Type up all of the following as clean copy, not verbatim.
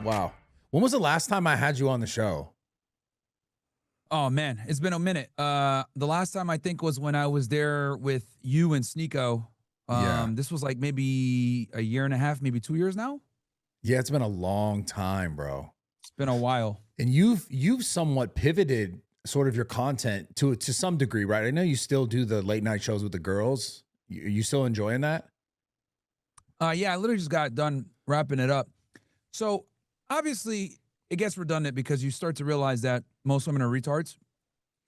Wow. When was the last time I had you on the show? Oh man, it's been a minute. The last time I think was when I was there with you and Sneeko. Yeah. This was like maybe a year and a half, maybe 2 years now. Yeah, it's been a long time, bro. It's been a while. And you've somewhat pivoted sort of your content to some degree, right? I know you still do the late night shows with the girls. You still enjoying that? Yeah, I literally just got done wrapping it up. So obviously it gets redundant because you start to realize that most women are retards.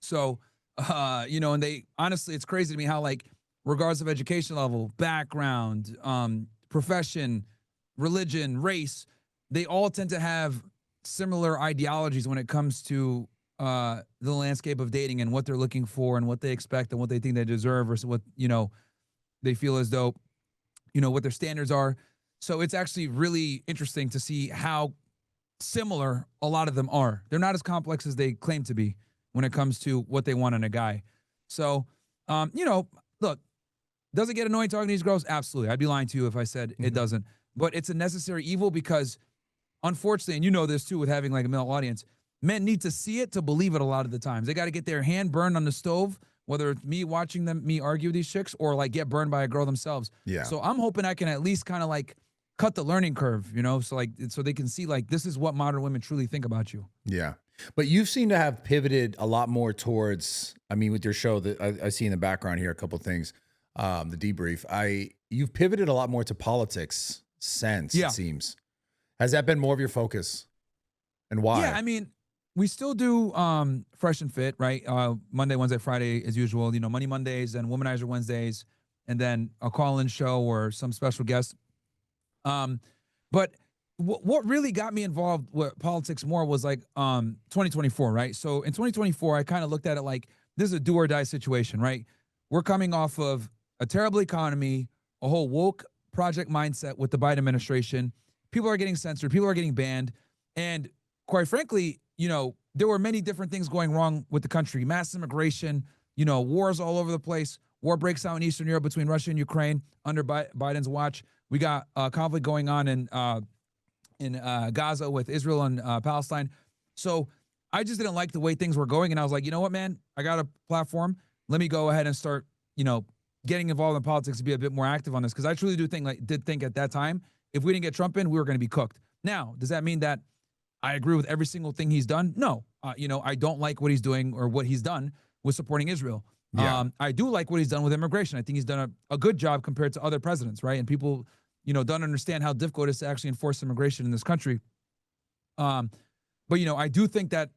So, and they honestly, it's crazy to me how like, regardless of education level, background, profession, religion, race, they all tend to have similar ideologies when it comes to the landscape of dating and what they're looking for and what they expect and what they think they deserve versus what, they feel as though, what their standards are. So it's actually really interesting to see how similar a lot of them are. They're not as complex as they claim to be when it comes to what they want in a guy. So, look, does it get annoying talking to these girls? Absolutely. I'd be lying to you if I said it doesn't. But it's a necessary evil because, unfortunately, and you know this too with having like a male audience, men need to see it to believe it a lot of the times. They got to get their hand burned on the stove, whether it's me watching me argue with these chicks or like get burned by a girl themselves. Yeah. So I'm hoping I can at least kind of like cut the learning curve, so they can see like this is what modern women truly think about you. Yeah. But you seem to have pivoted a lot more towards, I mean, with your show that I see in the background here, a couple of things, the debrief, you've pivoted a lot more to politics since, Yeah. it seems. Has that been more of your focus, and why? Yeah, I mean, we still do Fresh and Fit, right? Monday, Wednesday, Friday as usual, Money Mondays and Womanizer Wednesdays, and then a call-in show or some special guest. But what really got me involved with politics more was like 2024, right? So in 2024, I kind of looked at it like this is a do or die situation, right? We're coming off of a terrible economy, a whole woke project mindset with the Biden administration. People are getting censored, people are getting banned, and quite frankly, there were many different things going wrong with the country. Mass immigration, wars all over the place. War breaks out in Eastern Europe between Russia and Ukraine under Biden's watch. We got conflict going on in Gaza with Israel and Palestine. So I just didn't like the way things were going. And I was like, you know what, man, I got a platform. Let me go ahead and start, getting involved in politics to be a bit more active on this. Because I truly did think at that time, if we didn't get Trump in, we were going to be cooked. Now, does that mean that I agree with every single thing he's done? No. I don't like what he's doing or what he's done with supporting Israel. Yeah. I do like what he's done with immigration. I think he's done a good job compared to other presidents, right? And people, don't understand how difficult it is to actually enforce immigration in this country. But, I do think that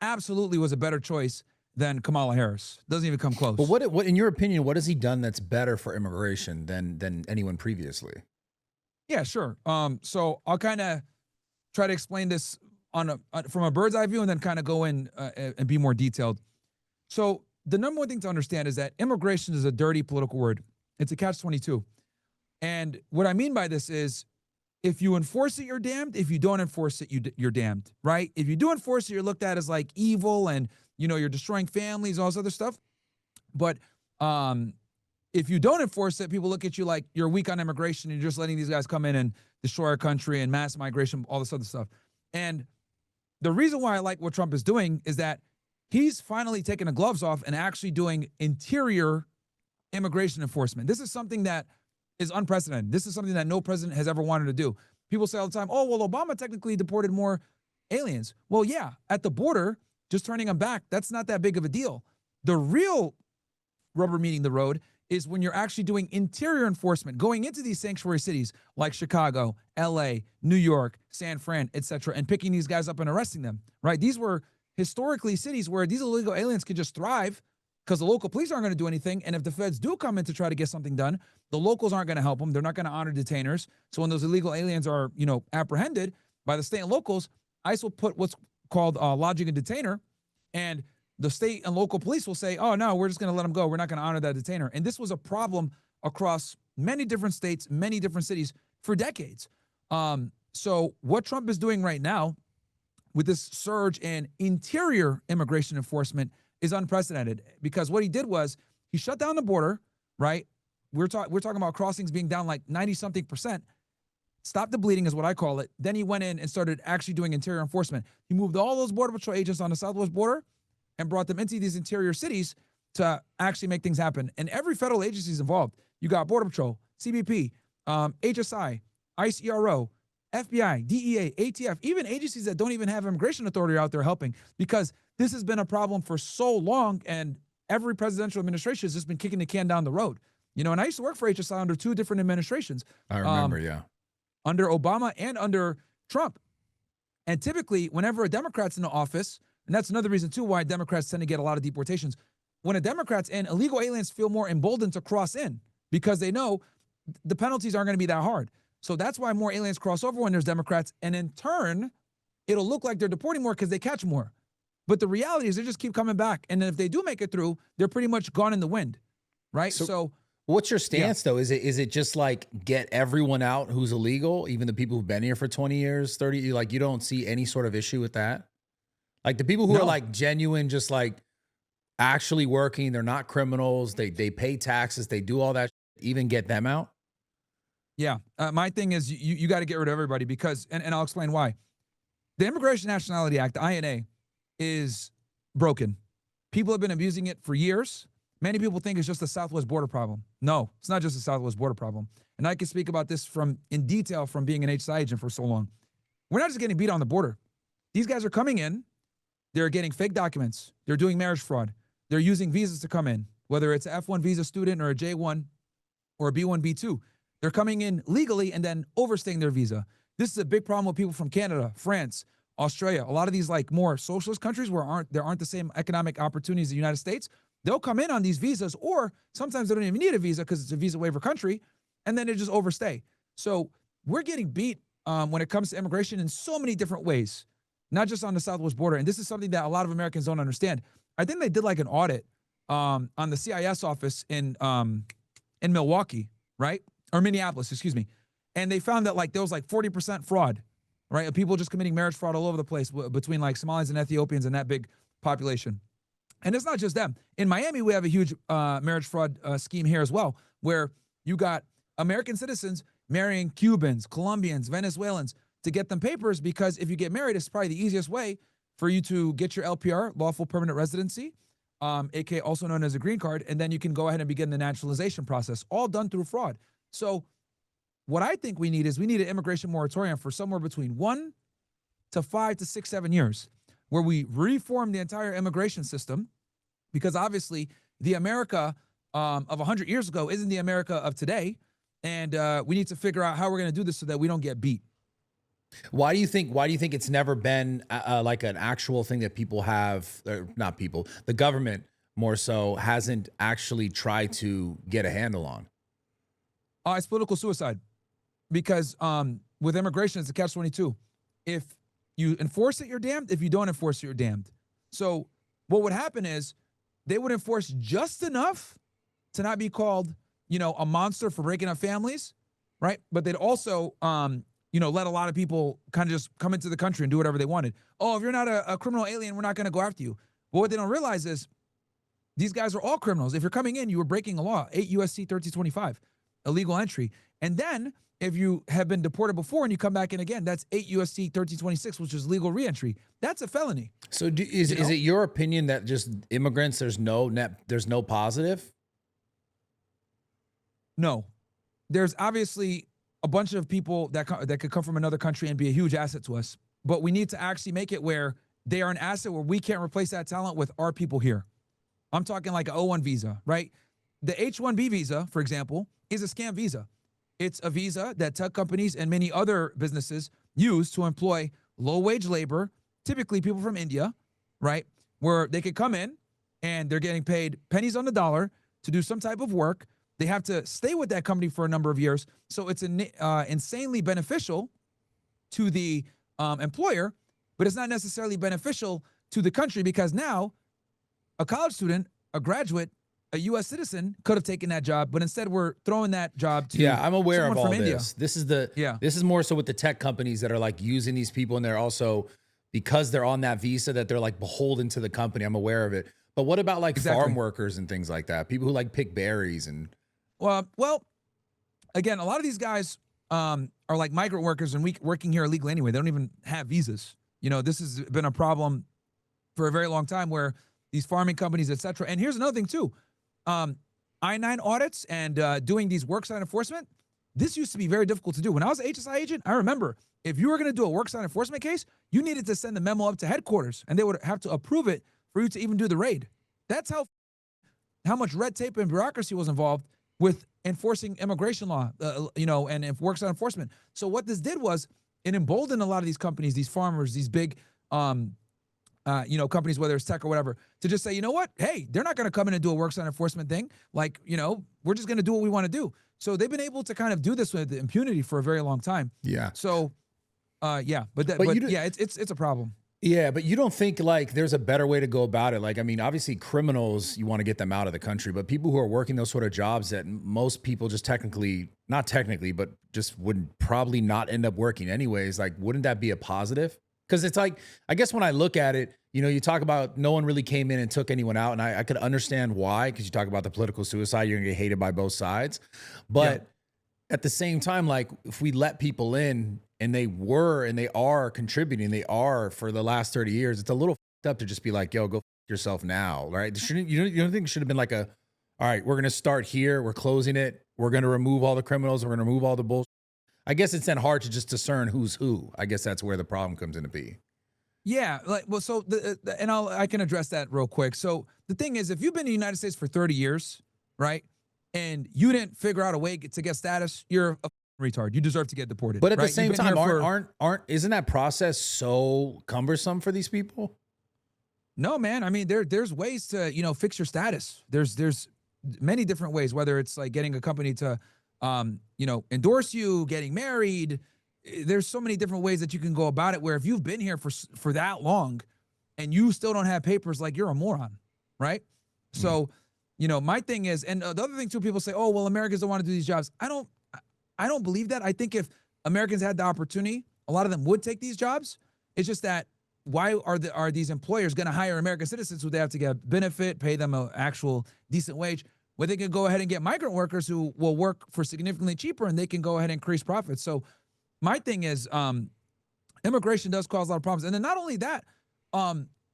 absolutely was a better choice than Kamala Harris. Doesn't even come close. But what, in your opinion, what has he done that's better for immigration than anyone previously? Yeah, sure. So I'll kind of try to explain this from a bird's eye view and then kind of go in and be more detailed. So the number one thing to understand is that immigration is a dirty political word. It's a catch-22. And what I mean by this is if you enforce it, you're damned. If you don't enforce it, you're damned, right? If you do enforce it, you're looked at as like evil and, you're destroying families, all this other stuff. But if you don't enforce it, people look at you like you're weak on immigration and you're just letting these guys come in and destroy our country and mass migration, all this other stuff. And the reason why I like what Trump is doing is that he's finally taking the gloves off and actually doing interior immigration enforcement. This is something that is unprecedented. This is something that no president has ever wanted to do. People say all the time, oh, well, Obama technically deported more aliens. Well, yeah, at the border, just turning them back, that's not that big of a deal. The real rubber meeting the road is when you're actually doing interior enforcement, going into these sanctuary cities like Chicago, LA, New York, San Fran, etc., and picking these guys up and arresting them, right? These were historically cities where these illegal aliens could just thrive because the local police aren't going to do anything. And if the feds do come in to try to get something done, the locals aren't going to help them. They're not going to honor detainers. So when those illegal aliens are, apprehended by the state and locals, ICE will put what's called lodging a detainer, and the state and local police will say, oh, no, we're just going to let them go. We're not going to honor that detainer. And this was a problem across many different states, many different cities for decades. So what Trump is doing right now with this surge in interior immigration enforcement is unprecedented, because what he did was he shut down the border, right? We're talking about crossings being down like 90-something%. Stop the bleeding is what I call it. Then he went in and started actually doing interior enforcement. He moved all those Border Patrol agents on the southwest border and brought them into these interior cities to actually make things happen. And every federal agency is involved. You got Border Patrol, CBP, HSI, ICRO, FBI, DEA, ATF, even agencies that don't even have immigration authority are out there helping, because this has been a problem for so long, and every presidential administration has just been kicking the can down the road. And I used to work for HSI under 2 different administrations. I remember, yeah. Under Obama and under Trump. And typically, whenever a Democrat's in the office, and that's another reason too why Democrats tend to get a lot of deportations, when a Democrat's in, illegal aliens feel more emboldened to cross in, because they know the penalties aren't going to be that hard. So that's why more aliens cross over when there's Democrats, and in turn, it'll look like they're deporting more because they catch more. But the reality is they just keep coming back. And then if they do make it through, they're pretty much gone in the wind, right? So what's your stance though? Is it just like get everyone out who's illegal, even the people who've been here for 20 years, 30, like you don't see any sort of issue with that? Like the people who are like genuine, just like actually working, they're not criminals, they pay taxes, they do all that, even get them out? Yeah. My thing is you got to get rid of everybody, because, and I'll explain why. The Immigration Nationality Act, the INA, is broken. People have been abusing it for years. Many people think it's just a southwest border problem. No, it's not just a southwest border problem. And I can speak about this in detail from being an HSI agent for so long. We're not just getting beat on the border. These guys are coming in. They're getting fake documents. They're doing marriage fraud. They're using visas to come in, whether it's an F1 visa student or a J1 or a B1, B2. They're coming in legally and then overstaying their visa. This is a big problem with people from Canada, France, Australia, a lot of these like more socialist countries where there aren't the same economic opportunities as the United States. They'll come in on these visas, or sometimes they don't even need a visa because it's a visa waiver country, and then they just overstay. So we're getting beat when it comes to immigration in so many different ways, not just on the southwest border. And this is something that a lot of Americans don't understand. I think they did like an audit on the CIS office in Milwaukee, right? Or Minneapolis, excuse me. And they found that like there was like 40% fraud, right? Of people just committing marriage fraud all over the place between like Somalis and Ethiopians and that big population. And it's not just them. In Miami, we have a huge marriage fraud scheme here as well, where you got American citizens marrying Cubans, Colombians, Venezuelans to get them papers, because if you get married, it's probably the easiest way for you to get your LPR, lawful permanent residency, aka also known as a green card, and then you can go ahead and begin the naturalization process, all done through fraud. So what I think we need an immigration moratorium for somewhere between 1 to 5 to 6, 7 years, where we reform the entire immigration system, because obviously the America of 100 years ago isn't the America of today, and we need to figure out how we're going to do this so that we don't get beat. Why do you think it's never been like an actual thing that people have, or not people, the government more so hasn't actually tried to get a handle on? It's political suicide, because with immigration, it's a catch-22. If you enforce it, you're damned. If you don't enforce it, you're damned. So what would happen is they would enforce just enough to not be called, a monster for breaking up families, right? But they'd also, let a lot of people kind of just come into the country and do whatever they wanted. Oh, if you're not a criminal alien, we're not going to go after you. But what they don't realize is these guys are all criminals. If you're coming in, you were breaking a law, 8 U.S.C. 1325, illegal entry. And then if you have been deported before and you come back in again, that's 8 U.S.C. 1326, which is legal reentry. That's a felony. So is it your opinion that just immigrants, there's no positive? No. There's obviously a bunch of people that could come from another country and be a huge asset to us. But we need to actually make it where they are an asset, where we can't replace that talent with our people here. I'm talking like an O1 visa, right? The H-1B visa, for example, is a scam visa. It's a visa that tech companies and many other businesses use to employ low-wage labor, typically people from India, right? Where they could come in and they're getting paid pennies on the dollar to do some type of work. They have to stay with that company for a number of years. So it's insanely beneficial to the employer, but it's not necessarily beneficial to the country, because now a college student, a graduate, a U.S. citizen could have taken that job, but instead we're throwing that job to I'm aware of all from this. India. This is more so with the tech companies that are like using these people, and they're also, because they're on that visa, that they're like beholden to the company. I'm aware of it. But what about like Exactly. farm workers and things like that? People who like pick berries and Well, again, a lot of these guys are like migrant workers and working here illegally anyway. They don't even have visas. You know, this has been a problem for a very long time where these farming companies, et cetera. And here's another thing too. Um, I-9 audits and doing these worksite enforcement, this used to be very difficult to do. When I was an HSI agent, I remember if you were going to do a worksite enforcement case, you needed to send the memo up to headquarters and they would have to approve it for you to even do the raid. That's how much red tape and bureaucracy was involved with enforcing immigration law, and worksite enforcement. So what this did was it emboldened a lot of these companies, these farmers, these big companies, whether it's tech or whatever, to just say, you know what? Hey, they're not going to come in and do a worksite enforcement thing. Like, we're just going to do what we want to do. So they've been able to kind of do this with impunity for a very long time. yeah. So, but yeah, it's a problem. Yeah, but you don't think like there's a better way to go about it? Like, I mean, obviously criminals, you want to get them out of the country, but people who are working those sort of jobs that most people just not technically, but just would probably not end up working anyways, like, wouldn't that be a positive? Because it's like, I guess when I look at it, you talk about no one really came in and took anyone out, and I could understand why, because you talk about the political suicide, you're gonna get hated by both sides. But at the same time, like, if we let people in and they are contributing, they are for the last 30 years, it's a little fucked up to just be like, yo, go yourself now, right? You don't think it should have been like all right, we're going to start here, we're closing it, we're going to remove all the criminals, we're going to remove all the bullshit. I guess it's then hard to just discern who's who. I guess that's where the problem comes into be. Yeah, so I can address that real quick. So the thing is, if you've been in the United States for 30 years, right, and you didn't figure out a way to get status, you're a retard. You deserve to get deported. But at right? the same time, isn't that process so cumbersome for these people? No, man. I mean, there's ways to fix your status. There's many different ways. Whether it's like getting a company to endorse you, getting married. There's so many different ways that you can go about it. Where if you've been here for that long, and you still don't have papers, like, you're a moron, right? So, my thing is, and the other thing too, people say, oh, well, Americans don't want to do these jobs. I don't believe that. I think if Americans had the opportunity, a lot of them would take these jobs. It's just that why are these employers going to hire American citizens who they have to get benefit, pay them an actual decent wage, where they can go ahead and get migrant workers who will work for significantly cheaper and they can go ahead and increase profits. So my thing is, immigration does cause a lot of problems. And then not only that,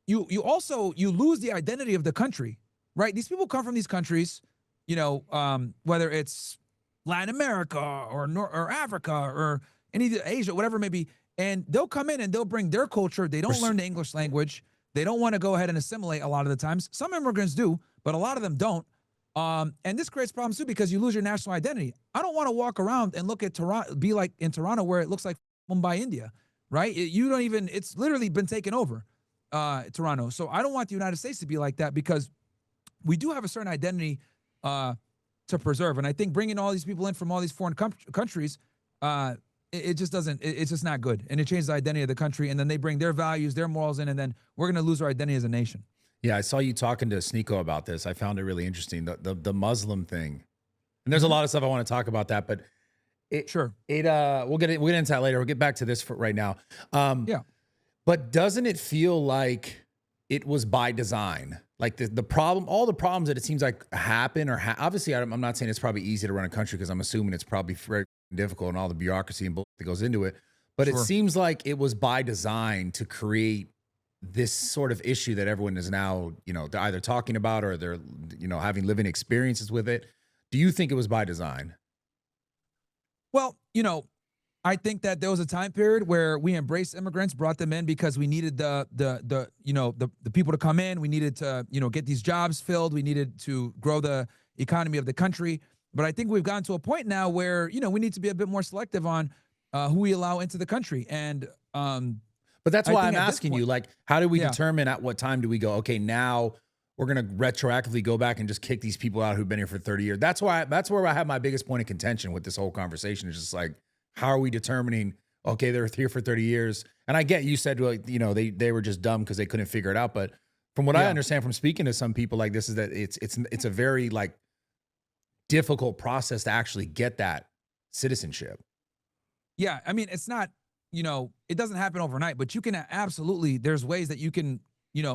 you also lose the identity of the country, right? These people come from these countries, whether it's Latin America or Africa or any Asia, whatever it may be, and they'll come in and they'll bring their culture. They don't learn the English language. They don't want to go ahead and assimilate a lot of the times. Some immigrants do, but a lot of them don't. And this creates problems too, because you lose your national identity. I don't want to walk around and look at Toronto, be like in Toronto, where it looks like Mumbai, India, right? It's literally been taken over, Toronto. So I don't want the United States to be like that, because we do have a certain identity to preserve. And I think bringing all these people in from all these foreign countries, it just doesn't, it's just not good. And it changes the identity of the country. And then they bring their values, their morals in, and then we're going to lose our identity as a nation. Yeah, I saw you talking to Sneeko about this. I found it really interesting, the Muslim thing. And there's a lot of stuff I want to talk about that, but we'll get into that later. We'll get back to this for right now. But doesn't it feel like it was by design? Like the problem, all the problems that it seems like happen obviously I'm not saying it's probably easy to run a country, because I'm assuming it's probably very difficult and all the bureaucracy and bullshit that goes into it. But it seems like it was by design to create this sort of issue that everyone is now, they're either talking about or they're, having living experiences with it. Do you think it was by design? Well, I think that there was a time period where we embraced immigrants, brought them in because we needed the people to come in. We needed to, get these jobs filled. We needed to grow the economy of the country. But I think we've gotten to a point now where, we need to be a bit more selective on who we allow into the country. And, but that's why I'm asking you, like, how do we determine at what time do we go, okay, now we're going to retroactively go back and just kick these people out who've been here for 30 years. That's where I have my biggest point of contention with this whole conversation. Is just like, how are we determining, okay, they're here for 30 years. And I get, you said, like, they were just dumb because they couldn't figure it out. But from what I understand from speaking to some people like this, is that it's a very like difficult process to actually get that citizenship. Yeah. I mean, it's not, it doesn't happen overnight, but you can absolutely, there's ways that you can,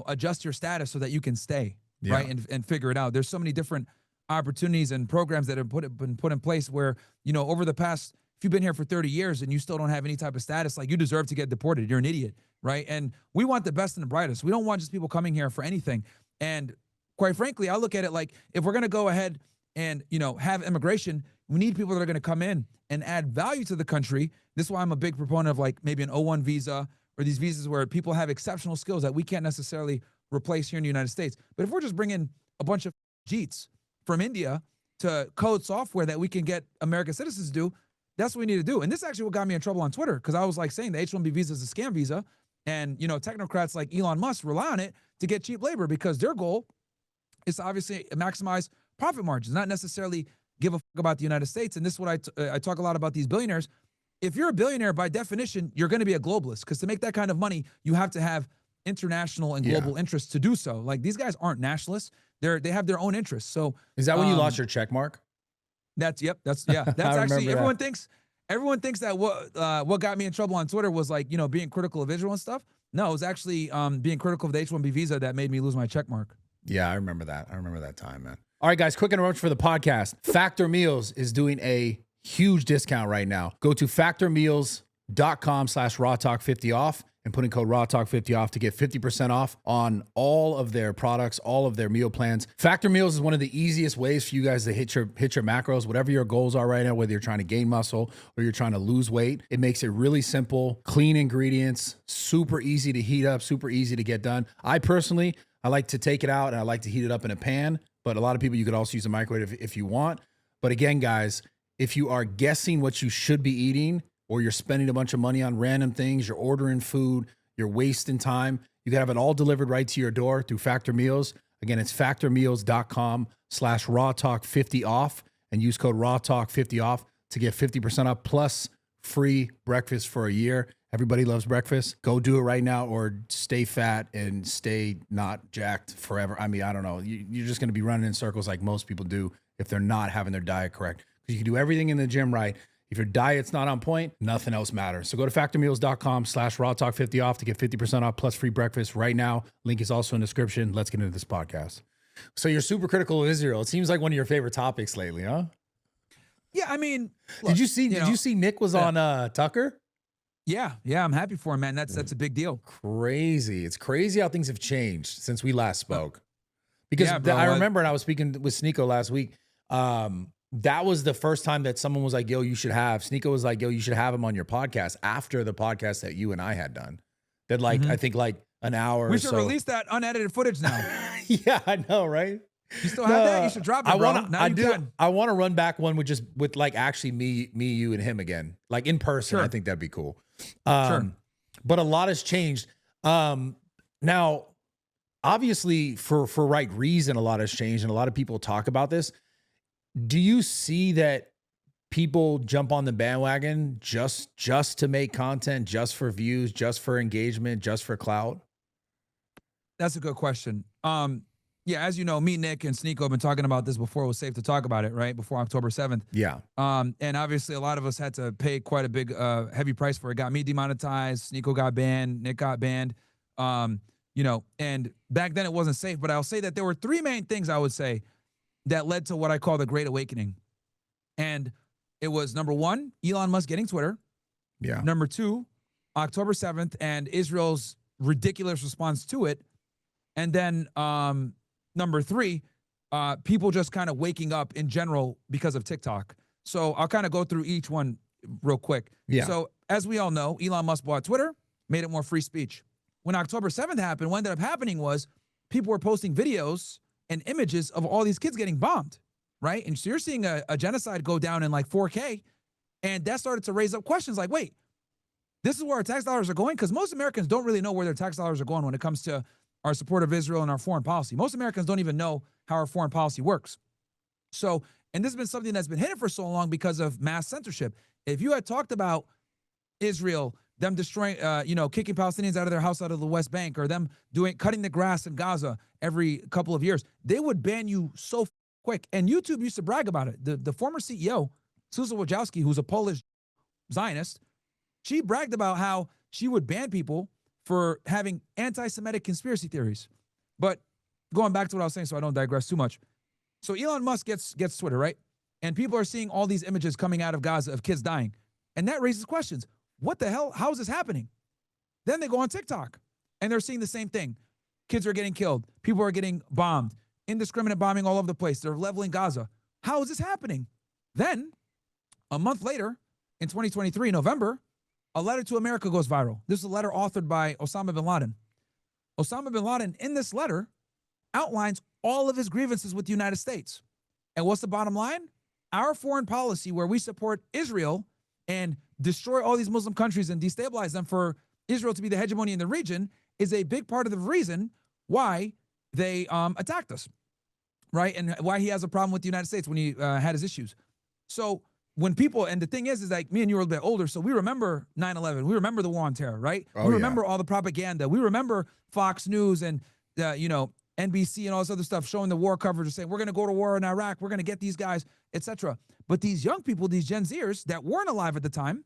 adjust your status so that you can stay. right? And figure it out. There's so many different opportunities and programs that have been put in place where, over the past, if you've been here for 30 years and you still don't have any type of status, like, you deserve to get deported. You're an idiot, right? And we want the best and the brightest. We don't want just people coming here for anything. And quite frankly, I look at it like, if we're going to go ahead and, have immigration, we need people that are going to come in and add value to the country. This is why I'm a big proponent of, like, maybe an O1 visa, or these visas where people have exceptional skills that we can't necessarily replace here in the United States. But if we're just bringing a bunch of Jeets from India to code software that we can get American citizens to do, that's what we need to do. And this is actually what got me in trouble on Twitter, because I was like saying the H-1B visa is a scam visa. And, technocrats like Elon Musk rely on it to get cheap labor, because their goal is to obviously maximize profit margins, not necessarily give a fuck about the United States. And this is what I talk a lot about these billionaires. If you're a billionaire, by definition, you're going to be a globalist, because to make that kind of money, you have to have international and global interests to do so. Like, these guys aren't nationalists. They have their own interests. So is that when you lost your check mark? That's actually, everyone thinks that what got me in trouble on Twitter was, like, being critical of Israel and stuff. No, it was actually being critical of the H-1B visa that made me lose my check mark. Yeah, I remember that. I remember that time, man. All right, guys, quick interruption for the podcast. Factor Meals is doing a huge discount right now. Go to factormeals.com/RawTalk50 off and put in code RawTalk50 off to get 50% off on all of their products, all of their meal plans. Factor Meals is one of the easiest ways for you guys to hit your macros, whatever your goals are right now, whether you're trying to gain muscle or you're trying to lose weight. It makes it really simple, clean ingredients, super easy to heat up, super easy to get done. I like to take it out and I like to heat it up in a pan, but a lot of people, you could also use a microwave if you want. But again, guys, if you are guessing what you should be eating, or you're spending a bunch of money on random things, you're ordering food, you're wasting time, you can have it all delivered right to your door through Factor Meals. Again, it's factormeals.com/RawTalk50 off and use code RawTalk50 off to get 50% off plus free breakfast for a year. Everybody loves breakfast. Go do it right now, or stay fat and stay not jacked forever. I mean, I don't know. You're just going to be running in circles like most people do if they're not having their diet correct. You can do everything in the gym right. If your diet's not on point, nothing else matters. So go to factormeals.com/RawTalk50 off to get 50% off plus free breakfast right now. Link is also in the description. Let's get into this podcast. So you're super critical of Israel. It seems like one of your favorite topics lately, huh? Yeah, I mean, look, did you see Nick was on Tucker? Yeah, I'm happy for him, man. That's a big deal. Crazy. It's crazy how things have changed since we last spoke. Because I remember, and I was speaking with Sneeko last week, that was the first time that someone was like, yo, Sneeko was like, yo, you should have him on your podcast after the podcast that you and I had done. That I think like an hour We should release that unedited footage now. Yeah, I know, right? You still have that? You should drop it, bro. I want to run back one with like actually me, you, and him again. Like in person. Sure. I think that'd be cool. Sure. But a lot has changed. Now, obviously, for right reason, a lot has changed, and a lot of people talk about this. Do you see that people jump on the bandwagon just to make content, just for views, just for engagement, just for clout? That's a good question. Yeah, as you know, me, Nick, and Sneeko have been talking about this before it was safe to talk about it, right? Before October 7th. Yeah. And obviously a lot of us had to pay quite a big, heavy price for it. Got me demonetized, Sneeko got banned, Nick got banned. And back then it wasn't safe, but I'll say that there were three main things I would say that led to what I call the Great Awakening. And it was, number one, Elon Musk getting Twitter. Yeah. Number two, October 7th and Israel's ridiculous response to it. And then number three, people just kind of waking up in general because of TikTok. So I'll kind of go through each one real quick. Yeah. So as we all know, Elon Musk bought Twitter, made it more free speech. When October 7th happened, what ended up happening was people were posting videos and images of all these kids getting bombed, right? And so you're seeing a genocide go down in like 4K, and that started to raise up questions like, wait, this is where our tax dollars are going? Because most Americans don't really know where their tax dollars are going when it comes to our support of Israel and our foreign policy. Most Americans don't even know how our foreign policy works. So, and this has been something that's been hidden for so long because of mass censorship. If you had talked about Israel, them destroying, kicking Palestinians out of their house out of the West Bank, or them cutting the grass in Gaza every couple of years, they would ban you so quick. And YouTube used to brag about it. The former CEO, Susan Wojcicki, who's a Polish Zionist, she bragged about how she would ban people for having anti-Semitic conspiracy theories. But going back to what I was saying, so I don't digress too much. So Elon Musk gets Twitter, right? And people are seeing all these images coming out of Gaza of kids dying. And that raises questions. What the hell? How is this happening? Then they go on TikTok and they're seeing the same thing. Kids are getting killed. People are getting bombed. Indiscriminate bombing all over the place. They're leveling Gaza. How is this happening? Then, a month later, in 2023, November, a letter to America goes viral. This is a letter authored by Osama bin Laden. Osama bin Laden, in this letter, outlines all of his grievances with the United States. And what's the bottom line? Our foreign policy, where we support Israel and destroy all these Muslim countries and destabilize them for Israel to be the hegemony in the region, is a big part of the reason why they attacked us, right? And why he has a problem with the United States when he had his issues. So when people, and the thing is like me and you are a bit older, so we remember 9/11, we remember the war on terror, right? We remember all the propaganda. We remember Fox News and, NBC and all this other stuff showing the war coverage and saying, we're going to go to war in Iraq, we're going to get these guys, etc. But these young people, these Gen Zers that weren't alive at the time,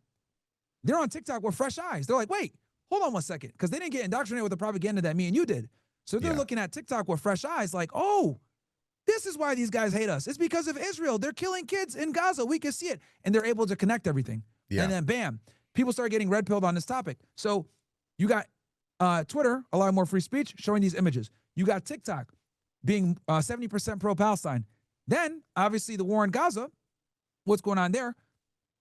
they're on TikTok with fresh eyes. They're like, wait, hold on one second, because they didn't get indoctrinated with the propaganda that me and you did. So they're looking at TikTok with fresh eyes like, oh, this is why these guys hate us. It's because of Israel. They're killing kids in Gaza. We can see it. And they're able to connect everything. Yeah. And then bam, people start getting red pilled on this topic. So you got Twitter, allowing more free speech, showing these images. You got TikTok being 70% pro-Palestine. Then, obviously, the war in Gaza, what's going on there?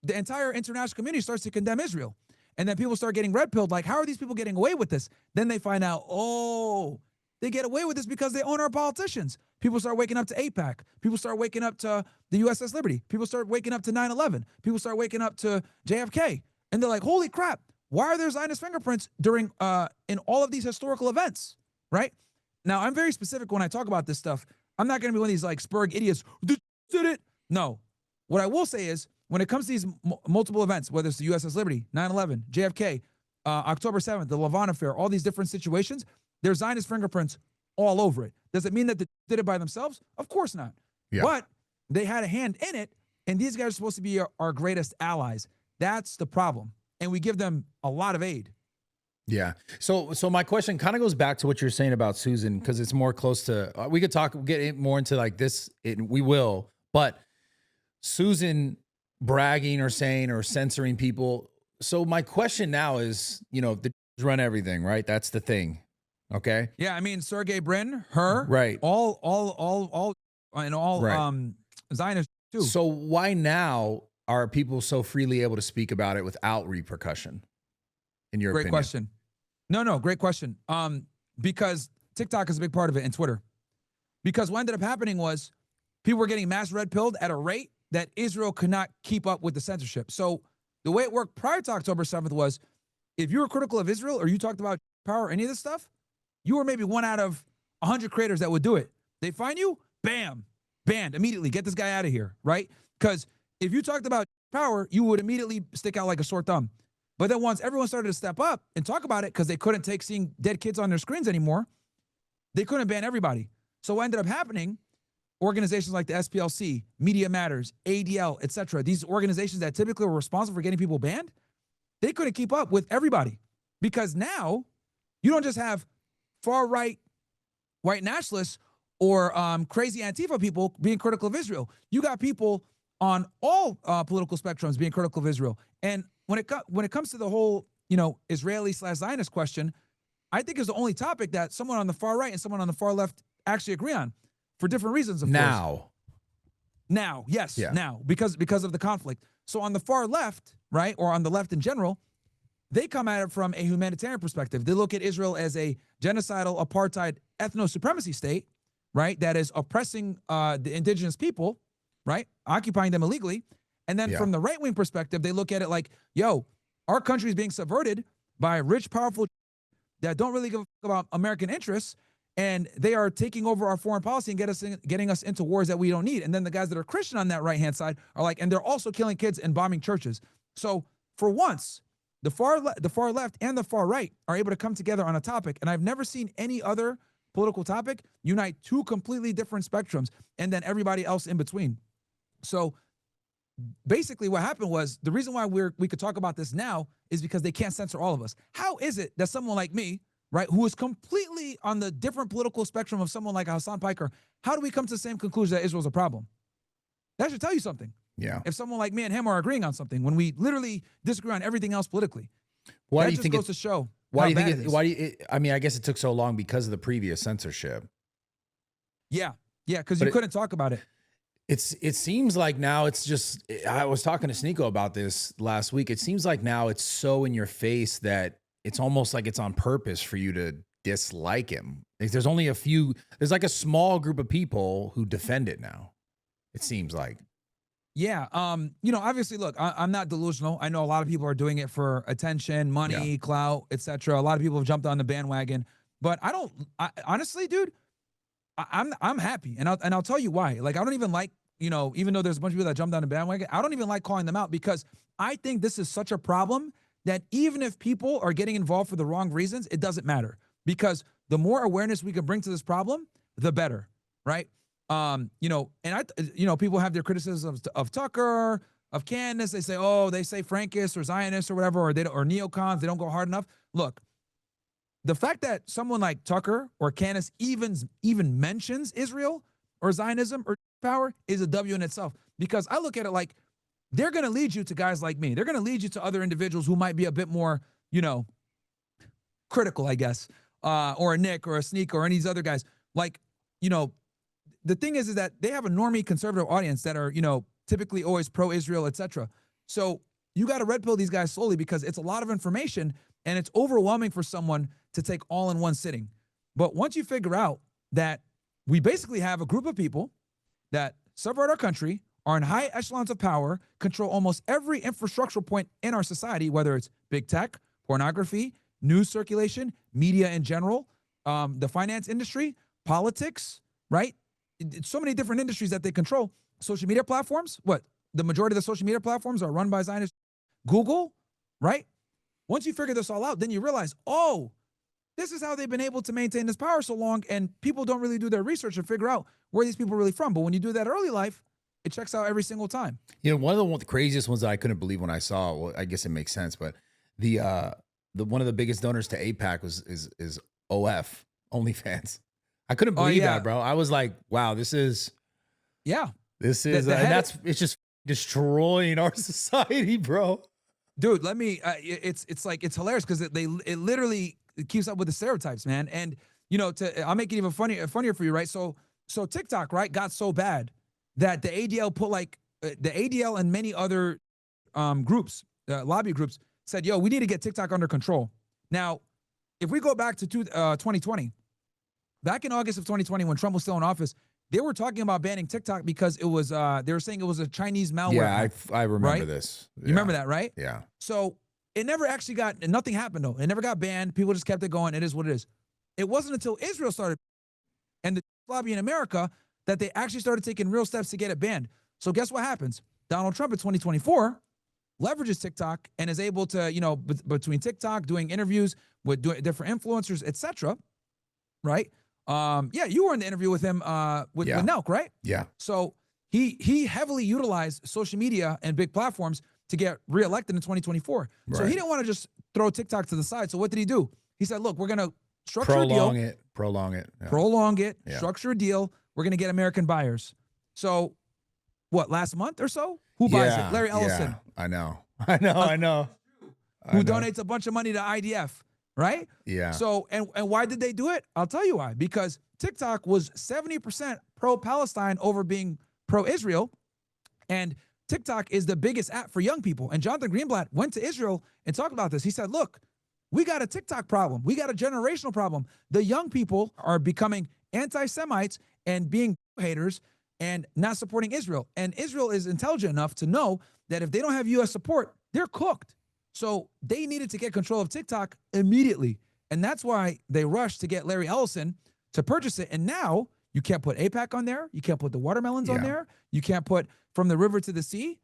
The entire international community starts to condemn Israel. And then people start getting red pilled, like, how are these people getting away with this? Then they find out, oh, they get away with this because they own our politicians. People start waking up to AIPAC. People start waking up to the USS Liberty. People start waking up to 9/11. People start waking up to JFK. And they're like, holy crap, why are there Zionist fingerprints during in all of these historical events, right? Now, I'm very specific when I talk about this stuff. I'm not going to be one of these like Spurg idiots. Did it? No. What I will say is, when it comes to these multiple events, whether it's the USS Liberty, 9/11, JFK, October 7th, the Lavon affair, all these different situations, there's Zionist fingerprints all over it. Does it mean that they did it by themselves? Of course not. Yeah. But they had a hand in it, and these guys are supposed to be our greatest allies. That's the problem. And we give them a lot of aid. Yeah. So my question kind of goes back to what you're saying about Susan, because it's more close to, we could get more into like this, we will, but Susan bragging or saying or censoring people. So my question now is, the run everything, right? That's the thing. Okay. Yeah. I mean, Sergey Brin, her, right. All, and all, right. Zionists too. So why now are people so freely able to speak about it without repercussion? In your opinion? Great question. No, great question. Because TikTok is a big part of it, and Twitter. Because what ended up happening was people were getting mass red pilled at a rate that Israel could not keep up with the censorship. So the way it worked prior to October 7th was, if you were critical of Israel or you talked about power or any of this stuff, you were maybe 1 out of 100 creators that would do it. They find you, bam, banned immediately. Get this guy out of here, right? Because if you talked about power, you would immediately stick out like a sore thumb. But then once everyone started to step up and talk about it, because they couldn't take seeing dead kids on their screens anymore, they couldn't ban everybody. So what ended up happening, organizations like the SPLC, Media Matters, ADL, etc., these organizations that typically were responsible for getting people banned, they couldn't keep up with everybody. Because now you don't just have far-right white nationalists or crazy Antifa people being critical of Israel. You got people on all political spectrums being critical of Israel. And when it comes to the whole, Israeli/Zionist question, I think it's the only topic that someone on the far right and someone on the far left actually agree on, for different reasons. Of course. Now, yes, yeah. Now, because of the conflict. So on the far left, right, or on the left in general, they come at it from a humanitarian perspective. They look at Israel as a genocidal, apartheid, ethno-supremacy state, right, that is oppressing the indigenous people, right, occupying them illegally. And then from the right-wing perspective, they look at it like, yo, our country is being subverted by rich, powerful that don't really give a fuck about American interests, and they are taking over our foreign policy and getting us into wars that we don't need. And then the guys that are Christian on that right-hand side are like, and they're also killing kids and bombing churches. So for once, the far left and the far right are able to come together on a topic, and I've never seen any other political topic unite two completely different spectrums and then everybody else in between. So basically what happened was, the reason why we could talk about this now is because they can't censor all of us. How is it that someone like me, right, who is completely on the different political spectrum of someone like Hassan Piker, how do we come to the same conclusion that Israel's a problem? That should tell you something. Yeah. If someone like me and him are agreeing on something when we literally disagree on everything else politically, Why that do you just think goes to show why how do you bad think it it, is. why do you, I mean, I guess it took so long because of the previous censorship. Yeah, because But you it, couldn't talk about it. it seems like now it's just, I was talking to Sneeko about this last week. It seems like now it's so in your face that it's almost like it's on purpose for you to dislike him. Like there's only there's like a small group of people who defend it now. It seems like. Yeah, obviously, look, I'm not delusional. I know a lot of people are doing it for attention, Yeah. money, clout, etc. A lot of people have jumped on the bandwagon, but I don't. Honestly, dude, I'm happy, and I'll tell you why. Like, I don't even like, even though there's a bunch of people that jumped on the bandwagon, I don't even like calling them out because I think this is such a problem that even if people are getting involved for the wrong reasons, it doesn't matter because the more awareness we can bring to this problem, the better, right? And people have their criticisms of Tucker, of Candace. They say, oh, they say Frankists or Zionists or whatever, or neocons. They don't go hard enough. Look, the fact that someone like Tucker or Candace even mentions Israel or Zionism or power is a W in itself. Because I look at it like they're going to lead you to guys like me. They're going to lead you to other individuals who might be a bit more, critical, I guess, or a Nick or a Sneak or any of these other guys. Like, the thing is that they have a normie conservative audience that are, typically always pro-Israel, etc. So you got to red pill these guys slowly because it's a lot of information and it's overwhelming for someone to take all in one sitting. But once you figure out that we basically have a group of people that subvert our country, are in high echelons of power, control almost every infrastructural point in our society, whether it's big tech, pornography, news circulation, media in general, the finance industry, politics, right? It's so many different industries that they control. Social media platforms, the majority of the social media platforms are run by Zionists. Google, right? Once you figure this all out, then you realize, oh, this is how they've been able to maintain this power so long, and people don't really do their research and figure out where these people are really from. But when you do that early life, it checks out every single time. One of the craziest ones that I couldn't believe when I saw, well, I guess it makes sense, but the one of the biggest donors to AIPAC is OF, OnlyFans. I couldn't believe that, bro. I was like, wow, it's just it's destroying our society, bro. Dude, let me. It's hilarious because it literally keeps up with the stereotypes, man. And I'll make it even funnier for you, right? So TikTok, right, got so bad that the ADL put the ADL and many other groups, lobby groups, said, yo, we need to get TikTok under control. Now, if we go back to 2020, back in August of 2020, when Trump was still in office, they were talking about banning TikTok because it was they were saying it was a Chinese malware. Yeah, I remember right? this. Yeah. You remember that, right? Yeah. So it never actually nothing happened though. It never got banned. People just kept it going. It is what it is. It wasn't until Israel started and the lobby in America that they actually started taking real steps to get it banned. So guess what happens? Donald Trump in 2024 leverages TikTok and is able to, between TikTok, doing interviews with different influencers, etc. Right? You were in the interview with him with Nelk, right? Yeah. So he heavily utilized social media and big platforms to get reelected in 2024. Right. So he didn't want to just throw TikTok to the side. So what did he do? He said, look, we're going to structure a deal. Prolong it. Yeah. Prolong it. Yeah. Structure a deal. We're going to get American buyers. So last month or so? Who buys it? Larry Ellison. Yeah, I know. Who donates a bunch of money to IDF, right? Yeah. So, and why did they do it? I'll tell you why. Because TikTok was 70% pro-Palestine over being pro-Israel. And TikTok is the biggest app for young people. And Jonathan Greenblatt went to Israel and talked about this. He said, look, we got a TikTok problem. We got a generational problem. The young people are becoming anti-Semites and being haters and not supporting Israel. And Israel is intelligent enough to know that if they don't have U.S. support, they're cooked. So they needed to get control of TikTok immediately. And that's why they rushed to get Larry Ellison to purchase it. And now you can't put AIPAC on there. You can't put the watermelons on there. You can't put From the River to the Sea.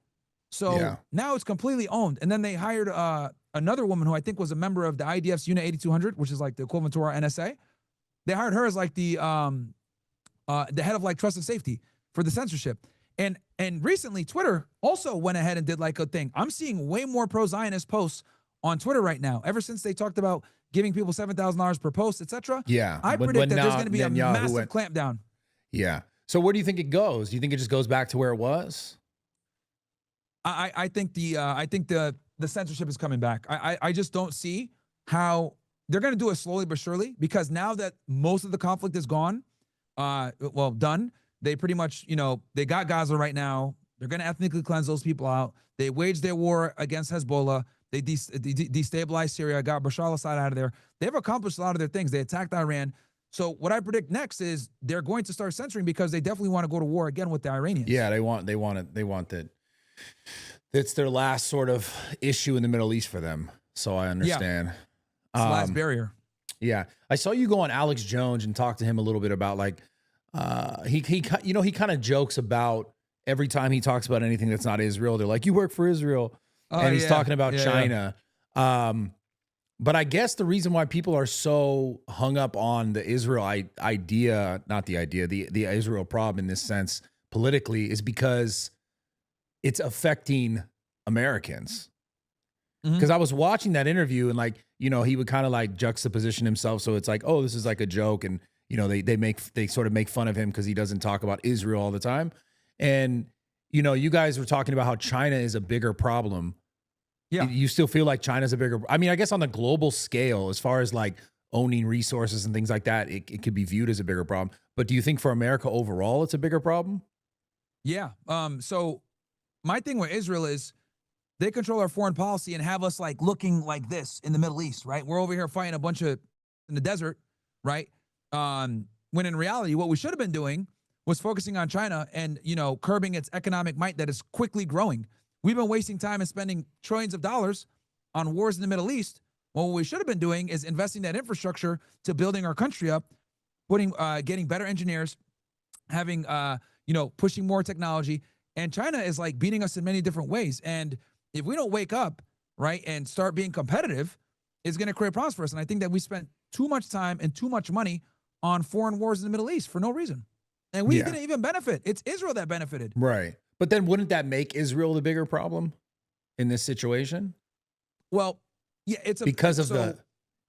So now it's completely owned. And then they hired another woman who I think was a member of the IDF's Unit 8200, which is like the equivalent to our NSA. They hired her as like the head of like trust and safety for the censorship. And recently Twitter also went ahead and did like a thing. I'm seeing way more pro-Zionist posts on Twitter right now, ever since they talked about giving people $7,000 per post, etc. Yeah. I predict that there's going to be a massive clampdown. Yeah. So where do you think it goes? Do you think it just goes back to where it was? I think the censorship is coming back. I just don't see how they're going to do it slowly but surely, because now that most of the conflict is gone, done, they pretty much, they got Gaza right now. They're going to ethnically cleanse those people out. They waged their war against Hezbollah. They destabilized Syria, got Bashar al-Assad out of there. They've accomplished a lot of their things. They attacked Iran. So what I predict next is they're going to start censoring, because they definitely want to go to war again with the Iranians. Yeah, they want that. It's their last sort of issue in the Middle East for them. So I understand. Yeah. It's the last barrier. Yeah. I saw you go on Alex Jones and talk to him a little bit about, like, he kind of jokes about every time he talks about anything that's not Israel, they're like, you work for Israel. And he's talking about China. But I guess the reason why people are so hung up on the Israel the Israel problem in this sense politically is because it's affecting Americans. Because I was watching that interview, and, like, he would kind of like juxtaposition himself. So it's like, oh, this is like a joke. And, they sort of make fun of him because he doesn't talk about Israel all the time. And, you guys were talking about how China is a bigger problem. Yeah. You still feel like China's a bigger, I mean, I guess on the global scale, as far as like owning resources and things like that, it could be viewed as a bigger problem. But do you think for America overall, it's a bigger problem? Yeah. So my thing with Israel is they control our foreign policy and have us like looking like this in the Middle East, right? We're over here fighting a bunch of in the desert, right? When in reality, what we should have been doing was focusing on China and, curbing its economic might that is quickly growing. We've been wasting time and spending trillions of dollars on wars in the Middle East. Well, what we should have been doing is investing that infrastructure to building our country up, getting better engineers, having, pushing more technology. And China is like beating us in many different ways. And if we don't wake up, right, and start being competitive, it's going to create problems for us. And I think that we spent too much time and too much money on foreign wars in the Middle East for no reason. And we didn't even benefit. It's Israel that benefited. Right. But then wouldn't that make Israel the bigger problem in this situation? Well, yeah,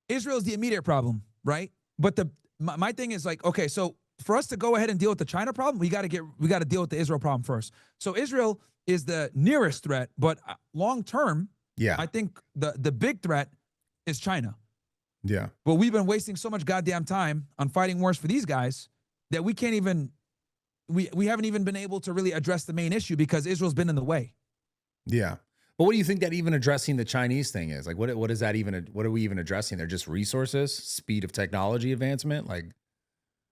Israel's the immediate problem, right? But my thing is like, okay, so for us to go ahead and deal with the China problem, we got to deal with the Israel problem first. So Israel is the nearest threat, but long term, I think the big threat is China. Yeah. But we've been wasting so much goddamn time on fighting wars for these guys that we can't even we haven't even been able to really address the main issue because Israel's been in the way. Yeah. But what do you think that even addressing the Chinese thing is? Like, what is that even, what are we even addressing? They're just resources, speed of technology advancement? Like,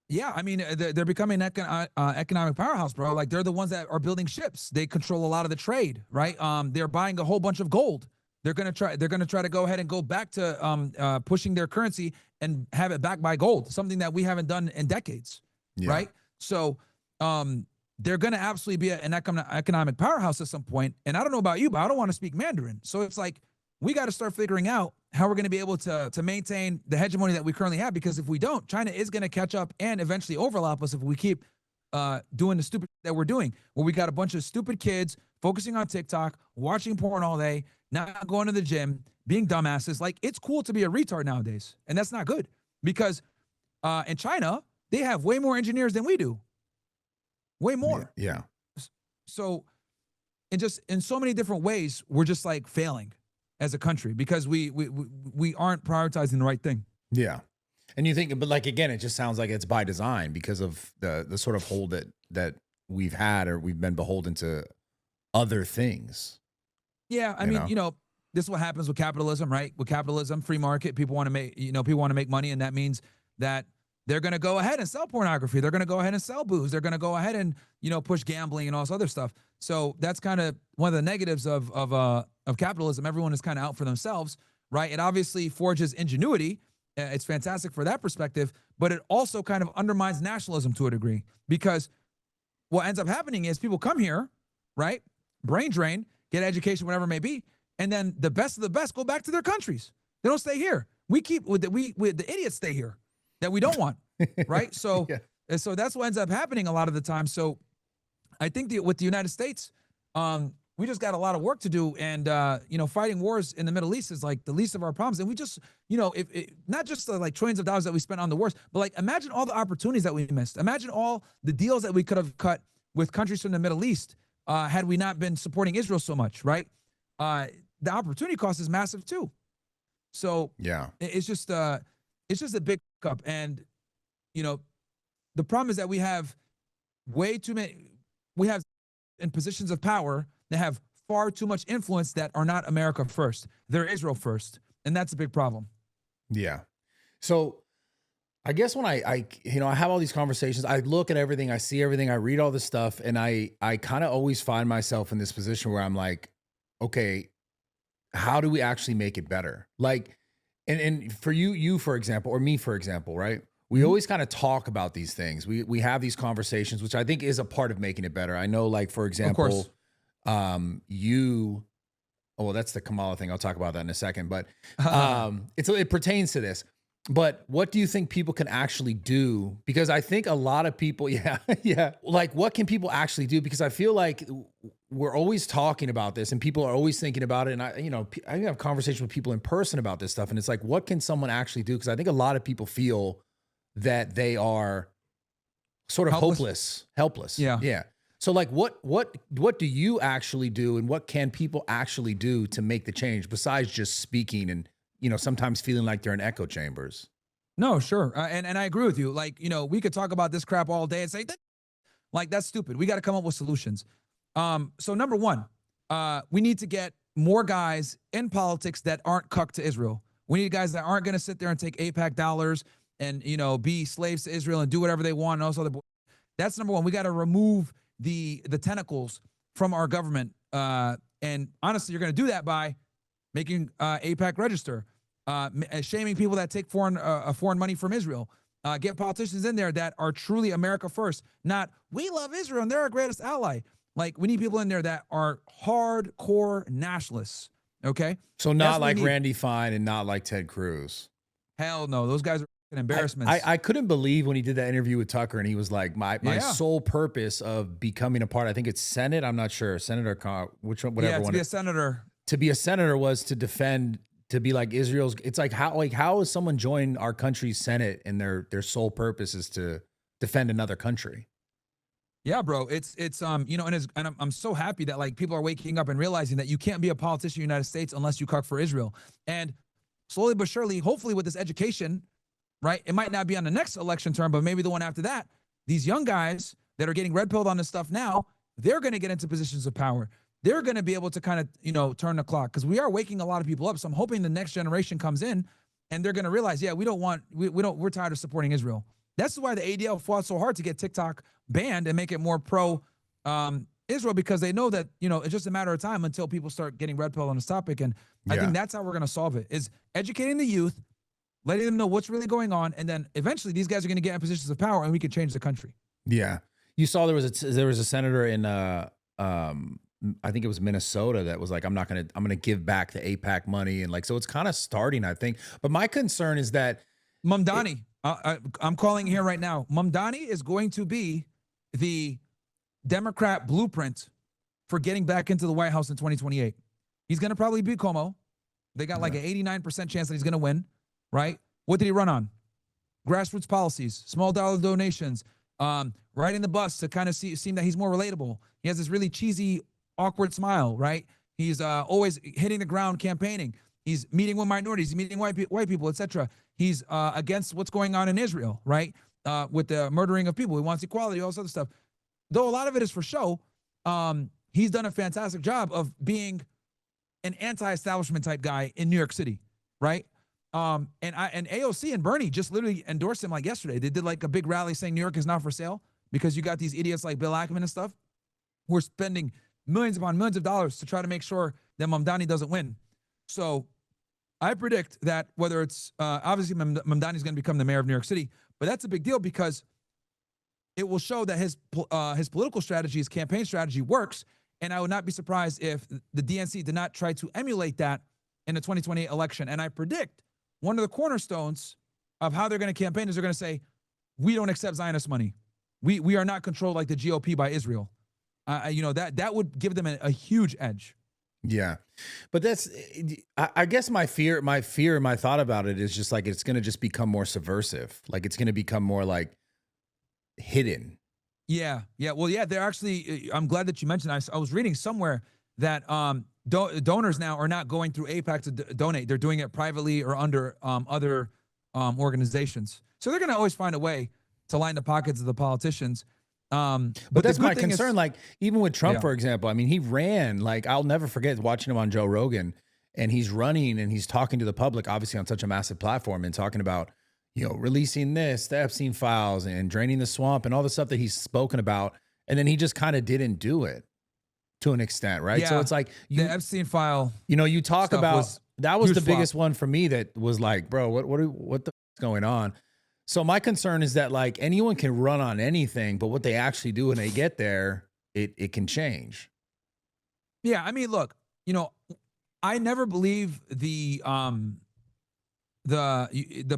yeah, I mean, they're becoming an economic powerhouse, bro. Like, they're the ones that are building ships. They control a lot of the trade, right? They're buying a whole bunch of gold. They're gonna try to go ahead and go back to pushing their currency and have it backed by gold, something that we haven't done in decades, right? So they're going to absolutely be an economic powerhouse at some point. And I don't know about you, but I don't want to speak Mandarin. So it's like, we got to start figuring out how we're going to be able to maintain the hegemony that we currently have. Because if we don't, China is going to catch up and eventually overlap us if we keep doing the stupid that we're doing, where we got a bunch of stupid kids focusing on TikTok, watching porn all day, not going to the gym, being dumbasses. Like, it's cool to be a retard nowadays. And that's not good, because in China, they have way more engineers than we do. Way more. Yeah. So, in so many different ways, we're just like failing as a country because we aren't prioritizing the right thing. Yeah. And you think, but like, again, it just sounds like it's by design because of the sort of hold that we've had, or we've been beholden to other things. Yeah. I mean, this is what happens with capitalism, right? With capitalism, free market, people want to make money. And that means that they're going to go ahead and sell pornography. They're going to go ahead and sell booze. They're going to go ahead and, push gambling and all this other stuff. So that's kind of one of the negatives of capitalism. Everyone is kind of out for themselves, right? It obviously forges ingenuity. It's fantastic for that perspective, but it also kind of undermines nationalism to a degree, because what ends up happening is people come here, right? Brain drain, get education, whatever it may be. And then the best of the best go back to their countries. They don't stay here. The idiots stay here that we don't want, right? So, so that's what ends up happening a lot of the time. So I think with the United States, we just got a lot of work to do. And, fighting wars in the Middle East is like the least of our problems. And we just, if not just the like trillions of dollars that we spent on the wars, but like imagine all the opportunities that we missed. Imagine all the deals that we could have cut with countries from the Middle East had we not been supporting Israel so much, right? The opportunity cost is massive too. So Yeah. it's just a big up. And, the problem is that we have way too many, we have in positions of power that have far too much influence that are not America first. They're Israel first. And that's a big problem. Yeah. So I guess when I have all these conversations, I look at everything, I see everything, I read all this stuff, and I kind of always find myself in this position where I'm like, okay, how do we actually make it better? Like, and for you, for example, or me, for example, right? We always kind of talk about these things. We have these conversations, which I think is a part of making it better. I know, like, for example, well, that's the Kamala thing. I'll talk about that in a second, but it pertains to this. But what do you think people can actually do? Because I think a lot of people, like, what can people actually do? Because I feel like we're always talking about this and people are always thinking about it. And I have conversations with people in person about this stuff. And it's like, what can someone actually do? Because I think a lot of people feel that they are sort of helpless. Yeah. Yeah. So like, what do you actually do, and what can people actually do to make the change besides just speaking and, sometimes feeling like they're in echo chambers? No, sure. And I agree with you. Like, we could talk about this crap all day and say that, like, that's stupid. We got to come up with solutions. So number one, we need to get more guys in politics that aren't cucked to Israel. We need guys that aren't going to sit there and take AIPAC dollars and, be slaves to Israel and do whatever they want. And also, that's number one. We got to remove the tentacles from our government. And honestly, you're going to do that by making AIPAC register, shaming people that take foreign money from Israel. Get politicians in there that are truly America first, not we love Israel and they're our greatest ally. Like, we need people in there that are hardcore nationalists. Okay. So not like Randy Fine and not like Ted Cruz. Hell no. Those guys are embarrassments. I couldn't believe when he did that interview with Tucker and he was like, my sole purpose of becoming a part, I think it's Senate. I'm not sure. Senate or which one, whatever. Yeah, to be a senator. To be a senator was to defend, to be like Israel's. It's like, how is someone join our country's Senate and their sole purpose is to defend another country? Yeah, bro. It's and I'm so happy that like people are waking up and realizing that you can't be a politician in the United States unless you cuck for Israel. And slowly but surely, hopefully with this education, right? It might not be on the next election term, but maybe the one after that. These young guys that are getting red pilled on this stuff now, they're going to get into positions of power. They're going to be able to kind of, turn the clock, because we are waking a lot of people up. So I'm hoping the next generation comes in and they're going to realize, yeah, we're tired of supporting Israel. That's why the ADL fought so hard to get TikTok banned and make it more pro Israel, because they know that, it's just a matter of time until people start getting red pill on this topic. And I think that's how we're going to solve it, is educating the youth, letting them know what's really going on. And then eventually these guys are going to get in positions of power and we can change the country. Yeah. You saw there was a senator in, I think it was Minnesota, that was like, I'm going to give back the AIPAC money. And like, so it's kind of starting, I think. But my concern is that Mamdani, I'm calling here right now. Mamdani is going to be the Democrat blueprint for getting back into the White House in 2028. He's going to probably beat Cuomo. They got like an 89% chance that he's going to win, right? What did he run on? Grassroots policies, small dollar donations, riding the bus to kind of seem that he's more relatable. He has this really cheesy, awkward smile, right? He's always hitting the ground campaigning. He's meeting with minorities, he's meeting white people, etc. He's against what's going on in Israel, right? With the murdering of people. He wants equality, all this other stuff. Though a lot of it is for show, he's done a fantastic job of being an anti-establishment type guy in New York City, right? And AOC and Bernie just literally endorsed him like yesterday. They did like a big rally saying New York is not for sale, because you got these idiots like Bill Ackman and stuff who are spending millions upon millions of dollars to try to make sure that Mamdani doesn't win. So I predict that whether it's obviously Mamdani is going to become the mayor of New York City, but that's a big deal because it will show that his political strategy, his campaign strategy works. And I would not be surprised if the DNC did not try to emulate that in the 2028 election. And I predict one of the cornerstones of how they're going to campaign is they're going to say, we don't accept Zionist money. We are not controlled like the GOP by Israel. You know, that would give them a huge edge. Yeah. But that's, I guess my fear, my thought about it is just like, it's going to just become more subversive. Like it's going to become more like hidden. Yeah, yeah. Well, yeah, they're actually. I'm glad that you mentioned. I was reading somewhere that donors now are not going through AIPAC to donate. They're doing it privately or under other organizations. So they're going to always find a way to line the pockets of the politicians. But But that's the my good thing concern. is, Like even with Trump, yeah, for example, I mean, he ran, like I'll never forget watching him on Joe Rogan, and he's running and he's talking to the public, obviously on such a massive platform, and talking about, you know, releasing this, the Epstein files and draining the swamp and all the stuff that he's spoken about. And then he just kind of didn't do it to an extent. Right. So yeah, it's like, the Epstein file you know, you talk stuff about, was that was huge the flop. biggest one for me that was like, bro, what the f- is going on? So my concern is that like anyone can run on anything, but what they actually do when they get there, it can change. Yeah, I mean, look, you know, I never believe the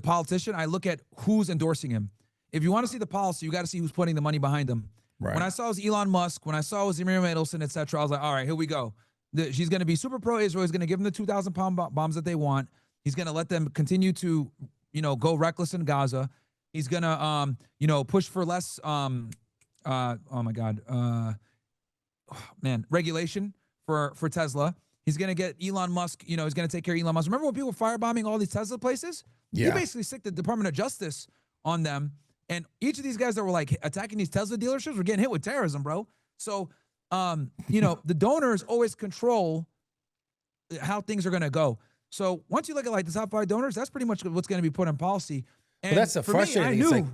politician. I look at who's endorsing him. If you want to see the policy, you got to see who's putting the money behind them. Right. When I saw it was Elon Musk, when I saw it was Myron Gaines, et cetera, I was like, all right, here we go. She's going to be super pro-Israel. He's going to give them the 2,000-pound bombs that they want. He's going to let them continue to, you know, go reckless in Gaza. He's going to, you know, push for less, oh my God, regulation for Tesla. He's going to get Elon Musk, you know, he's going to take care of Elon Musk. Remember when people were firebombing all these Tesla places? Yeah. He basically sicked the Department of Justice on them. And each of these guys that were like attacking these Tesla dealerships were getting hit with terrorism, bro. So, you know, the donors always control how things are going to go. So once you look at like the top 5 donors, that's pretty much what's going to be put in policy. And Well, that's the for me, frustrating I thing. It's knew like,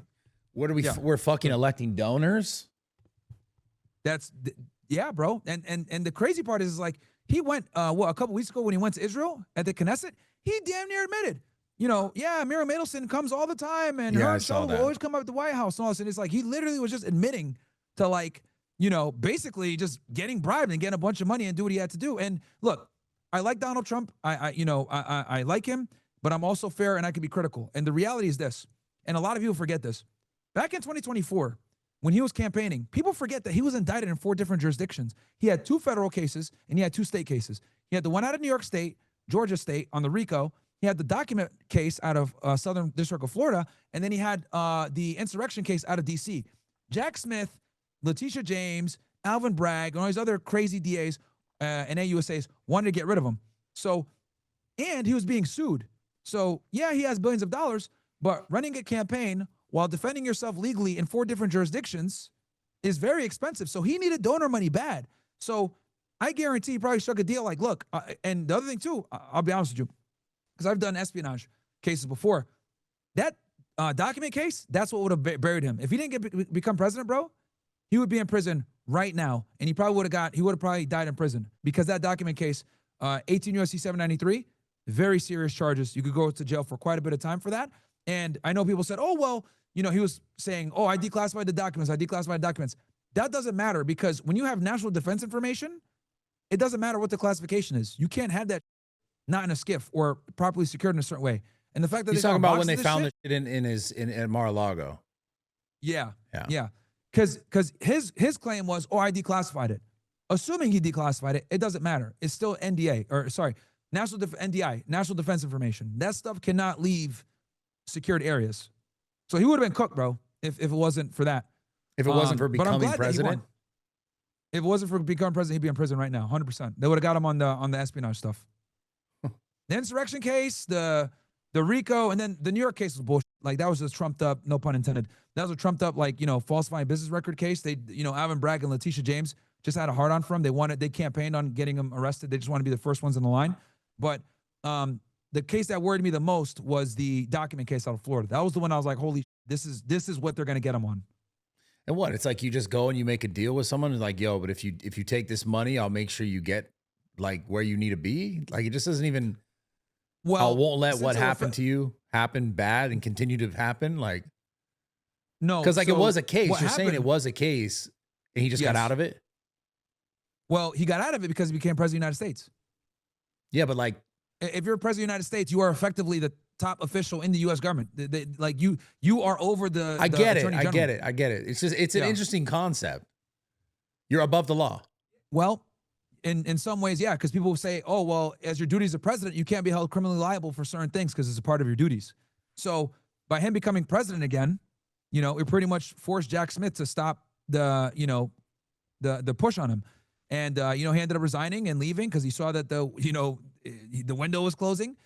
what are we? Yeah. We're fucking electing donors. Yeah, bro. And the crazy part is like he went a couple weeks ago when he went to Israel at the Knesset, he damn near admitted, you know, yeah, Myron Gaines comes all the time, and Yeah, I her saw show that. will always come up at the White House and all this. And it's like he literally was just admitting to, like, you know, basically just getting bribed and getting a bunch of money and do what he had to do. And look, I like Donald Trump. I like him, but I'm also fair and I can be critical. And the reality is this, and a lot of people forget this. Back in 2024, when he was campaigning, people forget that he was indicted in 4 different jurisdictions. He had 2 federal cases and he had 2 state cases. He had the one out of New York State, Georgia State on the RICO. He had the document case out of Southern District of Florida, and then he had the insurrection case out of D.C. Jack Smith, Letitia James, Alvin Bragg, and all these other crazy DAs and AUSAs wanted to get rid of him. So, and he was being sued. So, yeah, he has billions of dollars, but running a campaign while defending yourself legally in 4 different jurisdictions is very expensive. So he needed donor money bad. So I guarantee he probably struck a deal like, look, and the other thing too, I'll be honest with you, because I've done espionage cases before. That document case, that's what would have buried him. If he didn't become president, bro, he would be in prison right now, and he would have probably died in prison, because that document case, 18 U.S.C. 793, very serious charges. You could go to jail for quite a bit of time for that. And I know people said, oh, well, you know, he was saying, oh, I declassified the documents. That doesn't matter, because when you have national defense information, it doesn't matter what the classification is. You can't have that not in a SCIF or properly secured in a certain way. And the fact that He's talking about when they found the shit in Mar-a-Lago. Yeah. Because his claim was, oh, I declassified it. Assuming he declassified it, it doesn't matter. It's still NDA, or sorry, NDI, National Defense Information. That stuff cannot leave secured areas. So he would have been cooked, bro, if it wasn't for that. If it wasn't for becoming president? If it wasn't for becoming president, he'd be in prison right now, 100%. They would have got him on the espionage stuff. The insurrection case, the RICO, and then the New York case was bullshit. Like, that was just trumped up, no pun intended. That was a trumped up, like, you know, falsifying business record case. They, you know, Alvin Bragg and Letitia James just had a hard on for him. They campaigned on getting him arrested. They just want to be the first ones in the line. But the case that worried me the most was the document case out of Florida. That was the one I was like, holy, this is what they're going to get him on. And what? It's like you just go and you make a deal with someone and like, yo, but if you take this money, I'll make sure you get like where you need to be. Like, it just doesn't even, I won't let what happened to you happen bad and continue to happen. Like, no, because like, it was a case. You're saying it was a case and he just got out of it? Well, he got out of it because he became president of the United States. Yeah, but like, if you're president of the United States, you are effectively the top official in the U.S. government. Like you are over the. I get it. It's just, it's an interesting concept. You're above the law. Well, in some ways, yeah, because people will say, oh, well, as your duties as president, you can't be held criminally liable for certain things because it's a part of your duties. So by him becoming president again, it pretty much forced Jack Smith to stop the push on him. And, he ended up resigning and leaving because he saw that the window was closing.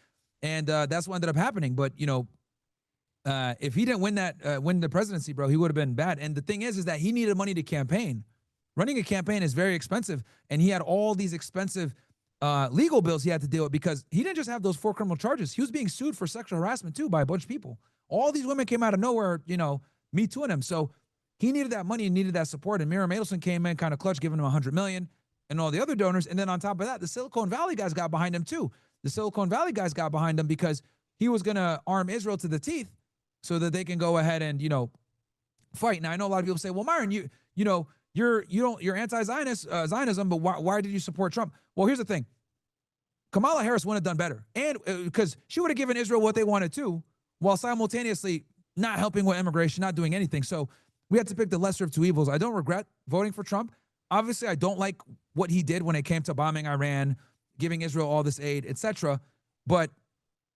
And that's what ended up happening. But, if he didn't win the presidency, bro, he would have been bad. And the thing is that he needed money to campaign. Running a campaign is very expensive, and he had all these expensive legal bills he had to deal with because he didn't just have those 4 criminal charges. He was being sued for sexual harassment too by a bunch of people. All these women came out of nowhere, me tooing him. So he needed that money and needed that support. And Myron Gaines came in kind of clutch, giving him $100 million and all the other donors. And then on top of that, the Silicon Valley guys got behind him too. The Silicon Valley guys got behind him because he was going to arm Israel to the teeth so that they can go ahead and, fight. Now I know a lot of people say, well, Myron, you're anti-Zionism, but why did you support Trump? Well, here's the thing. Kamala Harris wouldn't have done better. And because she would have given Israel what they wanted to, while simultaneously not helping with immigration, not doing anything. So we had to pick the lesser of two evils. I don't regret voting for Trump. Obviously, I don't like what he did when it came to bombing Iran, giving Israel all this aid, etc. But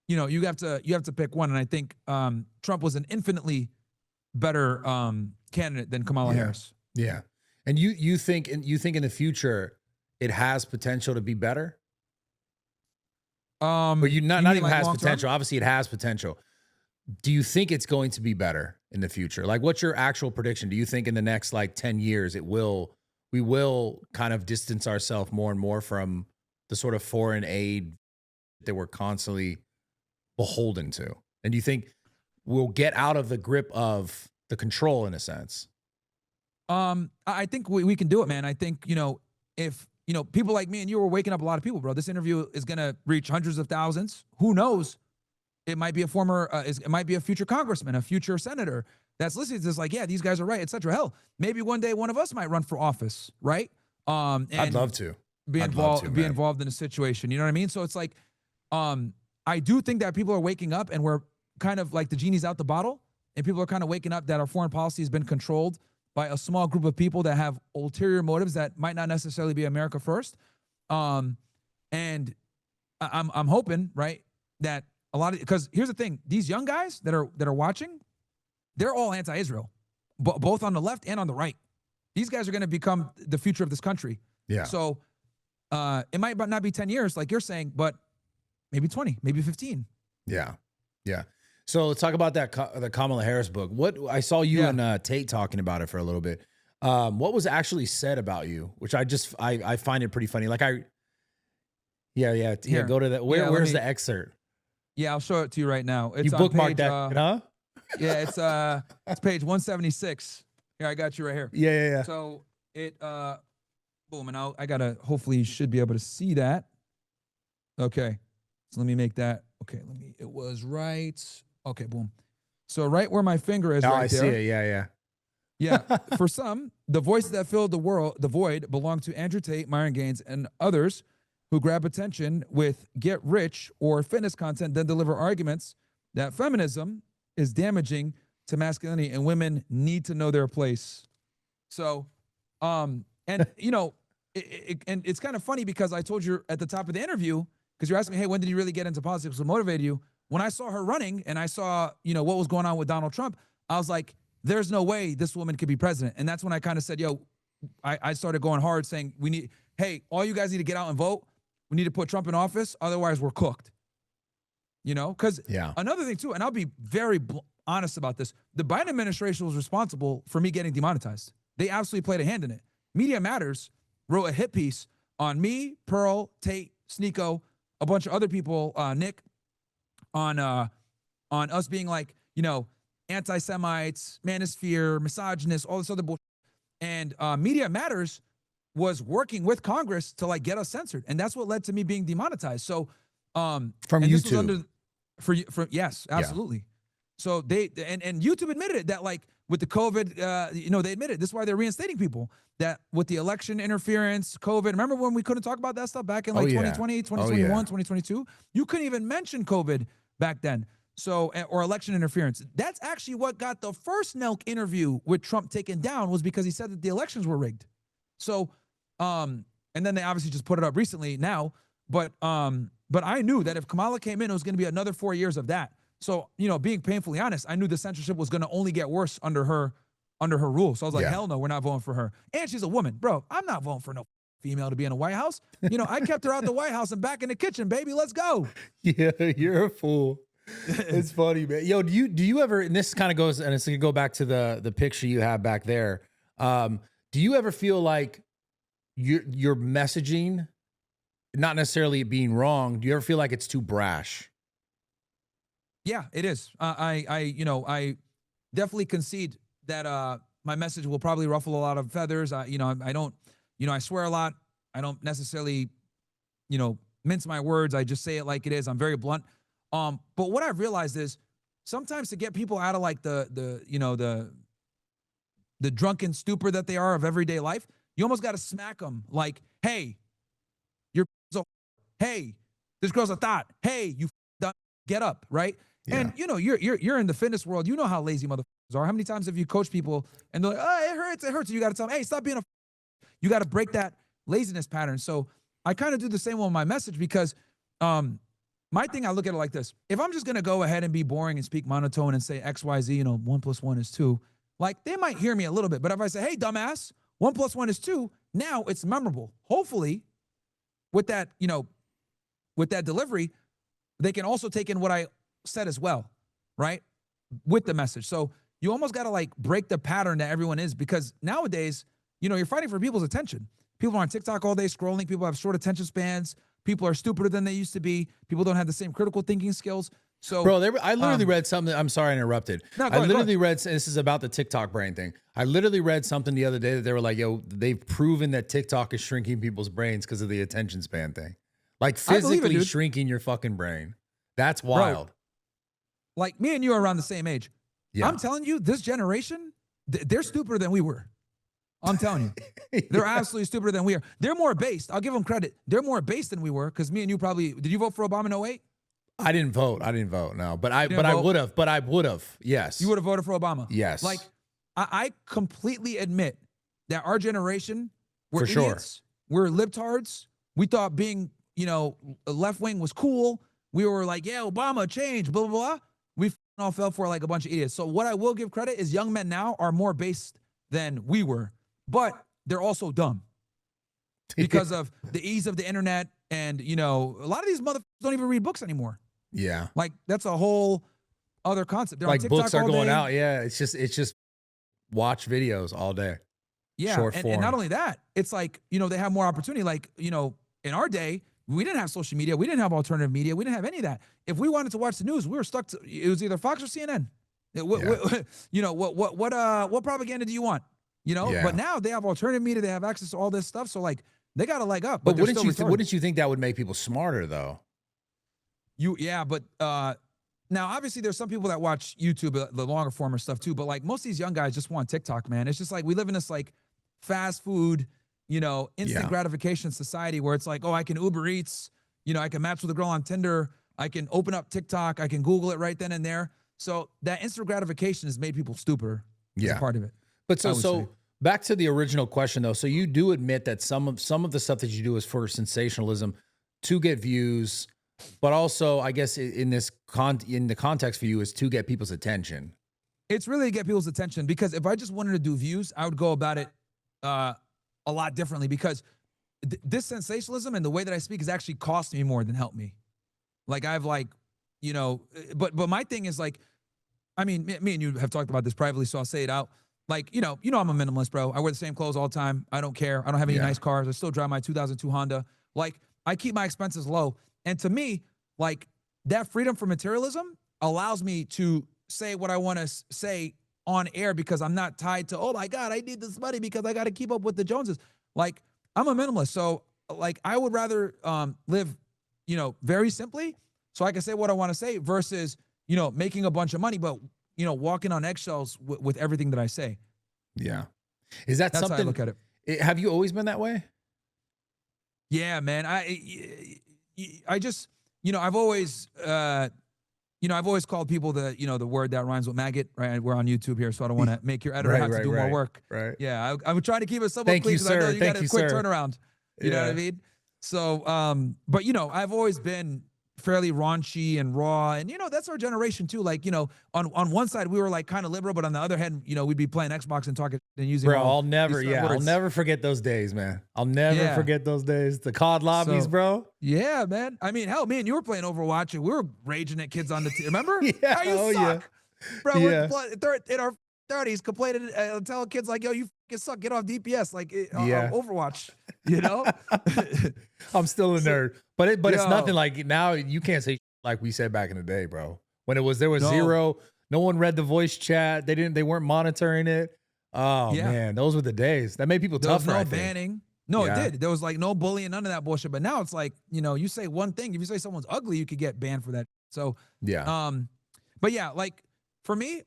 you have to pick one. And I think Trump was an infinitely better candidate than Kamala Harris. Yeah. And you think in the future it has potential to be better? But not even has potential. Obviously, it has potential. Do you think it's going to be better in the future? Like, what's your actual prediction? Do you think in the next 10 years we will kind of distance ourselves more and more from the sort of foreign aid that we're constantly beholden to? And do you think we'll get out of the grip of the control in a sense? I think we can do it, man. I think, if, people like me and you were waking up a lot of people, bro, this interview is going to reach hundreds of thousands. Who knows? It might be it might be a future congressman, a future senator that's listening to this yeah, these guys are right, etc. Hell, maybe one day one of us might run for office, right? And I'd love to be involved in a situation. You know what I mean? So it's I do think that people are waking up and we're kind of like the genie's out the bottle, and people are kind of waking up that our foreign policy has been controlled by a small group of people that have ulterior motives that might not necessarily be America first. And I'm hoping, right, that a lot of, because here's the thing, these young guys that are watching, they're all anti-Israel, both on the left and on the right. These guys are going to become the future of this country. Yeah. So it might not be 10 years like you're saying, but maybe 20, maybe 15. Yeah. Yeah. So let's talk about the Kamala Harris book. What I saw you and Tate talking about it for a little bit. What was actually said about you, which I find it pretty funny. Like go to that. Where's the excerpt? Yeah, I'll show it to you right now. It's you bookmarked that, huh? Yeah, it's page 176. Here, I got you right here. Yeah. So it boom, and I gotta, hopefully you should be able to see that. Okay. So let me make that. Okay, it was right. Okay, boom. So right where my finger is, right there. I see it. Yeah. For some, the voices that filled the void belong to Andrew Tate, Myron Gaines, and others who grab attention with get rich or fitness content, then deliver arguments that feminism is damaging to masculinity and women need to know their place. So, and it's kind of funny because I told you at the top of the interview, because you're asking me, hey, when did you really get into politics? What motivated you? When I saw her running and I saw, what was going on with Donald Trump, I was like, there's no way this woman could be president. And that's when I kind of said, I started going hard saying, hey, all you guys need to get out and vote. We need to put Trump in office. Otherwise, we're cooked. Because another thing too, and I'll be very honest about this, the Biden administration was responsible for me getting demonetized. They absolutely played a hand in it. Media Matters wrote a hit piece on me, Pearl, Tate, Sneeko, a bunch of other people, Nick, on us being anti-Semites, manosphere, misogynists, all this other bullshit. And Media Matters was working with Congress to get us censored, and that's what led to me being demonetized. So from YouTube, yes, absolutely. Yeah. So they and YouTube admitted it that with the COVID, they admitted this is why they're reinstating people, that with the election interference, COVID. Remember when we couldn't talk about that stuff back in 2020, 2021, 2022? You couldn't even mention COVID back then. So, or election interference. That's actually what got the first Nelk interview with Trump taken down, was because he said that the elections were rigged. So, and then they obviously just put it up recently now. But I knew that if Kamala came in, it was going to be another 4 years of that. So, being painfully honest, I knew the censorship was going to only get worse under her rule. So I was like, hell no, we're not voting for her. And she's a woman, bro. I'm not voting for no female to be in the White House. I kept her out the White House and back in the kitchen, baby. Let's go. Yeah, you're a fool. It's funny, man. Yo, do you ever, and this kind of goes, and it's going to go back to the picture you have back there. Do you ever feel like your messaging, not necessarily being wrong, do you ever feel like it's too brash? Yeah, it is. I definitely concede that my message will probably ruffle a lot of feathers. I don't, I swear a lot. I don't necessarily, mince my words. I just say it like it is. I'm very blunt. But what I've realized is sometimes to get people out of like the drunken stupor that they are of everyday life, you almost got to smack them like, hey, you're so, hey, this girl's a thought. Hey, you get up, right? Yeah. And you're in the fitness world. You know how lazy motherfuckers are. How many times have you coached people and they're like, oh, it hurts. And you got to tell them, hey, stop being a. You got to break that laziness pattern. So I kind of do the same with my message because my thing, I look at it like this. If I'm just going to go ahead and be boring and speak monotone and say X, Y, Z, 1 + 1 is 2, like they might hear me a little bit. But if I say, hey, dumbass, 1 + 1 is 2, now it's memorable. Hopefully with that, with that delivery, they can also take in what I said as well, right? With the message. So you almost got to like break the pattern that everyone is, because nowadays, you're fighting for people's attention. People are on TikTok all day scrolling. People have short attention spans. People are stupider than they used to be. People don't have the same critical thinking skills. So, bro, I literally read something. I'm sorry I interrupted. No, I literally read, this is about the TikTok brain thing. I literally read something the other day that they were like, yo, they've proven that TikTok is shrinking people's brains because of the attention span thing. Like physically shrinking your fucking brain. That's wild. Bro, like me and you are around the same age. Yeah. I'm telling you, this generation, they're stupider than we were. I'm telling you, they're absolutely stupider than we are. They're more based. I'll give them credit. They're more based than we were, because me and you probably, did you vote for Obama in 08? I didn't vote. No, but I would have. Yes. You would have voted for Obama. Yes. Like, I completely admit that our generation, we're idiots. We're libtards. We thought being, left wing was cool. We were like, yeah, Obama, change, blah, blah, blah. We all fell for like a bunch of idiots. So what I will give credit is young men now are more based than we were, but they're also dumb because of the ease of the internet. And, a lot of these motherfuckers don't even read books anymore. Yeah. Like that's a whole other concept. They're like on TikTok books are going day. out. Yeah. It's just watch videos all day. Yeah. Short form. And not only that, it's like, they have more opportunity. Like, in our day, we didn't have social media. We didn't have alternative media. We didn't have any of that. If we wanted to watch the news, we were stuck to, it was either Fox or CNN. What propaganda do you want? But now they have alternative media. They have access to all this stuff. So like they got a leg up. But wouldn't you think that would make people smarter though? But now obviously there's some people that watch YouTube, the longer form of stuff too. But like most of these young guys just want TikTok, man. It's just like we live in this like fast food, instant gratification society where it's like, oh, I can Uber Eats, I can match with a girl on Tinder. I can open up TikTok. I can Google it right then and there. So that instant gratification has made people stupider. Yeah, part of it. But so back to the original question though. So you do admit that some of the stuff that you do is for sensationalism to get views, but also I guess in the context for you is to get people's attention. It's really to get people's attention, because if I just wanted to do views, I would go about it a lot differently, because this sensationalism and the way that I speak has actually cost me more than helped me. Like I've like, but my thing is like, I mean, me and you have talked about this privately, so I'll say it out. Like, I'm a minimalist, bro. I wear the same clothes all the time. I don't care. I don't have any nice cars. I still drive my 2002 Honda. Like, I keep my expenses low. And to me, like, that freedom from materialism allows me to say what I want to say on air, because I'm not tied to, oh my God, I need this money because I got to keep up with the Joneses. Like, I'm a minimalist. So, like, I would rather live, very simply, so I can say what I want to say versus, making a bunch of money, but walking on eggshells with everything that I say. Yeah. Is that That's something? how I look at it. Have you always been that way? Yeah, man. I just, I've always I've always called people the word that rhymes with maggot, right? We're on YouTube here, so I don't want to make your editor have to do more work. Right. Yeah, I would try to keep it somewhat Thank clean you, because I know sir. you got Thank a you, quick sir. turnaround. You know what I mean? So, but I've always been fairly raunchy and raw, and that's our generation too. Like, on one side we were like kind of liberal, but on the other hand, we'd be playing Xbox and talking and using Bro, all I'll never, these words. I'll never forget those days, man. I'll never Yeah. forget those days. The COD lobbies, So, bro. yeah, man. I mean, hell, me and you were playing Overwatch, and we were raging at kids on the team. Remember? Yeah. How you Oh, suck, bro. Yeah. We're in our 30s complaining, telling kids like, "Yo, you fucking suck. Get off DPS." Like, Yeah. Overwatch. I'm still a nerd, but it's nothing Yo. like now. You can't say like we said back in the day, bro. When there was No. zero, no one read the voice chat. They weren't monitoring it. Oh Yeah. man, those were the days. That made people There was tougher. no I think. banning. No, Yeah. it did. There was like no bullying, none of that bullshit. But now it's like, you say one thing. If you say someone's ugly, you could get banned for that. So, Yeah. but yeah, like for me,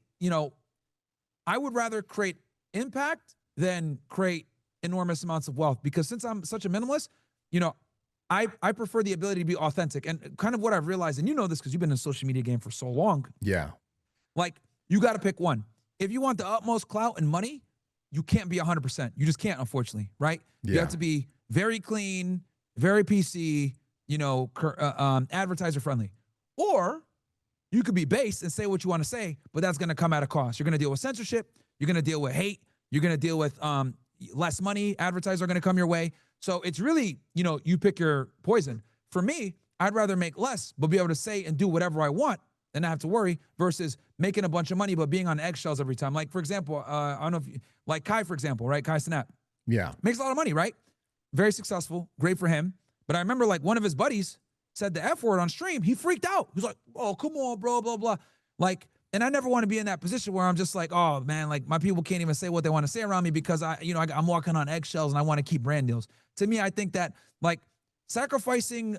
I would rather create impact than create enormous amounts of wealth, because since I'm such a minimalist, I prefer the ability to be authentic. And kind of what I've realized, and this because you've been in the social media game for so long, Yeah. like you got to pick one. If you want the utmost clout and money, you can't be 100%. You just can't, unfortunately, right? You Yeah. have to be very clean, very PC, advertiser friendly. Or you could be base and say what you want to say, but that's going to come at a cost. You're going to deal with censorship. You're going to deal with hate. You're going to deal with less money. Advertisers are going to come your way. So it's really, you pick your poison. For me, I'd rather make less, but be able to say and do whatever I want and not have to worry, versus making a bunch of money, but being on eggshells every time. Like, for example, I don't know if like Kai, for example, right? Kai Cenat Yeah. makes a lot of money, right? Very successful. Great for him. But I remember like one of his buddies said the F word on stream. He freaked out. He was like, "Oh, come on, bro, blah, blah." Like, and I never want to be in that position where I'm just like, "Oh man, like my people can't even say what they want to say around me because I'm walking on eggshells and I want to keep brand deals." To me, I think that like sacrificing,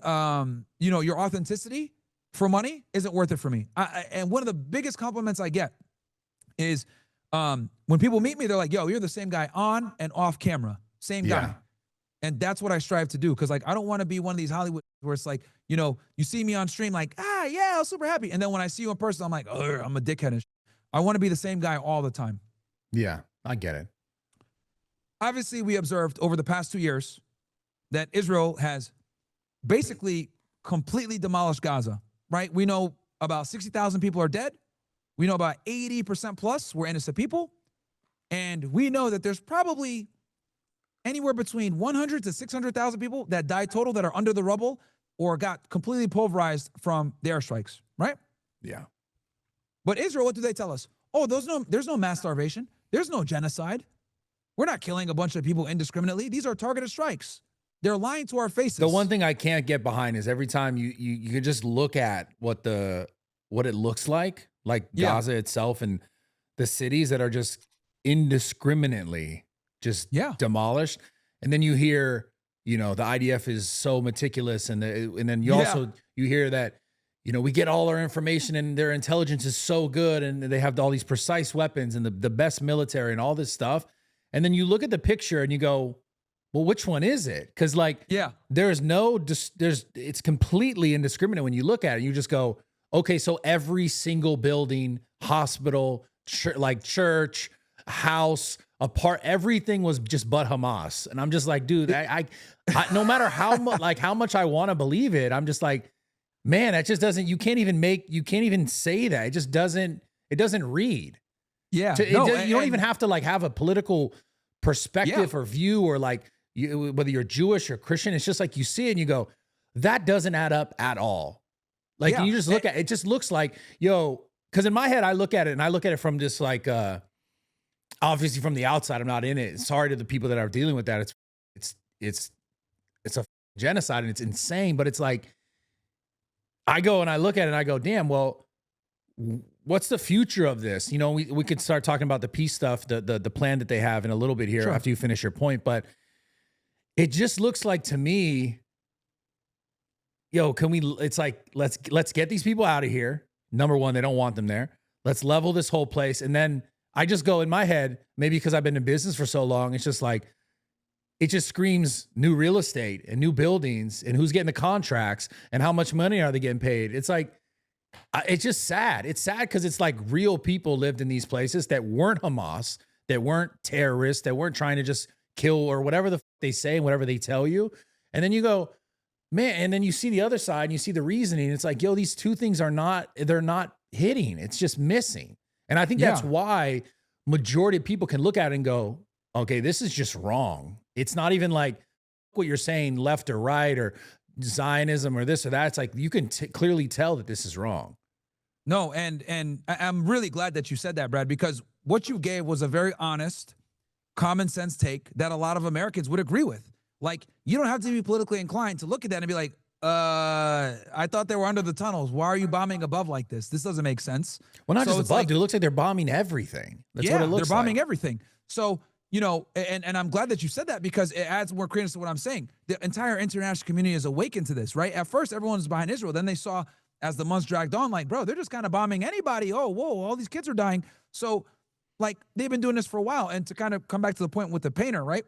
your authenticity for money isn't worth it for me. And one of the biggest compliments I get is when people meet me, they're like, "Yo, you're the same guy on and off camera, same guy." Yeah. And that's what I strive to do. Cause like, I don't want to be one of these Hollywood where it's like, you see me on stream, like, yeah, I'm super happy. And then when I see you in person, I'm like, oh, I'm a dickhead. And I want to be the same guy all the time. Yeah. I get it. Obviously, we observed over the past 2 years that Israel has basically completely demolished Gaza, right? We know about 60,000 people are dead. We know about 80% plus were innocent people. And we know that there's probably anywhere between 100 to 600,000 people that died total that are under the rubble or got completely pulverized from the airstrikes, right? Yeah. But Israel, what do they tell us? Oh, there's no mass starvation. There's no genocide. We're not killing a bunch of people indiscriminately. These are targeted strikes. They're lying to our faces. The one thing I can't get behind is every time you can just look at what it looks like Gaza itself and the cities that are just indiscriminately just demolished. And then you hear, the IDF is so meticulous. And then you also, you hear that, we get all our information and their intelligence is so good. And they have all these precise weapons and the best military and all this stuff. And then you look at the picture and you go, well, which one is it? Cause it's completely indiscriminate when you look at it. You just go, okay, so every single building, hospital, church, house, everything was just but Hamas. And I'm just like, dude, I no matter how much, how much I want to believe it, I'm just like, man, that just doesn't, you can't even say that. It doesn't read. Yeah. You don't even have to have a political perspective or view or whether you're Jewish or Christian. It's just like you see it and you go, that doesn't add up at all. You just look at it, just looks like, because in my head, I look at it from just obviously from the outside, I'm not in it. Sorry to the people that are dealing with that. It's a genocide and it's insane, but it's like, I go and I look at it and I go, damn, well, what's the future of this? We could start talking about the peace stuff, the plan that they have in a little bit here after you finish your point, but it just looks like to me, it's like, let's get these people out of here. Number one, they don't want them there. Let's level this whole place. And then I just go in my head, maybe because I've been in business for so long, it's just like, it just screams new real estate and new buildings and who's getting the contracts and how much money are they getting paid. It's like, It's just sad. It's sad because it's like real people lived in these places that weren't Hamas, that weren't terrorists, that weren't trying to just kill or whatever they say and whatever they tell you. And then you go, man, and then you see the other side and you see the reasoning. It's like, yo, these two things they're not hitting. It's just missing. And I think that's why majority of people can look at it and go, okay, this is just wrong. It's not even like what you're saying, left or right or Zionism or this or that. It's like you can clearly tell that this is wrong. No, and I'm really glad that you said that, Brad, because what you gave was a very honest, common sense take that a lot of Americans would agree with. Like, you don't have to be politically inclined to look at that and be like, I thought they were under the tunnels. Why are you bombing above like this? This doesn't make sense. Well, not just above, like, dude. It looks like they're bombing everything. That's what it looks like. They're bombing everything. So, you know, and I'm glad that you said that because it adds more credence to what I'm saying. The entire international community is awakened to this, right? At first, everyone was behind Israel. Then they saw, as the months dragged on, like, bro, they're just kind of bombing anybody. Oh, whoa, all these kids are dying. So, like, they've been doing this for a while. And to kind of come back to the point with the painter, right?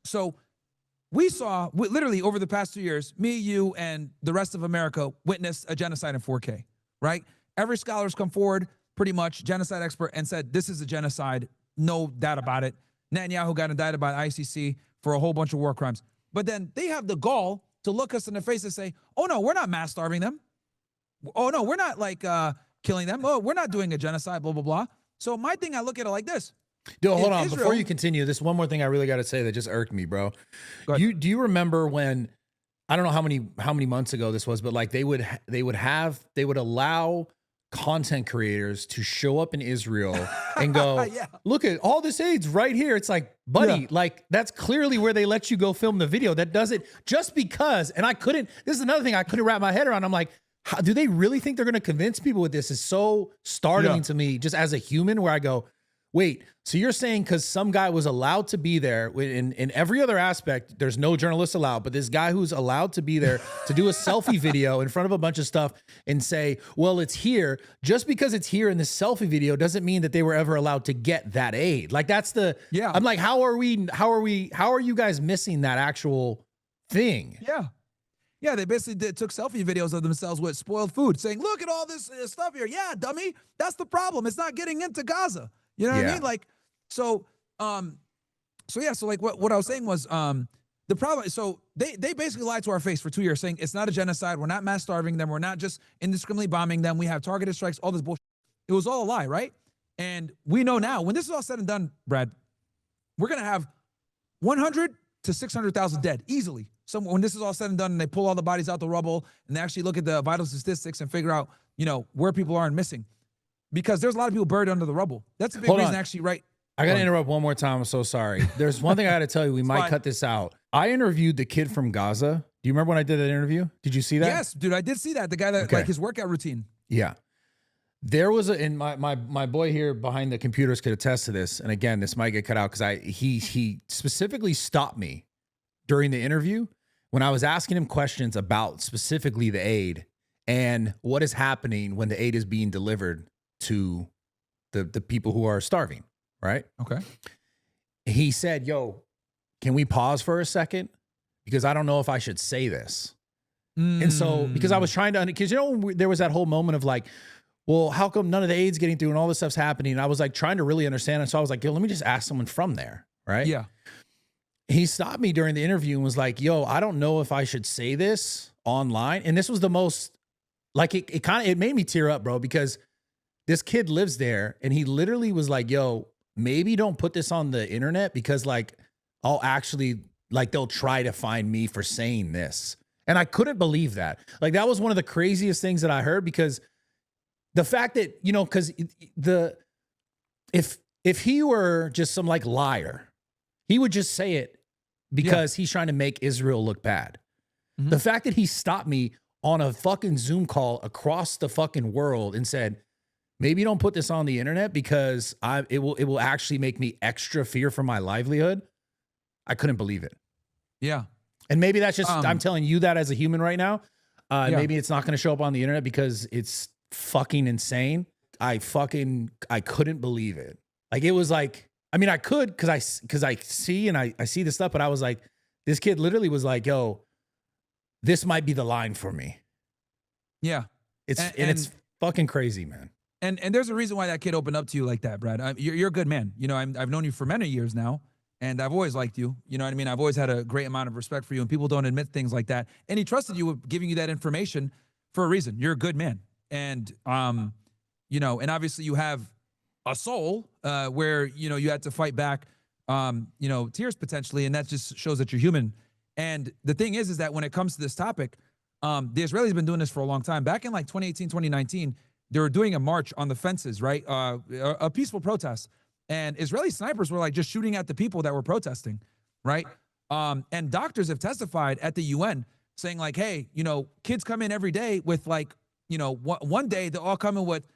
So, we saw, literally over the past 2 years, me, you, and the rest of America witnessed a genocide in 4K, right? Every scholar's come forward, pretty much, genocide expert, and said, this is a genocide, no doubt about it. Netanyahu got indicted by the ICC for a whole bunch of war crimes. But then they have the gall to look us in the face and say, oh no, we're not mass starving them. Oh no, we're not like killing them. Oh, we're not doing a genocide, blah, blah, blah. So my thing, I look at it like this. Dude, hold on. Before you continue, this one more thing I really got to say that just irked me, bro. Do you remember when, I don't know how many months ago this was, but like they would allow content creators to show up in Israel and go, look at all this AIDS right here. It's like, buddy, like that's clearly where they let you go film the video. That doesn't, just because, and this is another thing I couldn't wrap my head around. I'm like, how, do they really think they're going to convince people with this? Is so startling to me just as a human, where I go, wait, so you're saying because some guy was allowed to be there in every other aspect, there's no journalists allowed, but this guy who's allowed to be there to do a selfie video in front of a bunch of stuff and say, well, it's here. Just because it's here in this selfie video doesn't mean that they were ever allowed to get that aid. Like that's I'm like, how are you guys missing that actual thing? Yeah, they basically took selfie videos of themselves with spoiled food saying, look at all this stuff here. Yeah, dummy, that's the problem. It's not getting into Gaza. You know what I mean? Like, so like what I was saying was, the problem, so they basically lied to our face for 2 years saying it's not a genocide. We're not mass starving them. We're not just indiscriminately bombing them. We have targeted strikes, all this bullshit. It was all a lie, right? And we know now, when this is all said and done, Brad, we're going to have 100 to 600,000 dead easily. So when this is all said and done and they pull all the bodies out the rubble and they actually look at the vital statistics and figure out, you know, where people are and missing. Because there's a lot of people buried under the rubble. That's a big reason, actually, right? I got to interrupt one more time. I'm so sorry. There's one thing I got to tell you. We might cut this out. I interviewed the kid from Gaza. Do you remember when I did that interview? Did you see that? Yes, dude, I did see that. The guy that, like, his workout routine. Yeah. There was and my boy here behind the computers could attest to this. And again, this might get cut out because he specifically stopped me during the interview when I was asking him questions about specifically the aid and what is happening when the aid is being delivered to the people who are starving, right? Okay. He said, yo, can we pause for a second? Because I don't know if I should say this. And so, because I was trying to, because, you know, there was that whole moment of like, well, how come none of the aid's getting through and all this stuff's happening? And I was like trying to really understand. And so I was like, yo, let me just ask someone from there, right? Yeah. He stopped me during the interview and was like, yo, I don't know if I should say this online. And this was the most, like, it made me tear up, bro, because this kid lives there and he literally was like, yo, maybe don't put this on the internet because like, I'll actually, like, they'll try to find me for saying this. And I couldn't believe that. Like, that was one of the craziest things that I heard, because the fact that, you know, because if he were just some like liar, he would just say it because he's trying to make Israel look bad. The fact that he stopped me on a fucking Zoom call across the fucking world and said, maybe don't put this on the internet because it will actually make me extra fear for my livelihood. I couldn't believe it. Yeah. And maybe that's just, I'm telling you that as a human right now. Maybe it's not going to show up on the internet because it's fucking insane. I couldn't believe it. Like, it was like, I mean, I could, cause I see, and I see this stuff, but I was like, this kid literally was like, yo, this might be the line for me. Yeah. It's Fucking crazy, man. And there's a reason why that kid opened up to you like that, Brad. You're a good man. You know, I've known you for many years now, and I've always liked you. You know what I mean? I've always had a great amount of respect for you, and people don't admit things like that. And he trusted you with giving you that information for a reason. You're a good man, and you know, and obviously you have a soul where you know you had to fight back, you know, tears potentially, and that just shows that you're human. And the thing is that when it comes to this topic, the Israelis have been doing this for a long time. Back in like 2018, 2019. They were doing a march on the fences, right? A peaceful protest. And Israeli snipers were like just shooting at the people that were protesting, right? And doctors have testified at the UN saying like, hey, you know, kids come in every day with like, you know, one day they all come in with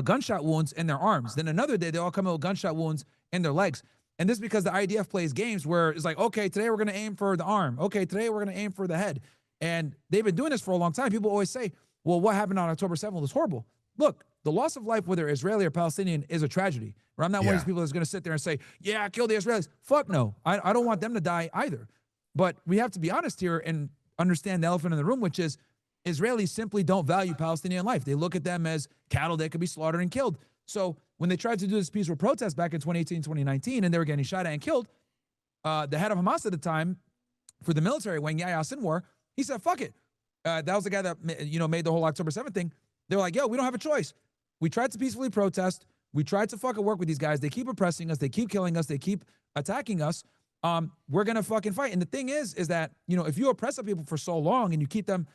gunshot wounds in their arms. Then another day they all come in with gunshot wounds in their legs. And this is because the IDF plays games where it's like, okay, today we're going to aim for the arm. Okay, today we're going to aim for the head. And they've been doing this for a long time. People always say, well, what happened on October 7th was horrible. Look, the loss of life, whether Israeli or Palestinian, is a tragedy. Or I'm not one of these people that's going to sit there and say, yeah, kill the Israelis. Fuck no. I don't want them to die either. But we have to be honest here and understand the elephant in the room, which is Israelis simply don't value Palestinian life. They look at them as cattle that could be slaughtered and killed. So when they tried to do this peaceful protest back in 2018, 2019, and they were getting shot at and killed, the head of Hamas at the time for the military wing, Yahya Sinwar, he said, fuck it. That was the guy that, you know, made the whole October 7th thing. They're like, yo, we don't have a choice. We tried to peacefully protest. We tried to fucking work with these guys. They keep oppressing us. They keep killing us. They keep attacking us. We're going to fucking fight. And the thing is that, you know, if you oppress the people for so long and you keep them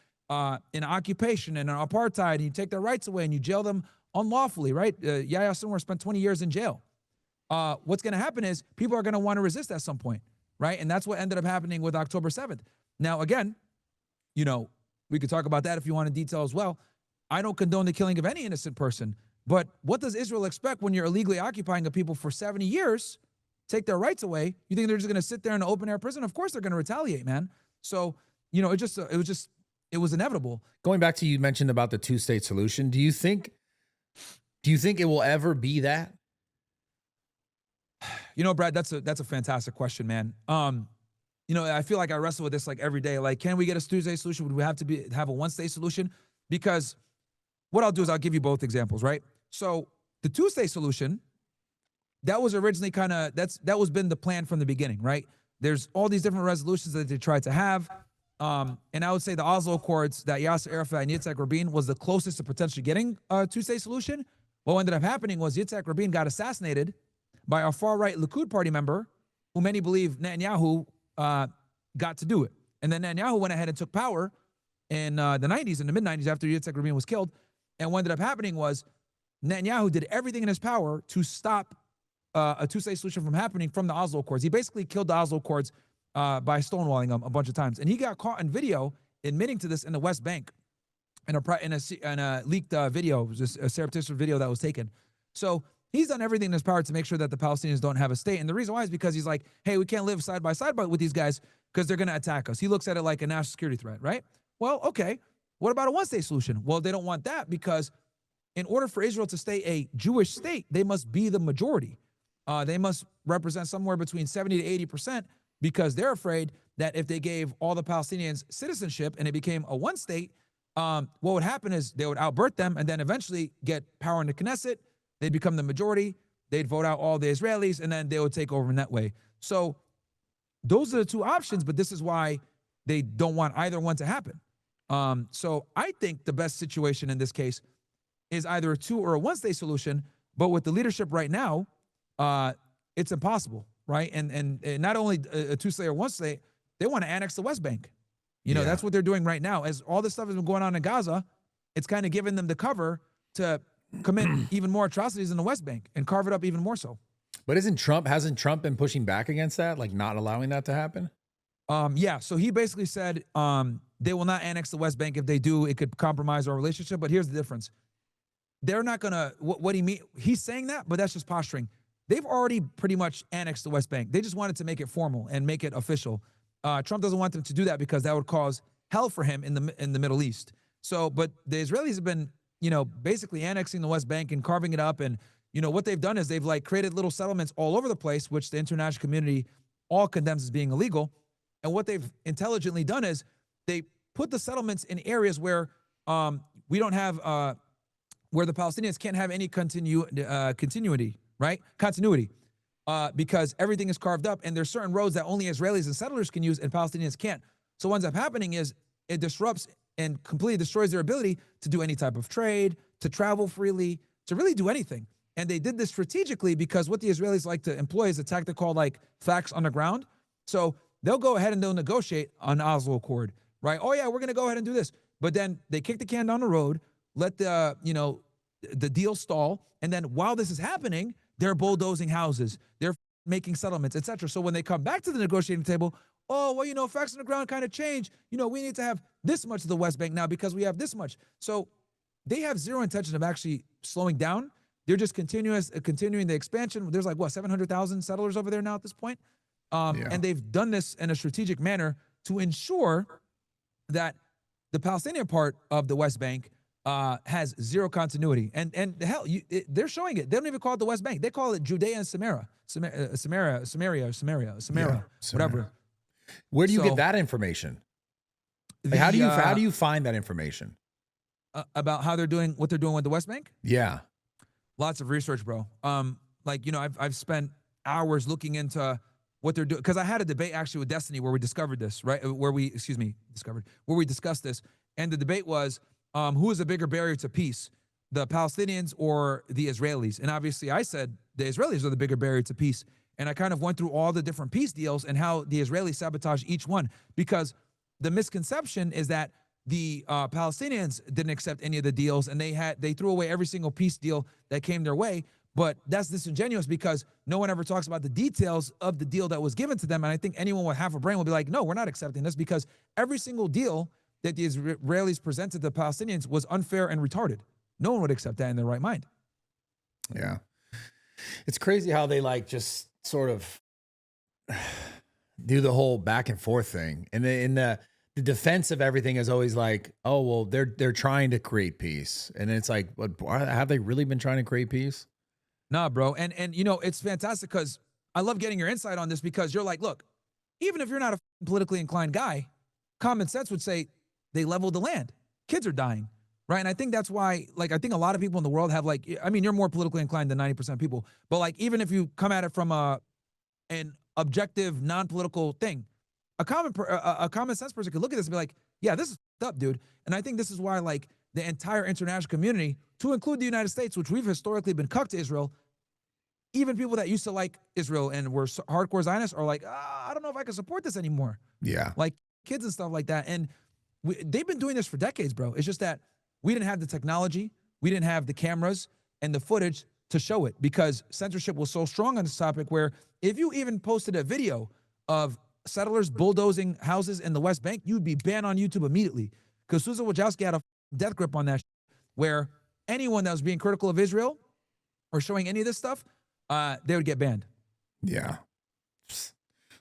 in occupation and in apartheid and you take their rights away and you jail them unlawfully, right? Yahya Sinwar spent 20 years in jail. What's going to happen is people are going to want to resist at some point, right? And that's what ended up happening with October 7th. Now, again, you know, we could talk about that if you want in detail as well. I don't condone the killing of any innocent person. But what does Israel expect when you're illegally occupying a people for 70 years, take their rights away? You think they're just going to sit there in an open air prison? Of course they're going to retaliate, man. So, you know, it was inevitable. Going back to you mentioned about the two-state solution, do you think it will ever be that? You know, Brad, that's a fantastic question, man. You know, I feel like I wrestle with this like every day. Like, can we get a two-state solution? Would we have to have a one-state solution? Because what I'll do is I'll give you both examples, right? So the two-state solution, that was originally that was been the plan from the beginning, right? There's all these different resolutions that they tried to have. And I would say the Oslo Accords that Yasser Arafat and Yitzhak Rabin was the closest to potentially getting a two-state solution. What ended up happening was Yitzhak Rabin got assassinated by a far-right Likud party member who many believe Netanyahu got to do it. And then Netanyahu went ahead and took power in the 90s, in the mid-90s, after Yitzhak Rabin was killed. And what ended up happening was Netanyahu did everything in his power to stop a two-state solution from happening from the Oslo Accords. He basically killed the Oslo Accords by stonewalling them a bunch of times. And he got caught in video admitting to this in the West Bank in a leaked video, just a surreptitious video that was taken. So he's done everything in his power to make sure that the Palestinians don't have a state. And the reason why is because he's like, hey, we can't live side by side with these guys because they're going to attack us. He looks at it like a national security threat, right? Well, okay. What about a one-state solution? Well, they don't want that because in order for Israel to stay a Jewish state, they must be the majority. They must represent somewhere between 70 to 80% because they're afraid that if they gave all the Palestinians citizenship and it became a one state, what would happen is they would outbirth them and then eventually get power in the Knesset. They'd become the majority. They'd vote out all the Israelis and then they would take over in that way. So those are the two options, but this is why they don't want either one to happen. So I think the best situation in this case is either a two or a one state solution, but with the leadership right now, it's impossible, right? And not only a two state or one state, they want to annex the West Bank. You know, that's what they're doing right now. As all this stuff has been going on in Gaza, it's kind of giving them the cover to commit even more atrocities in the West Bank and carve it up even more so. But hasn't Trump been pushing back against that, like not allowing that to happen? Yeah, so he basically said they will not annex the West Bank. If they do, it could compromise our relationship. But here's the difference. They're not going to, what he mean, he's saying that, but that's just posturing. They've already pretty much annexed the West Bank. They just wanted to make it formal and make it official. Trump doesn't want them to do that because that would cause hell for him in the Middle East. So, but the Israelis have been, you know, basically annexing the West Bank and carving it up. And, you know, what they've done is they've like created little settlements all over the place, which the international community all condemns as being illegal. And what they've intelligently done is they put the settlements in areas where we don't have where the Palestinians can't have any continuity, right? Continuity. Because everything is carved up, and there's certain roads that only Israelis and settlers can use and Palestinians can't. So what ends up happening is it disrupts and completely destroys their ability to do any type of trade, to travel freely, to really do anything. And they did this strategically because what the Israelis like to employ is a tactic called like facts on the ground. So they'll go ahead and they'll negotiate an Oslo Accord, right? Oh yeah, we're gonna go ahead and do this. But then they kick the can down the road, let the, the deal stall. And then while this is happening, they're bulldozing houses, they're making settlements, etc. So when they come back to the negotiating table, oh, well, facts on the ground kind of change. We need to have this much of the West Bank now because we have this much. So they have zero intention of actually slowing down. They're just continuing the expansion. There's like, 700,000 settlers over there now at this point. And they've done this in a strategic manner to ensure that the Palestinian part of the West Bank has zero continuity. And hell, they're showing it. They don't even call it the West Bank. They call it Judea and Samaria, whatever. Where do you get that information? Like, how do you find that information? About how they're doing, what they're doing with the West Bank? Yeah. Lots of research, bro. I've spent hours looking into what they're doing, because I had a debate actually with Destiny where we discovered this, right? Where we discussed this. And the debate was, who is a bigger barrier to peace, the Palestinians or the Israelis? And obviously I said the Israelis are the bigger barrier to peace. And I kind of went through all the different peace deals and how the Israelis sabotage each one, because the misconception is that the Palestinians didn't accept any of the deals and they threw away every single peace deal that came their way. But that's disingenuous because no one ever talks about the details of the deal that was given to them. And I think anyone with half a brain will be like, no, we're not accepting this, because every single deal that the Israelis presented to the Palestinians was unfair and retarded. No one would accept that in their right mind. Yeah. It's crazy how they like just sort of do the whole back and forth thing. And in the defense of everything is always like, oh, well, they're trying to create peace. And it's like, what, have they really been trying to create peace? Nah, bro. And it's fantastic because I love getting your insight on this, because you're like, look, even if you're not a politically inclined guy, common sense would say they leveled the land. Kids are dying, right? And I think that's why, like, I think a lot of people in the world have you're more politically inclined than 90% of people. But like, even if you come at it from an objective, non-political thing, a common sense person could look at this and be like, yeah, this is up, dude. And I think this is why, like, the entire international community, to include the United States, which we've historically been cucked to Israel, even people that used to like Israel and were hardcore Zionists are like, I don't know if I can support this anymore. Yeah. Like kids and stuff like that. And they've been doing this for decades, bro. It's just that we didn't have the technology, we didn't have the cameras and the footage to show it, because censorship was so strong on this topic where if you even posted a video of settlers bulldozing houses in the West Bank, you'd be banned on YouTube immediately. Because Susan Wojcicki had a death grip on that where anyone that was being critical of Israel or showing any of this stuff, they would get banned. Yeah.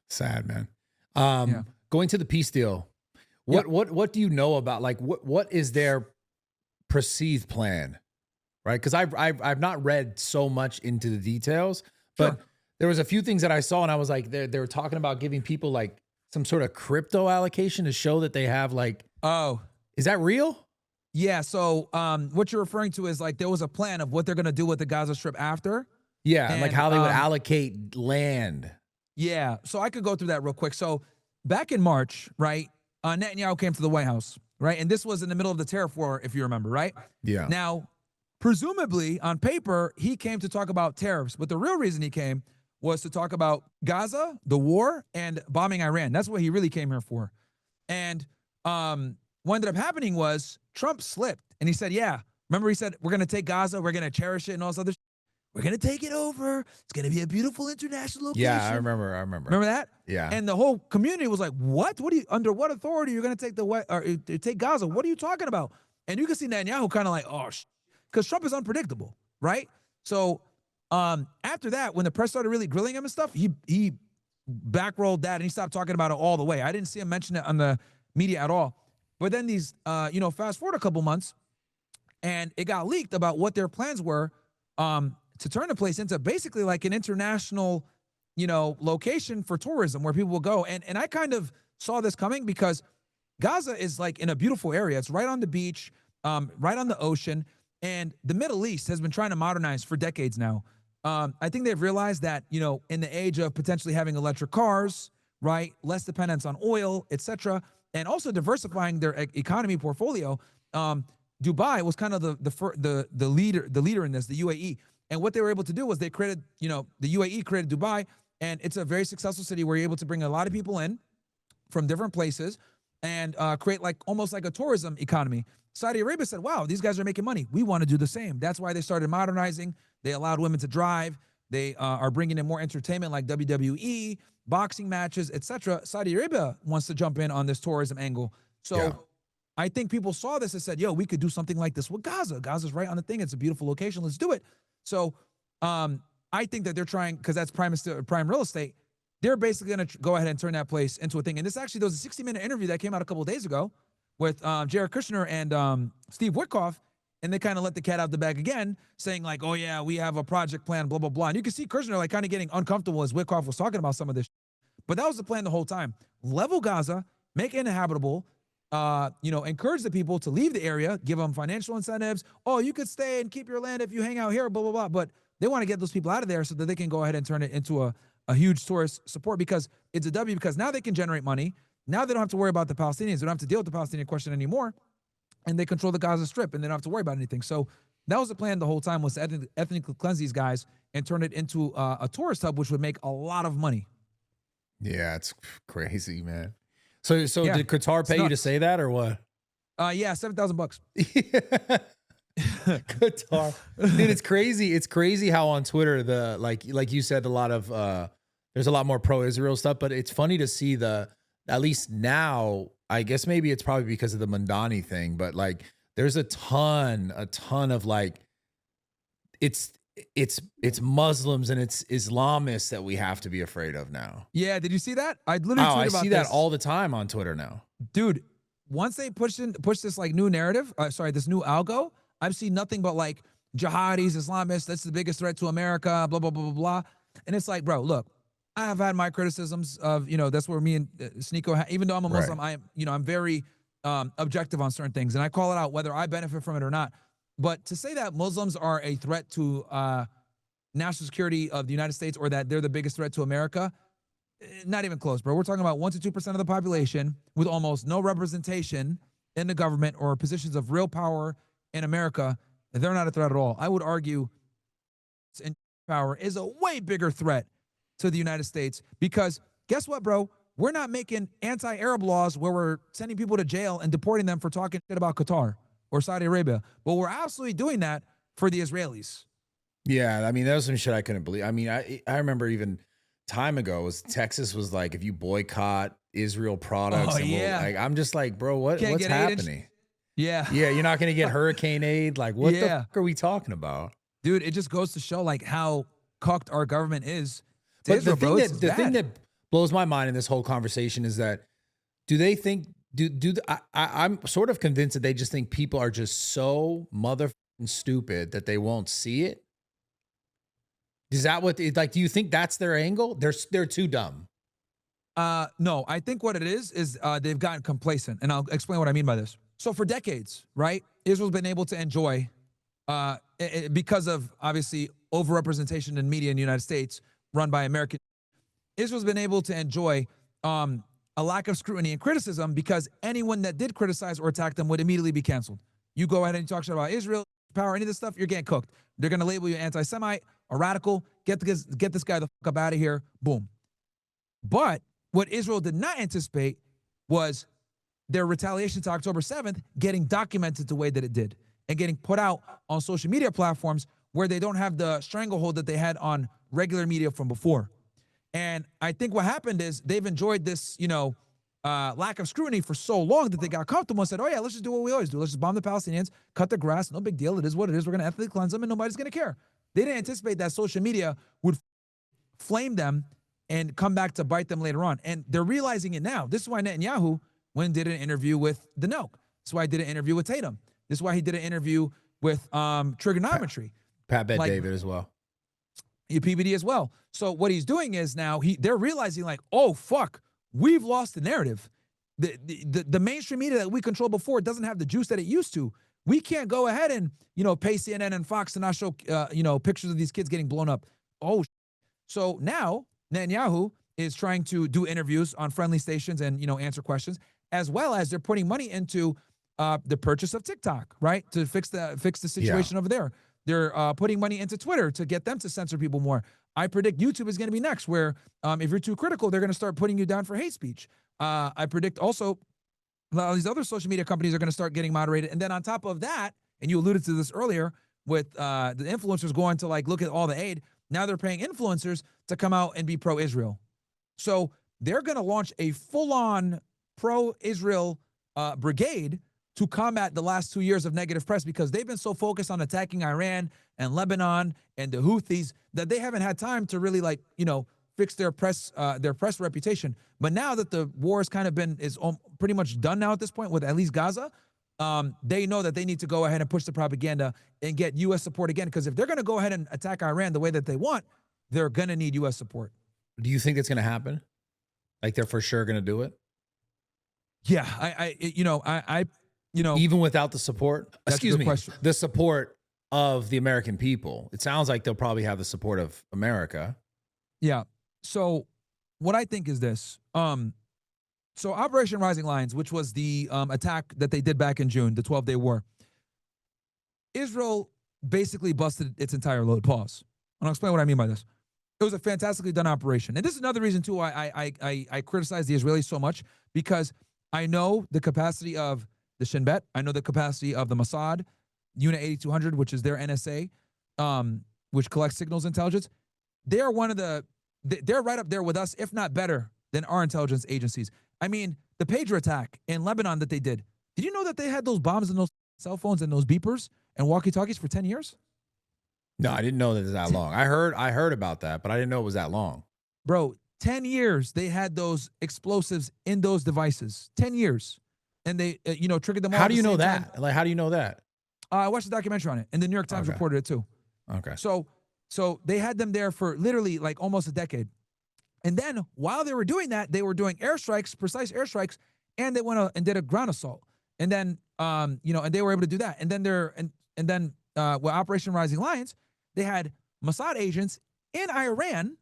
Sad, man. Going to the peace deal. What do you know about, like, what is their perceived plan? Right? Because I've not read so much into the details, but there was a few things that I saw and I was like, they were talking about giving people like some sort of crypto allocation to show that they have like, oh, is that real? Yeah. So what you're referring to is like there was a plan of what they're going to do with the Gaza Strip after. Yeah. And like how they would allocate land. Yeah. So I could go through that real quick. So back in March, right, Netanyahu came to the White House, right? And this was in the middle of the tariff war, if you remember, right? Yeah. Now, presumably on paper, he came to talk about tariffs, but the real reason he came was to talk about Gaza, the war, and bombing Iran. That's what he really came here for. And what ended up happening was Trump slipped and he said, yeah, remember he said, we're going to take Gaza, we're going to cherish it and all this other shit. We're going to take it over. It's going to be a beautiful international location. Yeah, I remember. Remember that? Yeah. And the whole community was like, what? Under what authority you're going to take Gaza? What are you talking about? And you can see Netanyahu kind of like, oh, because Trump is unpredictable, right? So after that, when the press started really grilling him and stuff, he backrolled that and he stopped talking about it all the way. I didn't see him mention it on the media at all. But then these, fast forward a couple months, and it got leaked about what their plans were to turn the place into basically like an international, location for tourism where people will go. And I kind of saw this coming because Gaza is like in a beautiful area. It's right on the beach, right on the ocean. And the Middle East has been trying to modernize for decades now. I think they've realized that, you know, in the age of potentially having electric cars, right, less dependence on oil, etc., and also diversifying their economy portfolio. Dubai was kind of the leader in this, the UAE. And what they were able to do was they created, you know, the UAE created Dubai, and it's a very successful city where you're able to bring a lot of people in from different places and create like almost like a tourism economy. Saudi Arabia said, wow, these guys are making money. We want to do the same. That's why they started modernizing. They allowed women to drive. They are bringing in more entertainment like WWE, boxing matches, etc. Saudi Arabia wants to jump in on this tourism angle. So I think people saw this and said, yo, we could do something like this with Gaza. Gaza's right on the thing. It's a beautiful location. Let's do it. So I think that they're trying, because that's prime real estate, they're basically going to go ahead and turn that place into a thing. And this actually, there was a 60-minute interview that came out a couple of days ago with Jared Kushner and Steve Witkoff, and they kind of let the cat out the bag again, saying like, oh yeah, we have a project plan, blah, blah, blah. And you can see Kushner like kind of getting uncomfortable as Witkoff was talking about some of this. But that was the plan the whole time. Level Gaza, make it inhabitable, you know, encourage the people to leave the area, give them financial incentives. Oh, you could stay and keep your land if you hang out here, blah, blah, blah. But they want to get those people out of there so that they can go ahead and turn it into a huge tourist support, because it's a W, because now they can generate money. Now they don't have to worry about the Palestinians. They don't have to deal with the Palestinian question anymore. And they control the Gaza Strip, and they don't have to worry about anything. So that was the plan the whole time, was to ethnically cleanse these guys and turn it into a tourist hub, which would make a lot of money. Yeah, it's crazy, man. So yeah, did Qatar pay you to say that or what? Yeah, $7,000. Qatar, dude, it's crazy. It's crazy how on Twitter like you said, a lot of there's a lot more pro-Israel stuff, but it's funny to see at least now. I guess maybe it's probably because of the Mandani thing, but like there's a ton of like it's Muslims and it's Islamists that we have to be afraid of now. Yeah, did you see that? I literally I see that all the time on Twitter now. Dude, once they push this like new narrative, this new algo, I've seen nothing but like jihadis, Islamists, that's the biggest threat to America, blah, blah, blah, blah, blah. And it's like, bro, look, I have had my criticisms of, you know, that's where me and Sneeko, even though I'm a Muslim, right, I'm very objective on certain things, and I call it out whether I benefit from it or not. But to say that Muslims are a threat to national security of the United States, or that they're the biggest threat to America, not even close, bro. We're talking about 1 to 2% of the population with almost no representation in the government or positions of real power in America. They're not a threat at all. I would argue power is a way bigger threat to the United States, because guess what, bro? We're not making anti-Arab laws where we're sending people to jail and deporting them for talking shit about Qatar or Saudi Arabia, but we're absolutely doing that for the Israelis. Yeah, I mean, that was some shit I couldn't believe. I mean, I remember even time ago Texas was like, if you boycott Israel products, I'm just like, bro, what's happening? Yeah, you're not gonna get hurricane aid. Like, what the fuck are we talking about, dude? It just goes to show like how cucked our government is. But Israel, the thing that blows my mind in this whole conversation is that do they think I'm sort of convinced that they just think people are just so motherfucking stupid that they won't see it. Is that what like? Do you think that's their angle? They're too dumb. No, I think what it is they've gotten complacent, and I'll explain what I mean by this. So for decades, right, Israel's been able to enjoy, because of obviously overrepresentation in media in the United States, run by American, Israel's been able to enjoy a lack of scrutiny and criticism, because anyone that did criticize or attack them would immediately be canceled. You go ahead and you talk shit about Israel, power, any of this stuff, you're getting cooked. They're going to label you anti-Semite, a radical, get this guy the fuck up out of here, boom. But what Israel did not anticipate was their retaliation to October 7th getting documented the way that it did, and getting put out on social media platforms where they don't have the stranglehold that they had on regular media from before. And I think what happened is they've enjoyed this, lack of scrutiny for so long that they got comfortable and said, oh yeah, let's just do what we always do. Let's just bomb the Palestinians, cut the grass, no big deal. It is what it is. We're going to ethically cleanse them and nobody's going to care. They didn't anticipate that social media would flame them and come back to bite them later on. And they're realizing it now. This is why Netanyahu went and did an interview with Danoke. This is why he did an interview with Tatum. This is why he did an interview with Trigonometry. Pat Bet David as well. PBD as well. So what he's doing is now they're realizing like, oh fuck, we've lost the narrative. The mainstream media that we controlled before doesn't have the juice that it used to. we can't go ahead and, pay CNN and Fox to not show, pictures of these kids getting blown up. Oh, so now Netanyahu is trying to do interviews on friendly stations and, answer questions, as well as they're putting money into the purchase of TikTok, right? To fix the situation over there. They're putting money into Twitter to get them to censor people more. I predict YouTube is going to be next, where if you're too critical, they're going to start putting you down for hate speech. I predict also a lot of these other social media companies are going to start getting moderated. And then on top of that, and you alluded to this earlier with the influencers going to look at all the aid. Now they're paying influencers to come out and be pro-Israel. So they're going to launch a full-on pro-Israel brigade to combat the last 2 years of negative press, because they've been so focused on attacking Iran and Lebanon and the Houthis that they haven't had time to really fix their press reputation. But now that the war has kind of is pretty much done now at this point with at least Gaza, they know that they need to go ahead and push the propaganda and get U.S. support again, because if they're going to go ahead and attack Iran the way that they want, they're going to need U.S. support. Do you think it's going to happen? Like they're for sure going to do it? Yeah, even without the support, question. The support of the American people. It sounds like they'll probably have the support of America. Yeah. So what I think is this. So Operation Rising Lions, which was the attack that they did back in June, the 12-day war, Israel basically busted its entire load. Pause. And I'll explain what I mean by this. It was a fantastically done operation. And this is another reason, too, why I criticize the Israelis so much, because I know the capacity of the Shin Bet. I know the capacity of the Mossad, Unit 8200, which is their NSA, which collects signals intelligence. They're they're right up there with us, if not better than our intelligence agencies. I mean, the pager attack in Lebanon that they did you know that they had those bombs and those cell phones and those beepers and walkie-talkies for 10 years? No, I didn't know that it was that long. I heard about that, but I didn't know it was that long. Bro, 10 years they had those explosives in those devices. 10 years. And they, triggered them all. How do you know that? Like, how do you know that? I watched a documentary on it, and the New York Times reported it too. Okay. So they had them there for literally almost a decade. And then while they were doing that, they were doing airstrikes, precise airstrikes, and they went and did a ground assault. And then, and they were able to do that. And then with Operation Rising Lions, they had Mossad agents in Iran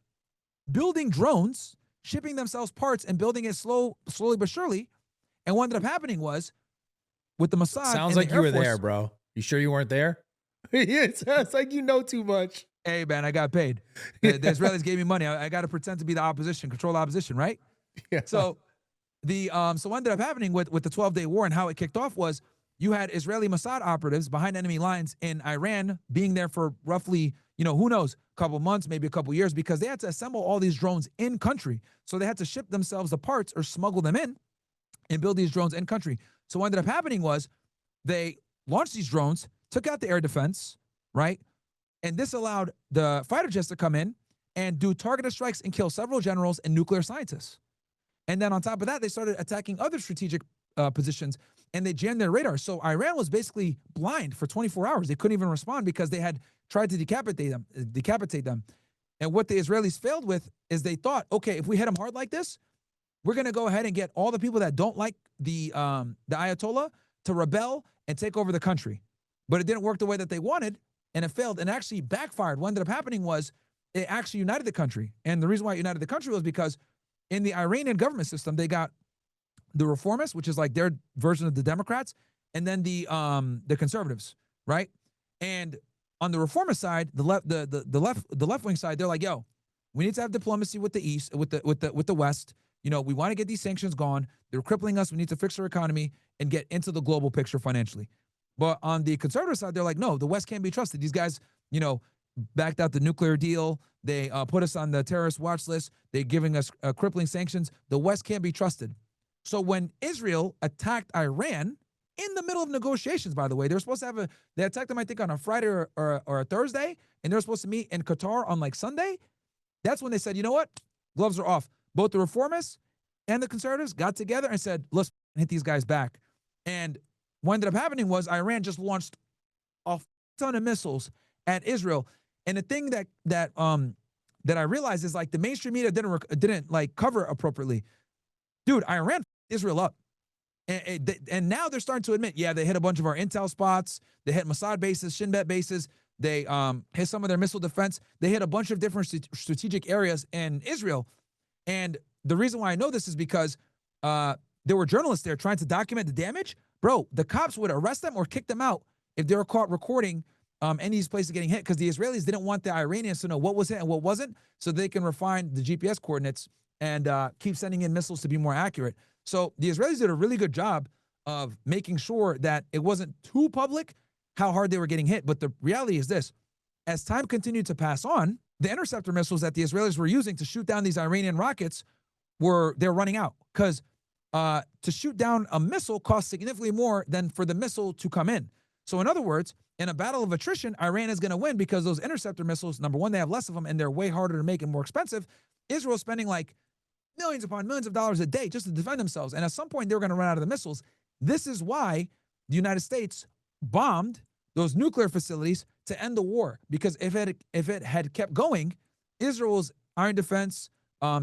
building drones, shipping themselves parts and building it slowly but surely. And what ended up happening was, with the Mossad, sounds like you were there, bro. You sure you weren't there? It sounds like you know too much. Hey, man, I got paid. The Israelis gave me money. I got to pretend to be the opposition, control the opposition, right? Yeah. So what ended up happening with the 12-day war and how it kicked off was, you had Israeli Mossad operatives behind enemy lines in Iran being there for roughly, who knows, a couple months, maybe a couple years, because they had to assemble all these drones in country. So they had to ship themselves the parts or smuggle them in and build these drones in country. So what ended up happening was, they launched these drones, took out the air defense, right? And this allowed the fighter jets to come in and do targeted strikes and kill several generals and nuclear scientists. And then on top of that, they started attacking other strategic positions, and they jammed their radar. So Iran was basically blind for 24 hours. They couldn't even respond because they had tried to decapitate them. And what the Israelis failed with is they thought, okay, if we hit them hard like this, we're going to go ahead and get all the people that don't like the Ayatollah to rebel and take over the country. But it didn't work the way that they wanted, and it failed and actually backfired. What ended up happening was, it actually united the country. And the reason why it united the country was because in the Iranian government system, they got the reformists, which is like their version of the Democrats, and then the conservatives, right? And on the reformist side, the left wing side, they're like, yo, we need to have diplomacy with the East, with the West. We want to get these sanctions gone. They're crippling us. We need to fix our economy and get into the global picture financially. But on the conservative side, they're like, no, the West can't be trusted. These guys, backed out the nuclear deal. They put us on the terrorist watch list. They're giving us crippling sanctions. The West can't be trusted. So when Israel attacked Iran in the middle of negotiations, by the way, they attacked them, I think, on a Friday or a Thursday, and they're supposed to meet in Qatar on Sunday. That's when they said, you know what? Gloves are off. Both the reformists and the conservatives got together and said, let's hit these guys back. And what ended up happening was, Iran just launched a ton of missiles at Israel. And the thing that I realized is, the mainstream media didn't cover appropriately. Dude, Iran Israel up. And now they're starting to admit, yeah, they hit a bunch of our intel spots. They hit Mossad bases, Shin Bet bases. They hit some of their missile defense. They hit a bunch of different strategic areas in Israel. And the reason why I know this is because there were journalists there trying to document the damage. Bro, the cops would arrest them or kick them out if they were caught recording any of these places getting hit, because the Israelis didn't want the Iranians to know what was hit and what wasn't, so they can refine the GPS coordinates and keep sending in missiles to be more accurate. So the Israelis did a really good job of making sure that it wasn't too public how hard they were getting hit. But the reality is this: as time continued to pass on, the interceptor missiles that the Israelis were using to shoot down these Iranian rockets they're running out, because to shoot down a missile costs significantly more than for the missile to come in. So in other words, in a battle of attrition, Iran is going to win because those interceptor missiles, number one, they have less of them and they're way harder to make and more expensive. Israel's spending like millions upon millions of dollars a day just to defend themselves. And at some point, they're going to run out of the missiles. This is why the United States bombed those nuclear facilities to end the war. Because if it had kept going, Israel's Iron Defense,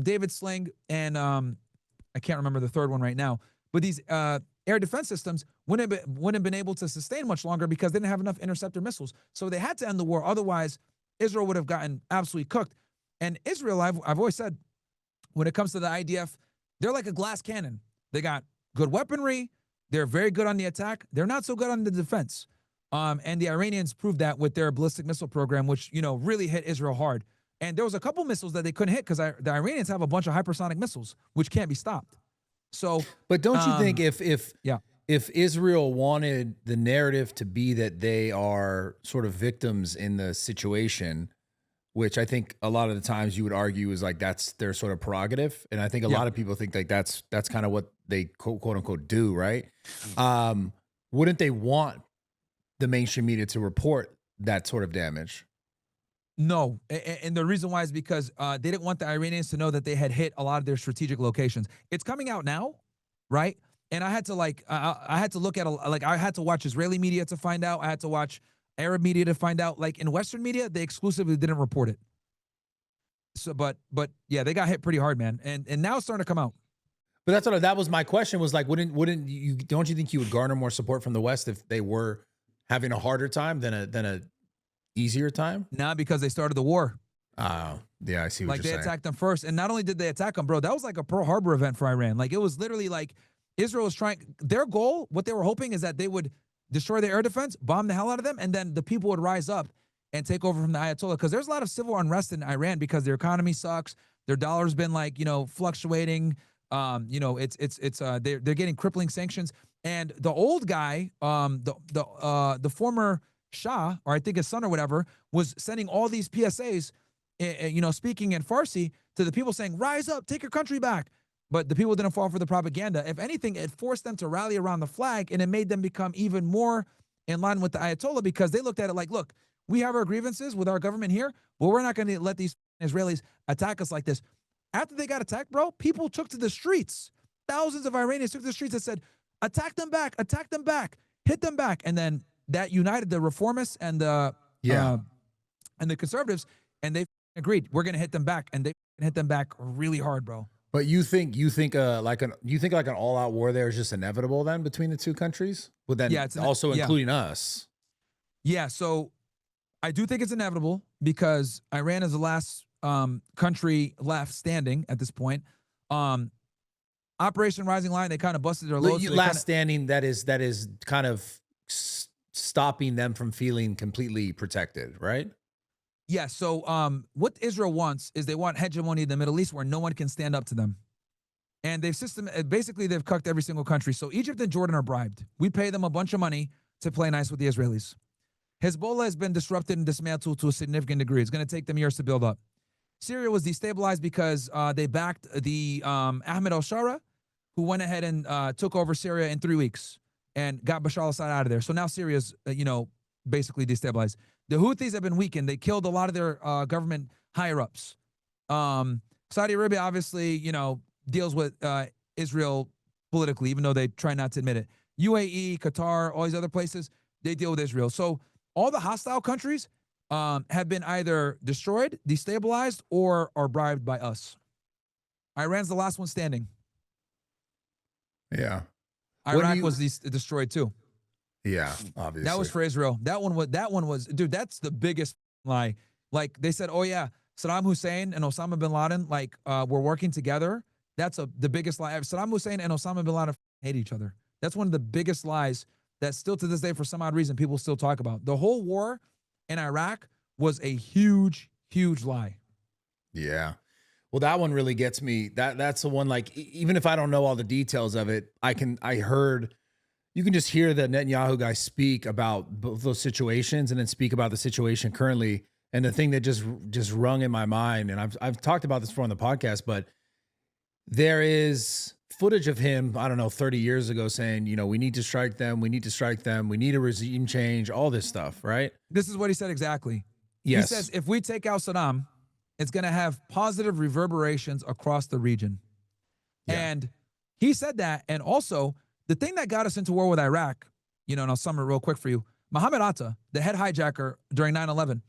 David Sling, and I can't remember the third one right now, but these air defense systems wouldn't have been able to sustain much longer because they didn't have enough interceptor missiles. So they had to end the war. Otherwise, Israel would have gotten absolutely cooked. And Israel, I've always said, when it comes to the IDF, they're like a glass cannon. They got good weaponry. They're very good on the attack. They're not so good on the defense. And the Iranians proved that with their ballistic missile program, which, really hit Israel hard. And there was a couple missiles that they couldn't hit because the Iranians have a bunch of hypersonic missiles, which can't be stopped. So, but don't you think yeah, if Israel wanted the narrative to be that they are sort of victims in the situation, which I think a lot of the times you would argue is like that's their sort of prerogative, and I think a lot of people think like that's kind of what they quote unquote do, right? Wouldn't they want the mainstream media to report that sort of damage? No, and the reason why is because they didn't want the Iranians to know that they had hit a lot of their strategic locations. It's coming out now, right? And I had to I had to look at I had to watch Israeli media to find out. I had to watch Arab media to find out. Like in Western media, they exclusively didn't report it. So, but yeah, they got hit pretty hard, man. And now it's starting to come out. But that was my question. Was like, wouldn't you? Don't you think you would garner more support from the West if they were having a harder time than a easier time? Nah, because they started the war. Oh, yeah, I see what you're saying. Like they attacked them first, and not only did they attack them, bro, that was like a Pearl Harbor event for Iran. Like it was literally like Israel was trying. Their goal, what they were hoping, is that they would destroy their air defense, bomb the hell out of them, and then the people would rise up and take over from the Ayatollah. Because there's a lot of civil unrest in Iran because their economy sucks. Their dollar's been fluctuating. They're getting crippling sanctions. And the old guy, the former Shah, or I think his son or whatever, was sending all these PSAs, speaking in Farsi to the people saying, rise up, take your country back. But the people didn't fall for the propaganda. If anything, it forced them to rally around the flag, and it made them become even more in line with the Ayatollah, because they looked at it like, look, we have our grievances with our government here, but we're not going to let these Israelis attack us like this. After they got attacked, bro, people took to the streets. Thousands of Iranians took to the streets and said, attack them back, hit them back. And then that united the reformists and the conservatives, and they agreed, we're going to hit them back, and they hit them back really hard, bro. But you think like an all-out war there is just inevitable then between the two countries? Well, then also including us. Yeah, so I do think it's inevitable because Iran is the last country left standing at this point. Operation Rising Lion, they kind of busted their loads. Last standing, that is kind of stopping them from feeling completely protected, right? Yeah, so what Israel wants is they want hegemony in the Middle East where no one can stand up to them. And they've cucked every single country. So Egypt and Jordan are bribed. We pay them a bunch of money to play nice with the Israelis. Hezbollah has been disrupted and dismantled to a significant degree. It's going to take them years to build up. Syria was destabilized because they backed the Ahmed al-Shara, who went ahead and took over Syria in 3 weeks and got Bashar al-Assad out of there. So now Syria's, basically destabilized. The Houthis have been weakened. They killed a lot of their government higher-ups. Saudi Arabia obviously, deals with Israel politically, even though they try not to admit it. UAE, Qatar, all these other places, they deal with Israel. So all the hostile countries have been either destroyed, destabilized, or are bribed by us. Iran's the last one standing. Yeah. Iraq was destroyed too. Yeah, obviously. That was for Israel. That one was, dude, that's the biggest lie. Like they said, oh yeah, Saddam Hussein and Osama bin Laden, like were working together. That's the biggest lie. Saddam Hussein and Osama bin Laden hate each other. That's one of the biggest lies that still to this day, for some odd reason, people still talk about. The whole war in Iraq was a huge, huge lie. Yeah. Well, that one really gets me. That's the one, like, even if I don't know all the details of it, you can just hear the Netanyahu guy speak about both those situations and then speak about the situation currently. And the thing that just rung in my mind, and I've talked about this before on the podcast, but there is footage of him, I don't know, 30 years ago saying, we need to strike them. We need to strike them. We need a regime change, all this stuff, right? This is what he said exactly. Yes. He says, if we take out Saddam, it's going to have positive reverberations across the region. Yeah. And he said that. And also, the thing that got us into war with Iraq, and I'll sum it real quick for you. Mohammed Atta, the head hijacker during 9/11,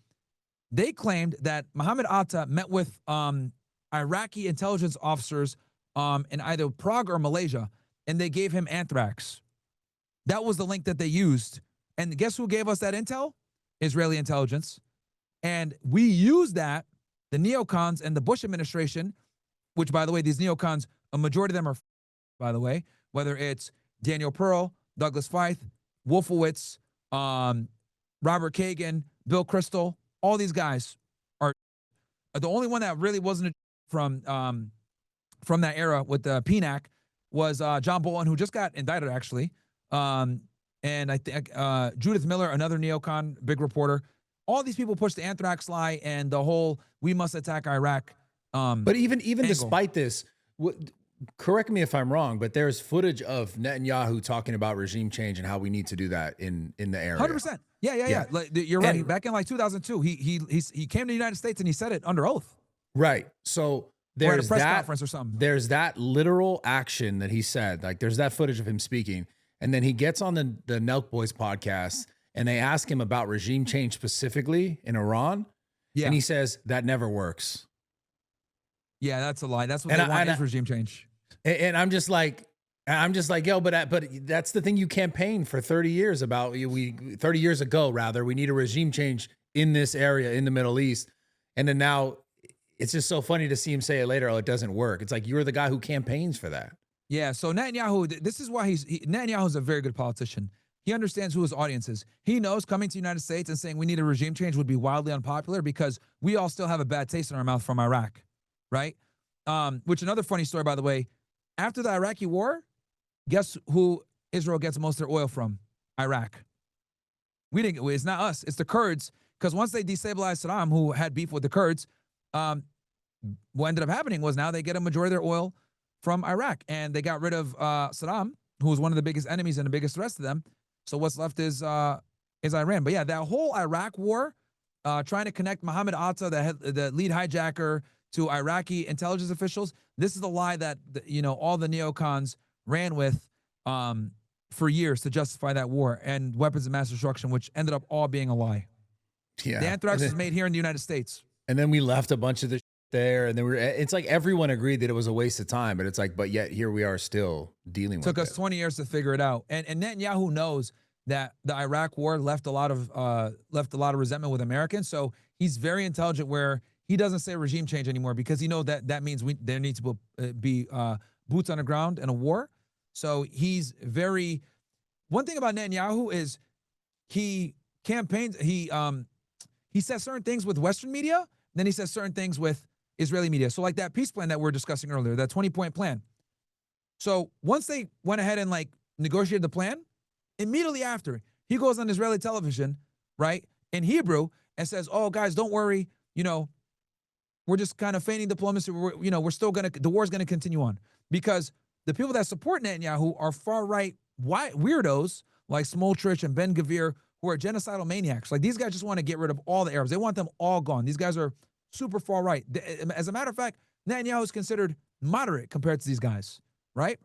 they claimed that Mohammed Atta met with Iraqi intelligence officers in either Prague or Malaysia, and they gave him anthrax. That was the link that they used. And guess who gave us that intel? Israeli intelligence. And we used that, the neocons and the Bush administration, which, by the way, these neocons, a majority of them are, by the way, whether it's Daniel Pearl, Douglas Feith, Wolfowitz, Robert Kagan, Bill Kristol, all these guys are the only one that really wasn't from that era with the PNAC was John Bolton, who just got indicted, actually. And I think Judith Miller, another neocon, big reporter. All these people pushed the anthrax lie and the whole "we must attack Iraq." But even despite this, correct me if I'm wrong, but there's footage of Netanyahu talking about regime change and how we need to do that in the area. 100%. Yeah. Like, you're right. Back in like 2002, he came to the United States and he said it under oath. Right. So there's at a press conference or something. There's that literal action that he said. Like, there's that footage of him speaking, and then he gets on the Nelk Boys podcast and they ask him about regime change specifically in Iran. Yeah. And he says that never works. Yeah, that's a lie. That's what they want is regime change. And I'm just like, yo, but that's the thing you campaigned for 30 years about. 30 years ago, rather, we need a regime change in this area in the Middle East. And then now it's just so funny to see him say it later. Oh, it doesn't work. It's like, you're the guy who campaigns for that. Yeah. So Netanyahu, this is why Netanyahu is a very good politician. He understands who his audience is. He knows coming to the United States and saying we need a regime change would be wildly unpopular because we all still have a bad taste in our mouth from Iraq, right? Which, another funny story, by the way, after the Iraqi war, guess who Israel gets most of their oil from? Iraq. It's not us, it's the Kurds, because once they destabilized Saddam, who had beef with the Kurds, what ended up happening was now they get a majority of their oil from Iraq, and they got rid of Saddam, who was one of the biggest enemies and the biggest threats to them. So what's left is Iran. But yeah, that whole Iraq war, trying to connect Mohammed Atta, the lead hijacker, to Iraqi intelligence officials, this is the lie that all the neocons ran with for years to justify that war and weapons of mass destruction, which ended up all being a lie. Yeah, the anthrax was made here in the United States, and then we left a bunch of the there, and then it's like everyone agreed that it was a waste of time, but it's like, but yet here we are still dealing with it. Took us 20 years to figure it out, and Netanyahu knows that the Iraq war left a lot of resentment with Americans, so he's very intelligent where he doesn't say regime change anymore because he knows that means there needs to be boots on the ground in a war. So he's very. One thing about Netanyahu is he campaigns. He says certain things with Western media, then he says certain things with Israeli media. So like that peace plan that we were discussing earlier, that 20-point plan. So once they went ahead and like negotiated the plan, immediately after he goes on Israeli television, right, in Hebrew, and says, "Oh guys, don't worry, we're just kind of feigning diplomacy. We're still the war's gonna continue on," because the people that support Netanyahu are far right weirdos like Smotrich and Ben Gvir, who are genocidal maniacs. Like, these guys just want to get rid of all the Arabs. They want them all gone. These guys are super far right. As a matter of fact, Netanyahu is considered moderate compared to these guys, right?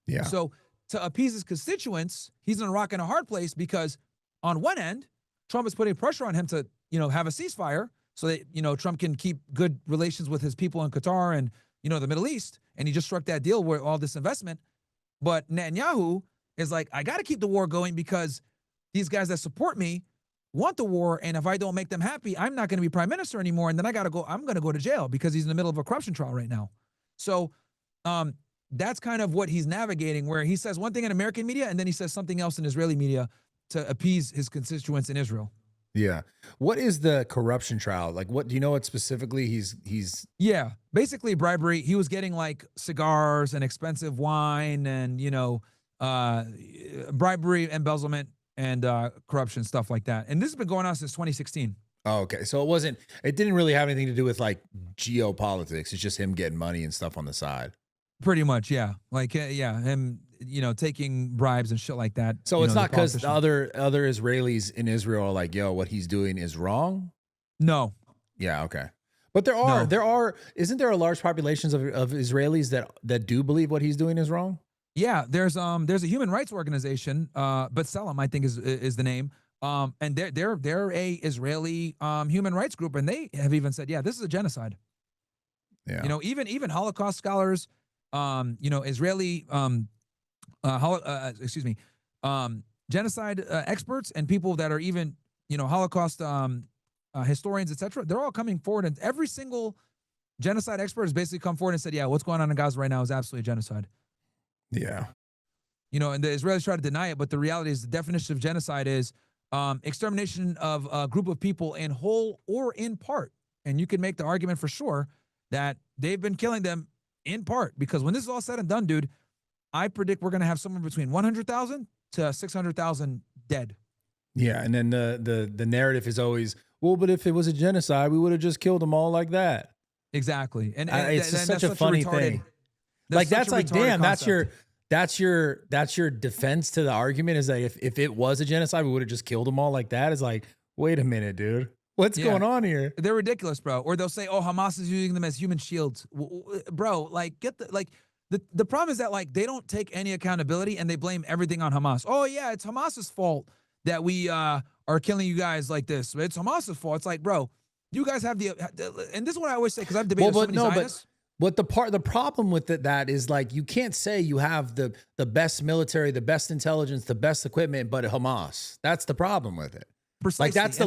Yeah. So to appease his constituents, he's in a rock and a hard place because on one end, Trump is putting pressure on him to, have a ceasefire so that, Trump can keep good relations with his people in Qatar and, the Middle East. And he just struck that deal with all this investment. But Netanyahu is like, I got to keep the war going because these guys that support me want the war, and if I don't make them happy, I'm not going to be prime minister anymore, and then I'm going to go to jail because he's in the middle of a corruption trial right now. So that's kind of what he's navigating, where he says one thing in American media and then he says something else in Israeli media to appease his constituents in Israel. Yeah. What is the corruption trial? Like, what do you know what specifically he's Yeah, basically bribery. He was getting like cigars and expensive wine and, bribery, embezzlement, and corruption, stuff like that. And this has been going on since 2016. Oh, okay. So it didn't really have anything to do with like geopolitics. It's just him getting money and stuff on the side. Pretty much, yeah. Like, yeah, him, taking bribes and shit like that. So it's not because the other Israelis in Israel are like, yo, what he's doing is wrong? No. Yeah, okay. But isn't there a large populations of Israelis that do believe what he's doing is wrong? Yeah, there's a human rights organization, B'Tselem, I think is the name. And they're a Israeli human rights group, and they have even said, yeah, this is a genocide. Yeah. Even Holocaust scholars, Israeli genocide experts and people that are even, Holocaust historians, etc. They're all coming forward, and every single genocide expert has basically come forward and said, yeah, what's going on in Gaza right now is absolutely a genocide. Yeah. And the Israelis try to deny it, but the reality is the definition of genocide is extermination of a group of people in whole or in part. And you can make the argument for sure that they've been killing them in part, because when this is all said and done, dude, I predict we're going to have somewhere between 100,000 to 600,000 dead. Yeah, and then the narrative is always, well, but if it was a genocide, we would have just killed them all like that. Exactly, and it's just such a funny thing. Like that's like, damn, concept. that's your defense to the argument is that if it was a genocide, we would have just killed them all like that. It's like, wait a minute, dude, what's going on here? They're ridiculous, bro. Or they'll say, oh, Hamas is using them as human shields, bro. Like, the problem is that like they don't take any accountability and they blame everything on Hamas. Oh yeah, it's Hamas's fault that we are killing you guys like this. It's Hamas's fault. It's like, bro, you guys have and this is what I always say, because I've debated with so many Zionists. But the problem with that is like, you can't say you have the best military, the best intelligence, the best equipment, but Hamas. That's the problem with it. Precisely. Like that's the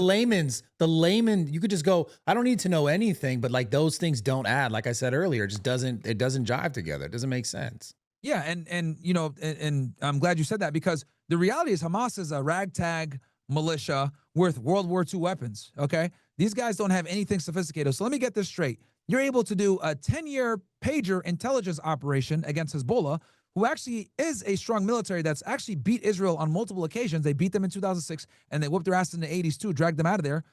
layman. You could just go, I don't need to know anything, but like those things don't add. Like I said earlier, it doesn't jive together. It doesn't make sense. Yeah, and I'm glad you said that, because the reality is Hamas is a ragtag militia with World War II weapons. Okay, these guys don't have anything sophisticated. So let me get this straight. You're able to do a 10-year pager intelligence operation against Hezbollah, who actually is a strong military that's actually beat Israel on multiple occasions. They beat them in 2006, and they whooped their ass in the 80s too, dragged them out of there.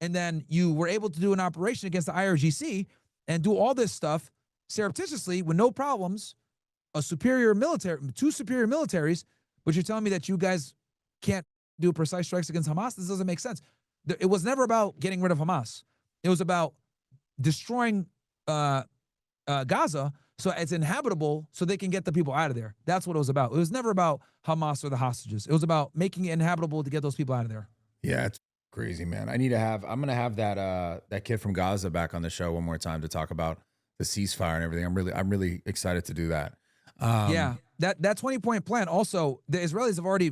And then you were able to do an operation against the IRGC and do all this stuff surreptitiously with no problems. Two superior militaries, but you're telling me that you guys can't do precise strikes against Hamas? This doesn't make sense. It was never about getting rid of Hamas. It was about destroying Gaza so it's inhabitable so they can get the people out of there. That's what it was about. It was never about Hamas or the hostages. It was about making it inhabitable to get those people out of there. Yeah, it's crazy, man. I'm going to have that kid from Gaza back on the show one more time to talk about the ceasefire and everything. I'm really excited to do that. Yeah, that 20-point plan. Also, the Israelis have already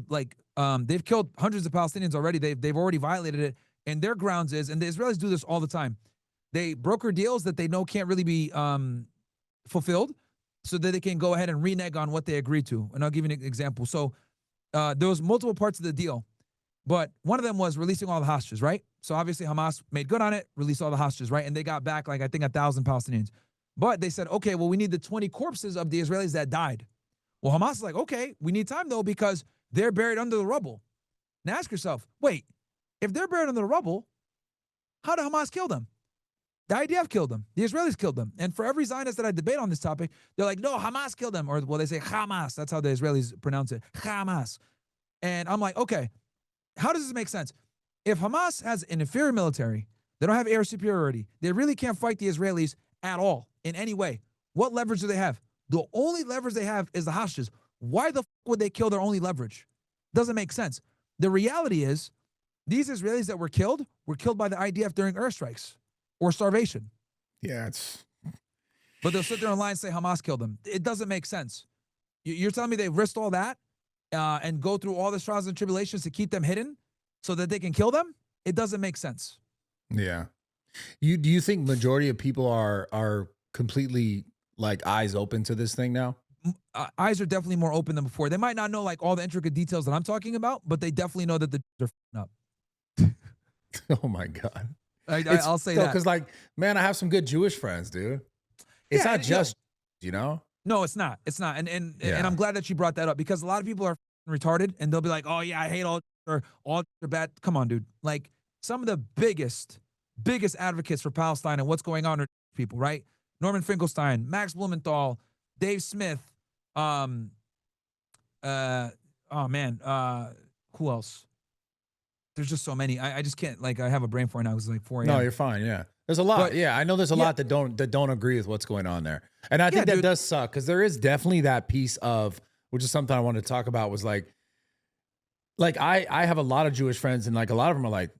they've killed hundreds of Palestinians already. They've already violated it. And their grounds is, and the Israelis do this all the time, they broker deals that they know can't really be fulfilled, so that they can go ahead and renege on what they agreed to. And I'll give you an example. So there was multiple parts of the deal, but one of them was releasing all the hostages, right? So obviously Hamas made good on it, released all the hostages, right? And they got back, like, I think 1,000 Palestinians. But they said, okay, well, we need the 20 corpses of the Israelis that died. Well, Hamas is like, okay, we need time, though, because they're buried under the rubble. Now ask yourself, wait, if they're buried under the rubble, how did Hamas kill them? The IDF killed them. The Israelis killed them. And for every Zionist that I debate on this topic, they're like, no, Hamas killed them. Or, well, they say Hamas. That's how the Israelis pronounce it. Hamas. And I'm like, okay, how does this make sense? If Hamas has an inferior military, they don't have air superiority, they really can't fight the Israelis at all in any way. What leverage do they have? The only leverage they have is the hostages. Why the would they kill their only leverage? Doesn't make sense. The reality is, these Israelis that were killed by the IDF during airstrikes or starvation. Yeah, but they'll sit there and lie and say Hamas killed them. It doesn't make sense. You're telling me they risked all that and go through all the trials and tribulations to keep them hidden so that they can kill them, it doesn't make sense. Yeah. Do you think majority of people are completely like eyes open to this thing now? Eyes are definitely more open than before. They might not know like all the intricate details that I'm talking about, but they definitely know that they're f***ing up. Oh my God. I'll say so that. because like, man, I have some good Jewish friends, dude. It's Yeah, not and, just, you know? no, it's not. It's not. And Yeah. I'm glad that you brought that up because a lot of people are retarded and they'll be like, "Oh yeah, I hate all are bad." Come on, dude. Like some of the biggest advocates for Palestine and what's going on are people, right? Norman Finkelstein, Max Blumenthal, Dave Smith, um oh man, who else? There's just so many. I just can't, like, I have a brain for it now. It's like 4 No, a.m. you're fine. Yeah. There's a lot. But Yeah. I know there's a yeah, lot that don't agree with what's going on there. And I yeah, think that dude. does suck because there is definitely that piece of, which is something I wanted to talk about, was like I have a lot of Jewish friends and like a lot of them are like,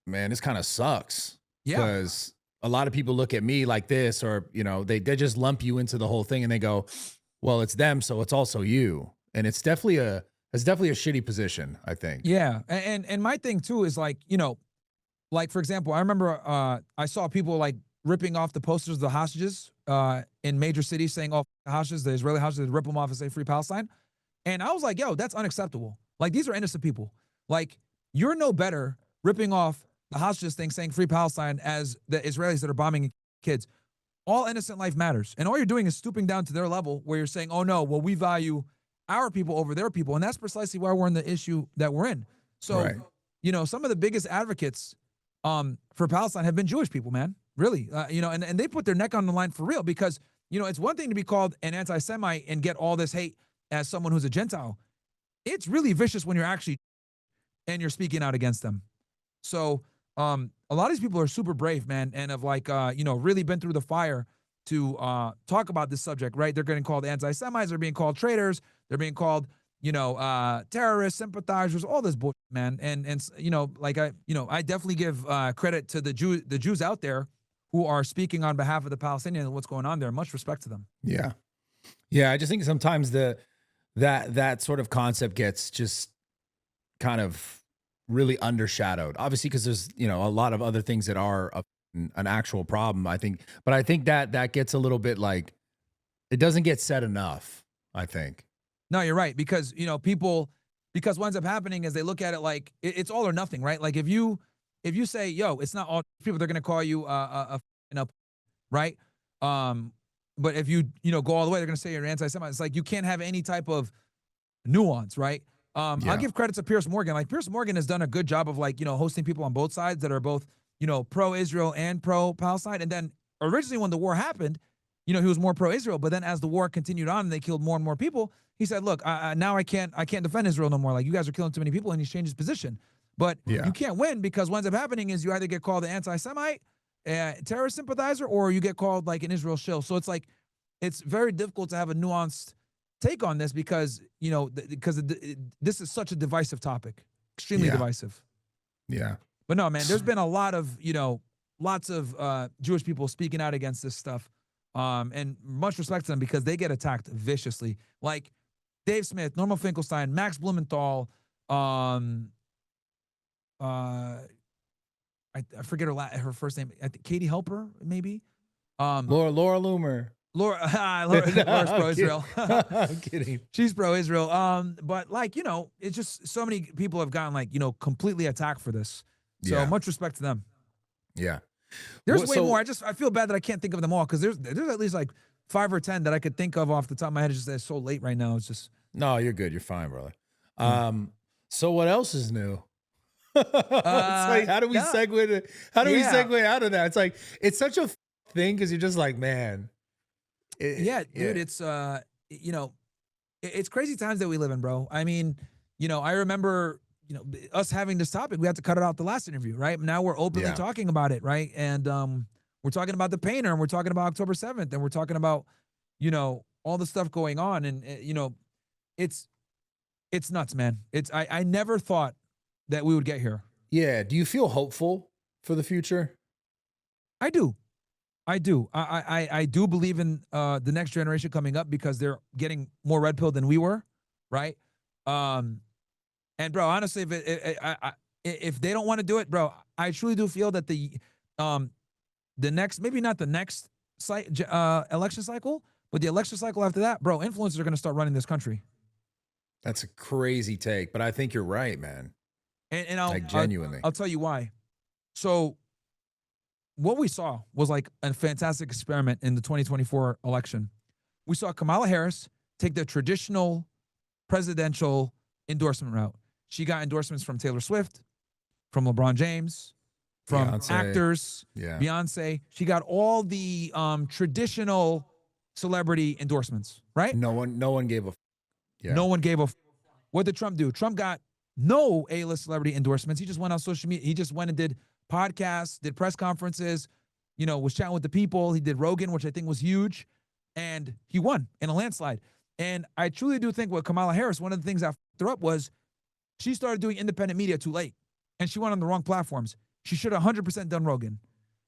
man, this kind of sucks Yeah. because a lot of people look at me like this, or you know, they just lump you into the whole thing and they go, well, it's them, so it's also you. And it's definitely a shitty position, I think. Yeah. And my thing too is like, like for example, I remember I saw people like ripping off the posters of the hostages in major cities saying, "Oh, the hostages, the Israeli hostages, rip them off and say free Palestine." And I was like, "Yo, that's unacceptable. Like these are innocent people. Like you're no better ripping off the hostages thing saying free Palestine as the Israelis that are bombing kids. All innocent life matters. And all you're doing is stooping down to their level where you're saying, "Oh no, well we value our people over their people." And that's precisely why we're in the issue that we're in. So, Right. some of the biggest advocates for Palestine have been Jewish people, man. Really. And they put their neck on the line for real because, it's one thing to be called an anti-Semite and get all this hate as someone who's a Gentile. It's really vicious when you're actually and you're speaking out against them. So a lot of these people are super brave, man, and have like really been through the fire to talk about this subject, right? They're getting called anti-Semites, they're being called traitors, they're being called, terrorists, sympathizers, all this bullshit, man. And I definitely give credit to the Jews out there who are speaking on behalf of the Palestinians and what's going on there. Much respect to them. Yeah. Yeah. I just think sometimes that sort of concept gets just kind of really undershadowed, obviously, because there's, a lot of other things that are an actual problem, I think. But I think that gets a little bit like, it doesn't get said enough, I think. No, you're right because because what ends up happening is they look at it like it's all or nothing, right? Like if you say, "Yo, it's not all people," they're gonna call you right? But if go all the way, they're gonna say you're anti-Semite. It's like you can't have any type of nuance, right? Yeah. I'll give credit to Pierce Morgan. Like Pierce Morgan has done a good job of like hosting people on both sides that are both pro-Israel and pro-Palestine. And then originally when the war happened, he was more pro-Israel. But then as the war continued on and they killed more and more people, he said, "Look, now I can't defend Israel no more. Like you guys are killing too many people," and he's changed his position. But Yeah. you can't win because what ends up happening is you either get called an anti-Semite, terrorist sympathizer, or you get called like an Israel shill. So it's like it's very difficult to have a nuanced take on this because this is such a divisive topic, extremely divisive. Yeah. But no, man, there's been a lot of lots of Jewish people speaking out against this stuff, and much respect to them because they get attacked viciously. Like Dave Smith, Norman Finkelstein, Max Blumenthal, I forget her first name. I think Katie Helper, maybe. Laura Loomer. Laura's pro-Israel. I'm kidding. She's pro-Israel. But like, it's just so many people have gotten like, completely attacked for this. So much respect to them. Yeah. There's way more. I feel bad that I can't think of them all because there's at least like 5 or 10 that I could think of off the top of my head. It's just that it's so late right now. It's just No, you're good. You're fine, brother. So what else is new? It's like, how do we segue we segue out of that? It's like, it's such a thing because you're just like, man. Dude, it's it's crazy times that we live in, bro. I mean, I remember, us having this topic, we had to cut it out the last interview, right? Now we're openly talking about it, right? And we're talking about the painter, and we're talking about October 7th, and we're talking about, all the stuff going on, and it's nuts, man. I never thought that we would get here. Yeah. Do you feel hopeful for the future? I do. I do believe in the next generation coming up because they're getting more red pill than we were, right? And bro, honestly, if they don't want to do it, bro, I truly do feel that the next, maybe not the next election cycle, but the election cycle after that, bro, influencers are going to start running this country. That's a crazy take, but I think you're right, man. And Like genuinely. I'll tell you why. So what we saw was like a fantastic experiment in the 2024 election. We saw Kamala Harris take the traditional presidential endorsement route. She got endorsements from Taylor Swift, from LeBron James, from Beyonce. actors, Yeah. Beyonce. She got all the traditional celebrity endorsements, right? No one gave a yeah. No one gave a what did Trump do? Trump got no A-list celebrity endorsements. He just went on social media. He just went and did podcasts, did press conferences, was chatting with the people. He did Rogan, which I think was huge, and he won in a landslide. And I truly do think with Kamala Harris, one of the things that fucked her up was she started doing independent media too late, and she went on the wrong platforms. She should have 100% done Rogan.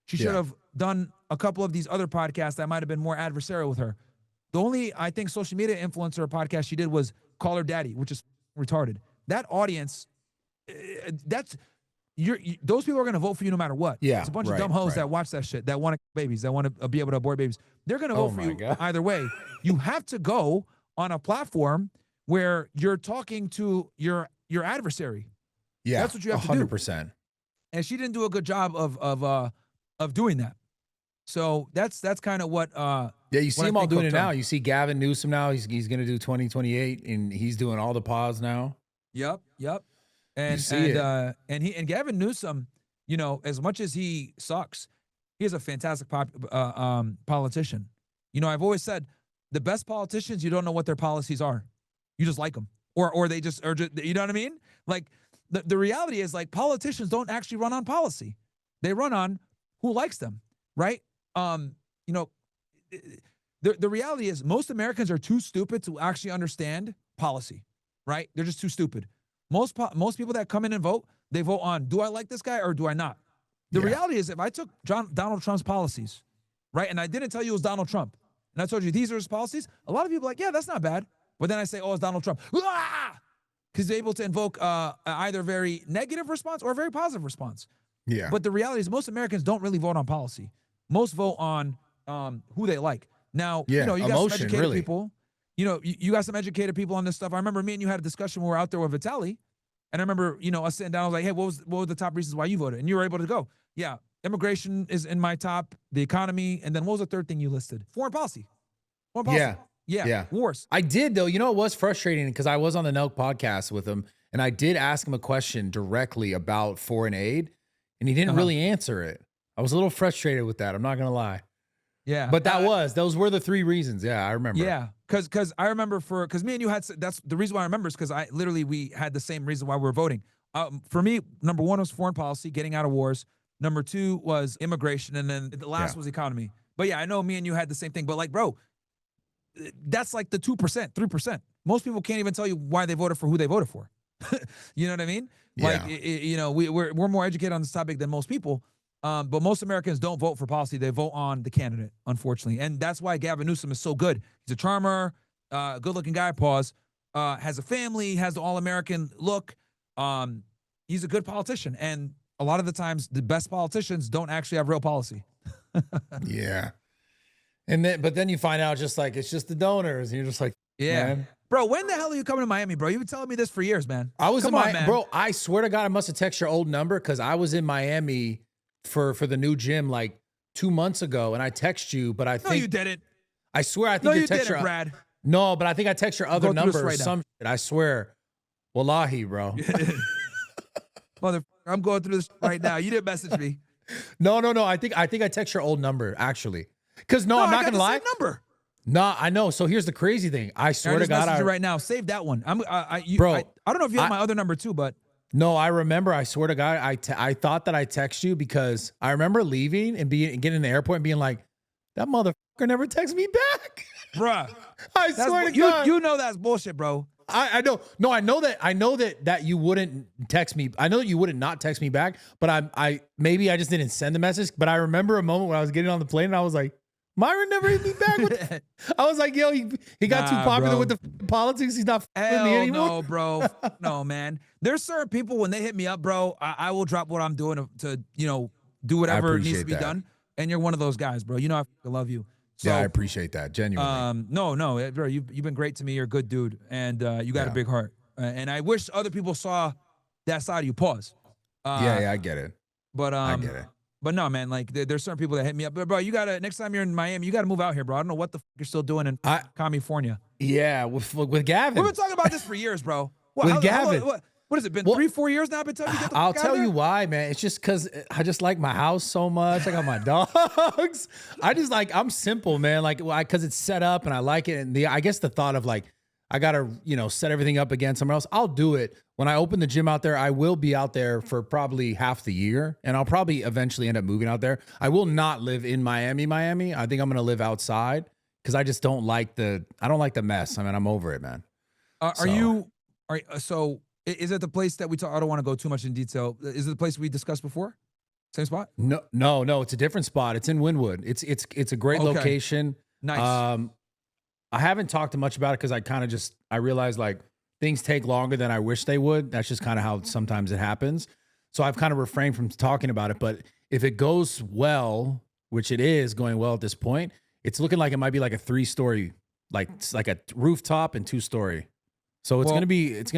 She should have done a couple of these other podcasts that might have been more adversarial with her. The only, I think, social media influencer podcast she did was Call Her Daddy, which is retarded. That audience, those people are going to vote for you no matter what. Yeah, it's a bunch of dumb hoes that watch that shit, that want to babies, that want to be able to abort babies. They're going to vote for you either way. You have to go on a platform where you're talking to your adversary. Yeah, that's what you have to do. 100%. And she didn't do a good job of doing that. So that's kind of what. Yeah, you see them all doing it now. You see Gavin Newsom now. He's going to do 2028, and he's doing all the pods now. Yep. And Gavin Newsom, as much as he sucks, he is a fantastic politician. I've always said the best politicians, you don't know what their policies are, you just like them, or they just you know what I mean? Like the reality is, like, politicians don't actually run on policy; they run on who likes them, right? The reality is most Americans are too stupid to actually understand policy, right? They're just too stupid. Most people that come in and vote, they vote on, do I like this guy or do I not? The reality is, if I took Donald Trump's policies, right, and I didn't tell you it was Donald Trump, and I told you these are his policies, a lot of people are like, yeah, that's not bad. But then I say, oh, it's Donald Trump. Because they're able to invoke either a very negative response or a very positive response. Yeah. But the reality is most Americans don't really vote on policy. Most vote on who they like. Now, you got some educated people. You got some educated people on this stuff. I remember me and you had a discussion when we were out there with Vitaly. And I remember, us sitting down, I was like, hey, what were the top reasons why you voted? And you were able to go, yeah, immigration is in my top, the economy, and then what was the third thing you listed? Foreign policy. Yeah. Wars. I did, though. It was frustrating because I was on the Nelk podcast with him, and I did ask him a question directly about foreign aid, and he didn't really answer it. I was a little frustrated with that. I'm not going to lie. Yeah. But those were the three reasons. Yeah, I remember. Yeah. Because I remember because me and you that's the reason why I remember is because we had the same reason why we were voting. For me, number one was foreign policy, getting out of wars. Number two was immigration. And then the last was economy. But yeah, I know me and you had the same thing. But like, bro, that's like the 2%, 3%. Most people can't even tell you why they voted for who they voted for. You know what I mean? Yeah. Like, we're more educated on this topic than most people. But most Americans don't vote for policy. They vote on the candidate, unfortunately. And that's why Gavin Newsom is so good. He's a charmer, good-looking guy, has a family, has the all-American look. He's a good politician. And a lot of the times, the best politicians don't actually have real policy. Yeah. But then you find out it's just the donors. And you're just like, man. Bro, when the hell are you coming to Miami, bro? You've been telling me this for years, man. I was in Miami. Bro, I swear to God, I must have texted your old number because I was in Miami for the new gym like 2 months ago, and I text you, but I think... No, you didn't. I swear I think you text your... Brad. No, but I think I text your other number or some shit. I swear. Wallahi, bro. Motherfucker, I'm going through this right now. You didn't message me. No. I think I text your old number, actually. Because I'm not going to lie. Same number. No, I know. So here's the crazy thing. I swear to God, you right now. Save that one. I don't know if you have my other number too, but no, I remember. I swear to God, I thought that I text you because I remember leaving and getting in the airport and being like, that motherfucker never texted me back, bruh. I swear to God, you know that's bullshit, bro. I know. No, I know that you wouldn't text me. I know that you wouldn't not text me back, but I maybe I just didn't send the message. But I remember a moment when I was getting on the plane and I was like, Myron never hit me back with I was like, yo, he got too popular with the politics. He's not with me anymore. No, bro. No, man. There's certain people when they hit me up, bro, I will drop what I'm doing to do whatever needs to be done. And you're one of those guys, bro. You know I love you. So, yeah, I appreciate that, genuinely. No, bro, you've been great to me. You're a good dude, and you got a big heart. And I wish other people saw that side of you. Pause. Yeah, I get it. But I get it. But no, man, like there's certain people that hit me up. But bro, you gotta next time you're in Miami, you gotta move out here, bro. I don't know what the you're still doing in California. Yeah, with Gavin. We've been talking about this for years, bro. With Gavin. What has it been? 3-4 years now? I've been telling you. I'll tell you why, man. It's just because I just like my house so much. I got my dogs. I'm simple, man. Like, because it's set up and I like it. And I guess the thought of like, I gotta, set everything up again somewhere else. I'll do it. When I open the gym out there, I will be out there for probably half the year, and I'll probably eventually end up moving out there. I will not live in Miami. I think I'm gonna live outside because I just don't like the mess. I mean, I'm over it, man. So is it the place that we talk? I don't want to go too much in detail. Is it the place we discussed before? Same spot? No. It's a different spot. It's in Wynwood. It's a great location. Nice. I haven't talked much about it because I realized like things take longer than I wish they would. That's just kind of how sometimes it happens. So I've kind of refrained from talking about it. But if it goes well, which it is going well at this point, it's looking like it might be like a 3-story, like a rooftop and 2-story. So it's gonna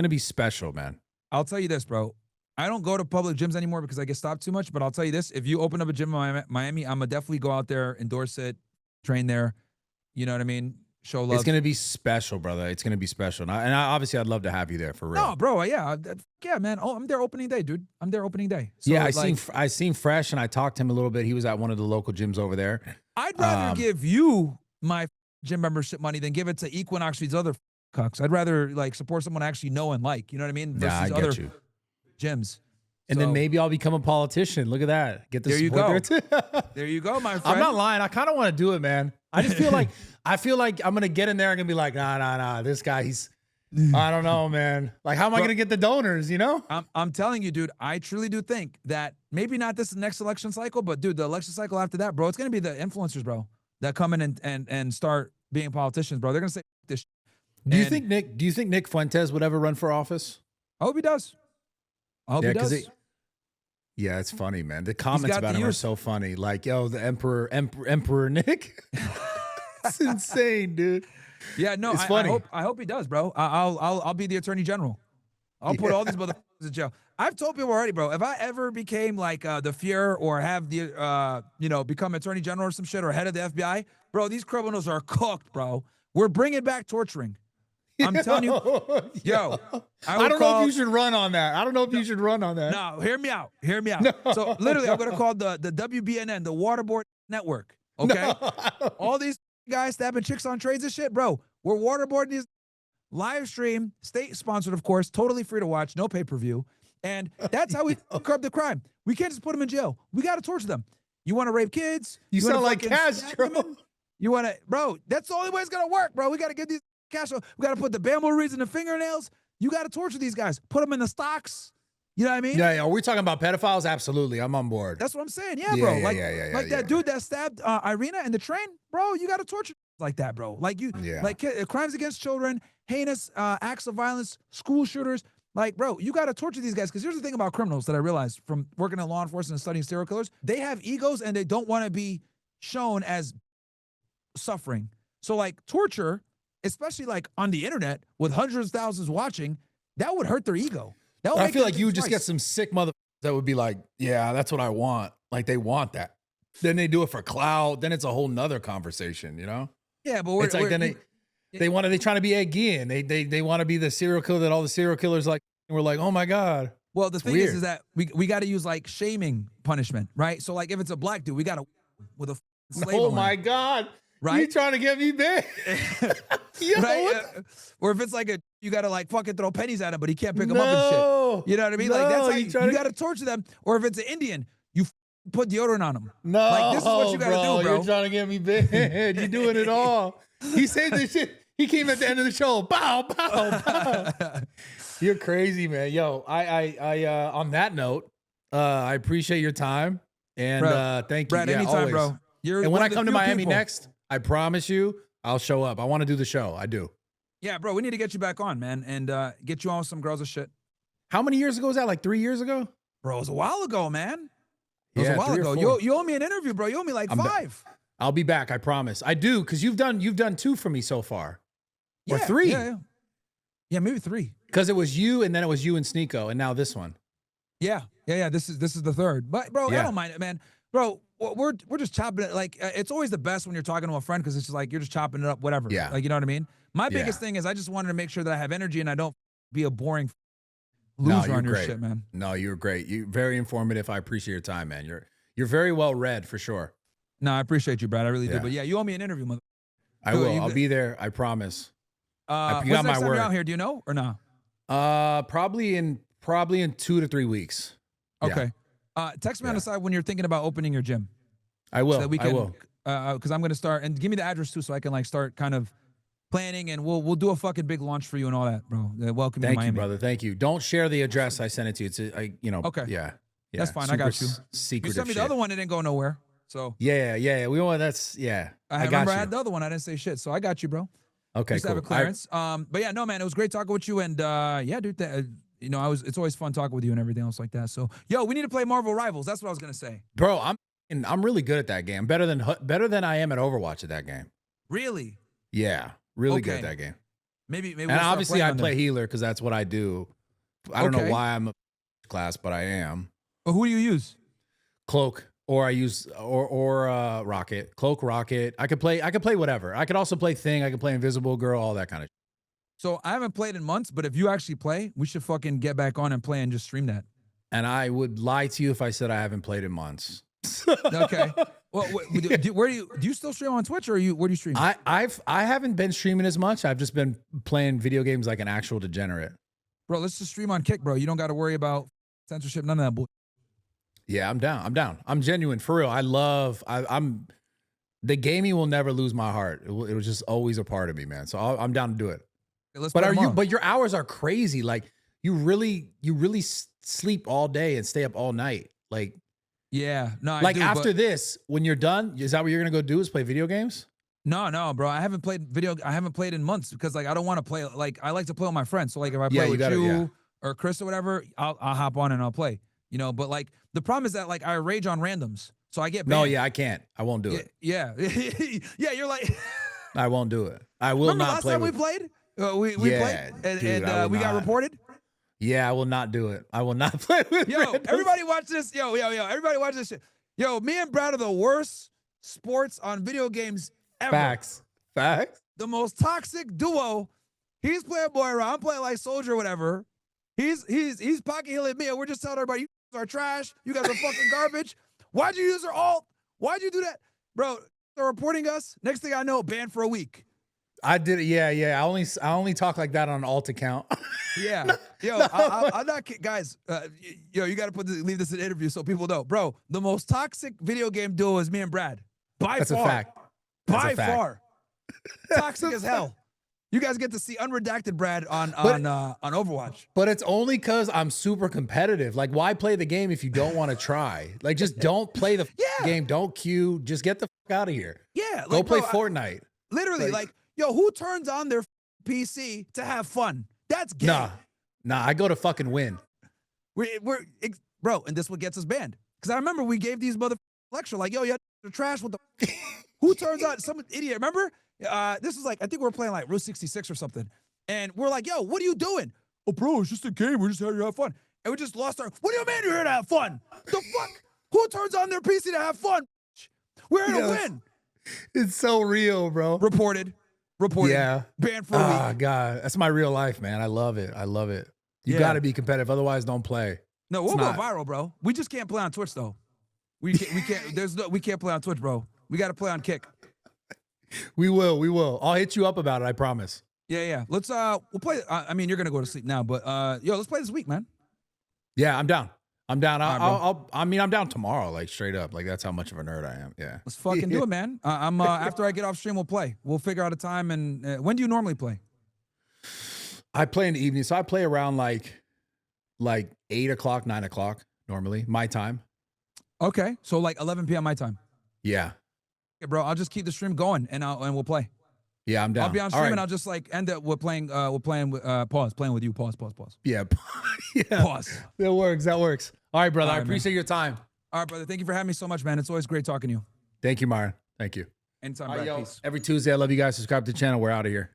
be special, man. I'll tell you this, bro. I don't go to public gyms anymore because I get stopped too much. But I'll tell you this: if you open up a gym in Miami, I'm gonna definitely go out there, endorse it, train there. You know what I mean? Show love. It's gonna be special, brother. It's gonna be special, and obviously, I'd love to have you there for real. No, bro, yeah, man. Oh, I'm there opening day, dude. I'm there opening day. So, yeah, I seen Fresh, and I talked to him a little bit. He was at one of the local gyms over there. I'd rather give you my gym membership money than give it to Equinox or these other cucks. I'd rather like support someone I actually know and like. You know what I mean? Versus I get you. Gyms. And then maybe I'll become a politician. Look at that. Get the there you support go. there too. There you go, my friend. I'm not lying. I kind of want to do it, man. I just feel like I'm gonna get in there and gonna be like, nah. This guy, I don't know, man. Like, how am I gonna get the donors? I'm telling you, dude. I truly do think that maybe not this next election cycle, but dude, the election cycle after that, bro, it's gonna be the influencers, bro, that come in and start being politicians, bro. They're gonna say this. Do you think Nick Fuentes would ever run for office? I hope he does. I hope he does. Yeah, it's funny, man. The comments about him are so funny. Like, yo, the Emperor Nick. It's insane, dude. Yeah, no, it's funny. I hope he does, bro. I'll be the attorney general. I'll put all these motherfuckers in jail. I've told people already, bro. If I ever became like the Fuhrer or have the become attorney general or some shit or head of the FBI, bro, these criminals are cooked, bro. We're bringing back torturing. I'm telling you, yo. I don't know if you should run on that. No, hear me out. No. So literally, I'm gonna call the WBNN, the Waterboard Network. Okay, all these guys stabbing chicks on trades and shit, bro. We're waterboarding these. Live stream, state sponsored, of course, totally free to watch, no pay-per-view, and that's how we curb the crime. We can't just put them in jail. We got to torture them. You want to rape kids? You sound like Castro. You want to, bro? That's the only way it's gonna work, bro. We got to get these. We got to put the bamboo reeds in the fingernails. You got to torture these guys. Put them in the stocks. You know what I mean? Yeah. Are we talking about pedophiles? Absolutely. I'm on board. That's what I'm saying. Yeah, bro. Yeah, that dude that stabbed Irina in the train, bro. You got to torture like that, bro. Like crimes against children, heinous acts of violence, school shooters. Like, bro, you got to torture these guys. Because here's the thing about criminals that I realized from working in law enforcement and studying serial killers. They have egos and they don't want to be shown as suffering. So like torture, especially like on the internet with hundreds of thousands watching, that would hurt their ego. I feel like you would just get some sick mother that would be like, yeah, that's what I want. Like they want that. Then they do it for clout. Then it's a whole nother conversation, Yeah, but it's like then they trying to be Ed Gein. They want to be the serial killer that all the serial killers like. And we're like, oh my god. Well, the thing is that we got to use like shaming punishment, right? So like if it's a black dude, we got to with a slave. Oh my god. Right? You trying to get me big? Right? Or if it's like you gotta like fucking throw pennies at him, but he can't pick them up and shit. You know what I mean? Like that's how you gotta torture them. Or if it's an Indian, you put deodorant on them. No, like this is what you gotta do, bro. You're trying to get me big. You're doing it all. He said this shit. He came at the end of the show. Bow, bow, bow. You're crazy, man. Yo, I on that note, I appreciate your time and thank you. Brad, anytime, always. bro. You're And when one I of the come to few Miami people. next, I promise you, I'll show up. I want to do the show. I do. Yeah, bro, we need to get you back on, man, and get you on with some girls and shit. How many years ago was that? Like 3 years ago? Bro, it was a while ago, man. It was a Yeah, while 3 or ago. 4. You owe me an interview, bro. You owe me like I'm ba- 5. I'll be back. I promise. I do because you've done 2 for me so far, or Yeah, 3. Yeah, maybe 3. Because it was you, and then it was you and Sneeko, and now this one. Yeah. This is the 3rd. But bro, I Yeah. don't mind it, man. Bro, we're just chopping it. Like it's always the best when you're talking to a friend because it's just like you're just chopping it up, whatever. Yeah. Like you know what I mean. My Yeah. biggest thing is I just wanted to make sure that I have energy and I don't be a boring No, loser you're on your great. shit, man. No, you're great. You're very informative. I appreciate your time, man. You're very well read for sure. No, I appreciate you, Brad. I really do. Yeah. But yeah, you owe me an interview, mother. I will. I'll be there. I promise. You What's got the my next time word. you're out here? Do you know or no? Probably in 2 to 3 weeks. Yeah. Okay. Text me on the side when you're thinking about opening your gym. I will. So that we can, I will. Because I'm gonna start and give me the address too, so I can like start kind of planning, and we'll do a fucking big launch for you and all that, bro. Welcome you to Thank Miami. you, brother. Thank you. Don't share the address I sent it to you. It's Okay. Yeah. That's fine. I got you. Secretive You sent me the shit. other one, it didn't go nowhere. So Yeah. We want that's yeah. I got remember you. I had the other one. I didn't say shit, so I got you, bro. Okay, Just to have cool. a clearance. But yeah, no, man, it was great talking with you, and yeah, dude, it's always fun talking with you and everything else like that. So, yo, we need to play Marvel Rivals. That's what I was gonna say. Bro, I'm really good at that game. Better than I am at Overwatch at that game. Really? Yeah, really good Okay. at that game. Maybe. And We'll start obviously, playing I on play there. healer because that's what I do. I don't know Okay. why I'm a class, but I am. But who do you use? Cloak, or I use or Rocket. Cloak, Rocket. I could play whatever. I could also play Thing. I could play Invisible Girl, all that kind of. So I haven't played in months, but if you actually play, we should fucking get back on and play and just stream that. And I would lie to you if I said I haven't played in months. Okay. Well, where do you still stream on Twitch, or where do you stream? I haven't been streaming as much. I've just been playing video games like an actual degenerate. Bro, let's just stream on Kick, bro. You don't got to worry about censorship, none of that bullshit. Yeah, I'm down. I'm genuine for real. I'm the gaming will never lose my heart. It was just always a part of me, man. So I'm down to do it. Let's But play are you? tomorrow. But your hours are crazy. Like you really sleep all day and stay up all night. Like Yeah, no, I like do, after but this, when you're done, is that what you're gonna go do? Is play video games? no, bro. I haven't played in months because like I don't want to play. Like I like to play with my friends. So like if I Yeah, play you with gotta- you yeah. or Chris or whatever, I'll hop on and I'll play. You know, but like the problem is that like I rage on randoms, so I get banned. No, yeah, I can't. I won't do it. Yeah, yeah. You're like, I won't do it. I will remember not last play. time with, we played? We Yeah, played dude, I will and we got not. reported. Yeah, I will not do it. I will not play with. Yo, randoms. everybody watch this. Yo, everybody watch this shit. Yo, me and Brad are the worst sports on video games ever. Facts. The most toxic duo. He's playing Moira. I'm playing like Soldier or whatever. He's pocket healing me, and we're just telling everybody, you guys are trash. You guys are fucking garbage. Why'd you use our alt? Why'd you do that? Bro, they're reporting us. Next thing I know, banned for a week. I did it. Yeah. I only talk like that on an alt account. Yeah. Yo, I'm not kidding. Guys, yo, you got to leave this in an interview so people know. Bro, the most toxic video game duo is me and Brad. By That's far. a fact. That's By a fact. far. Toxic as hell. You guys get to see unredacted Brad on Overwatch. But it's only because I'm super competitive. Like, why play the game if you don't want to try? Like, just don't play the Yeah. game. Don't queue. Just get the fuck out of here. Yeah. Go Like, play bro, Fortnite. literally, like, yo, who turns on their PC to have fun? That's gay. Nah. I go to fucking win. Bro, and this what gets us banned. Because I remember we gave these mother lecture like, yo, you're trash with the. Who turns on some idiot? Remember? This was like, I think we were playing like Route 66 or something. And we're like, yo, what are you doing? Oh, bro, it's just a game. We're just here to have fun. And we just lost our. What do you mean you're here to have fun? The fuck? Who turns on their PC to have fun? We're here to win. It's so real, bro. Reported. Yeah. Banned for a Oh, week. God. That's my real life, man. I love it. You Yeah. got to be competitive. Otherwise, don't play. No, we'll It's go not- viral, bro. We just can't play on Twitch though. We can't. We can't play on Twitch, bro. We got to play on Kick. We will. I'll hit you up about it. I promise. Yeah. Let's we'll play. I mean, you're gonna go to sleep now, but yo, let's play this week, man. Yeah, I'm down. All right, bro. I'm down tomorrow, like straight up. Like that's how much of a nerd I am. Yeah. Let's fucking do it, man. I'm after I get off stream, we'll play. We'll figure out a time. And when do you normally play? I play in the evening, so I play around like 8:00, 9:00 normally, my time. Okay, so like 11 p.m. my time. Yeah. Okay, bro. I'll just keep the stream going and we'll play. Yeah, I'm down. I'll be on All stream right. and I'll just like end it. We're playing with playing with you. Pause. Yeah. Yeah. Pause. That works. That works. All right, brother. All I right, appreciate your time. All right, brother. Thank you for having me so much, man. It's always great talking to you. Thank you, Myron. Thank you. Anytime, All right, bro. yo, Peace. every Tuesday, I love you guys. Subscribe to the channel. We're out of here.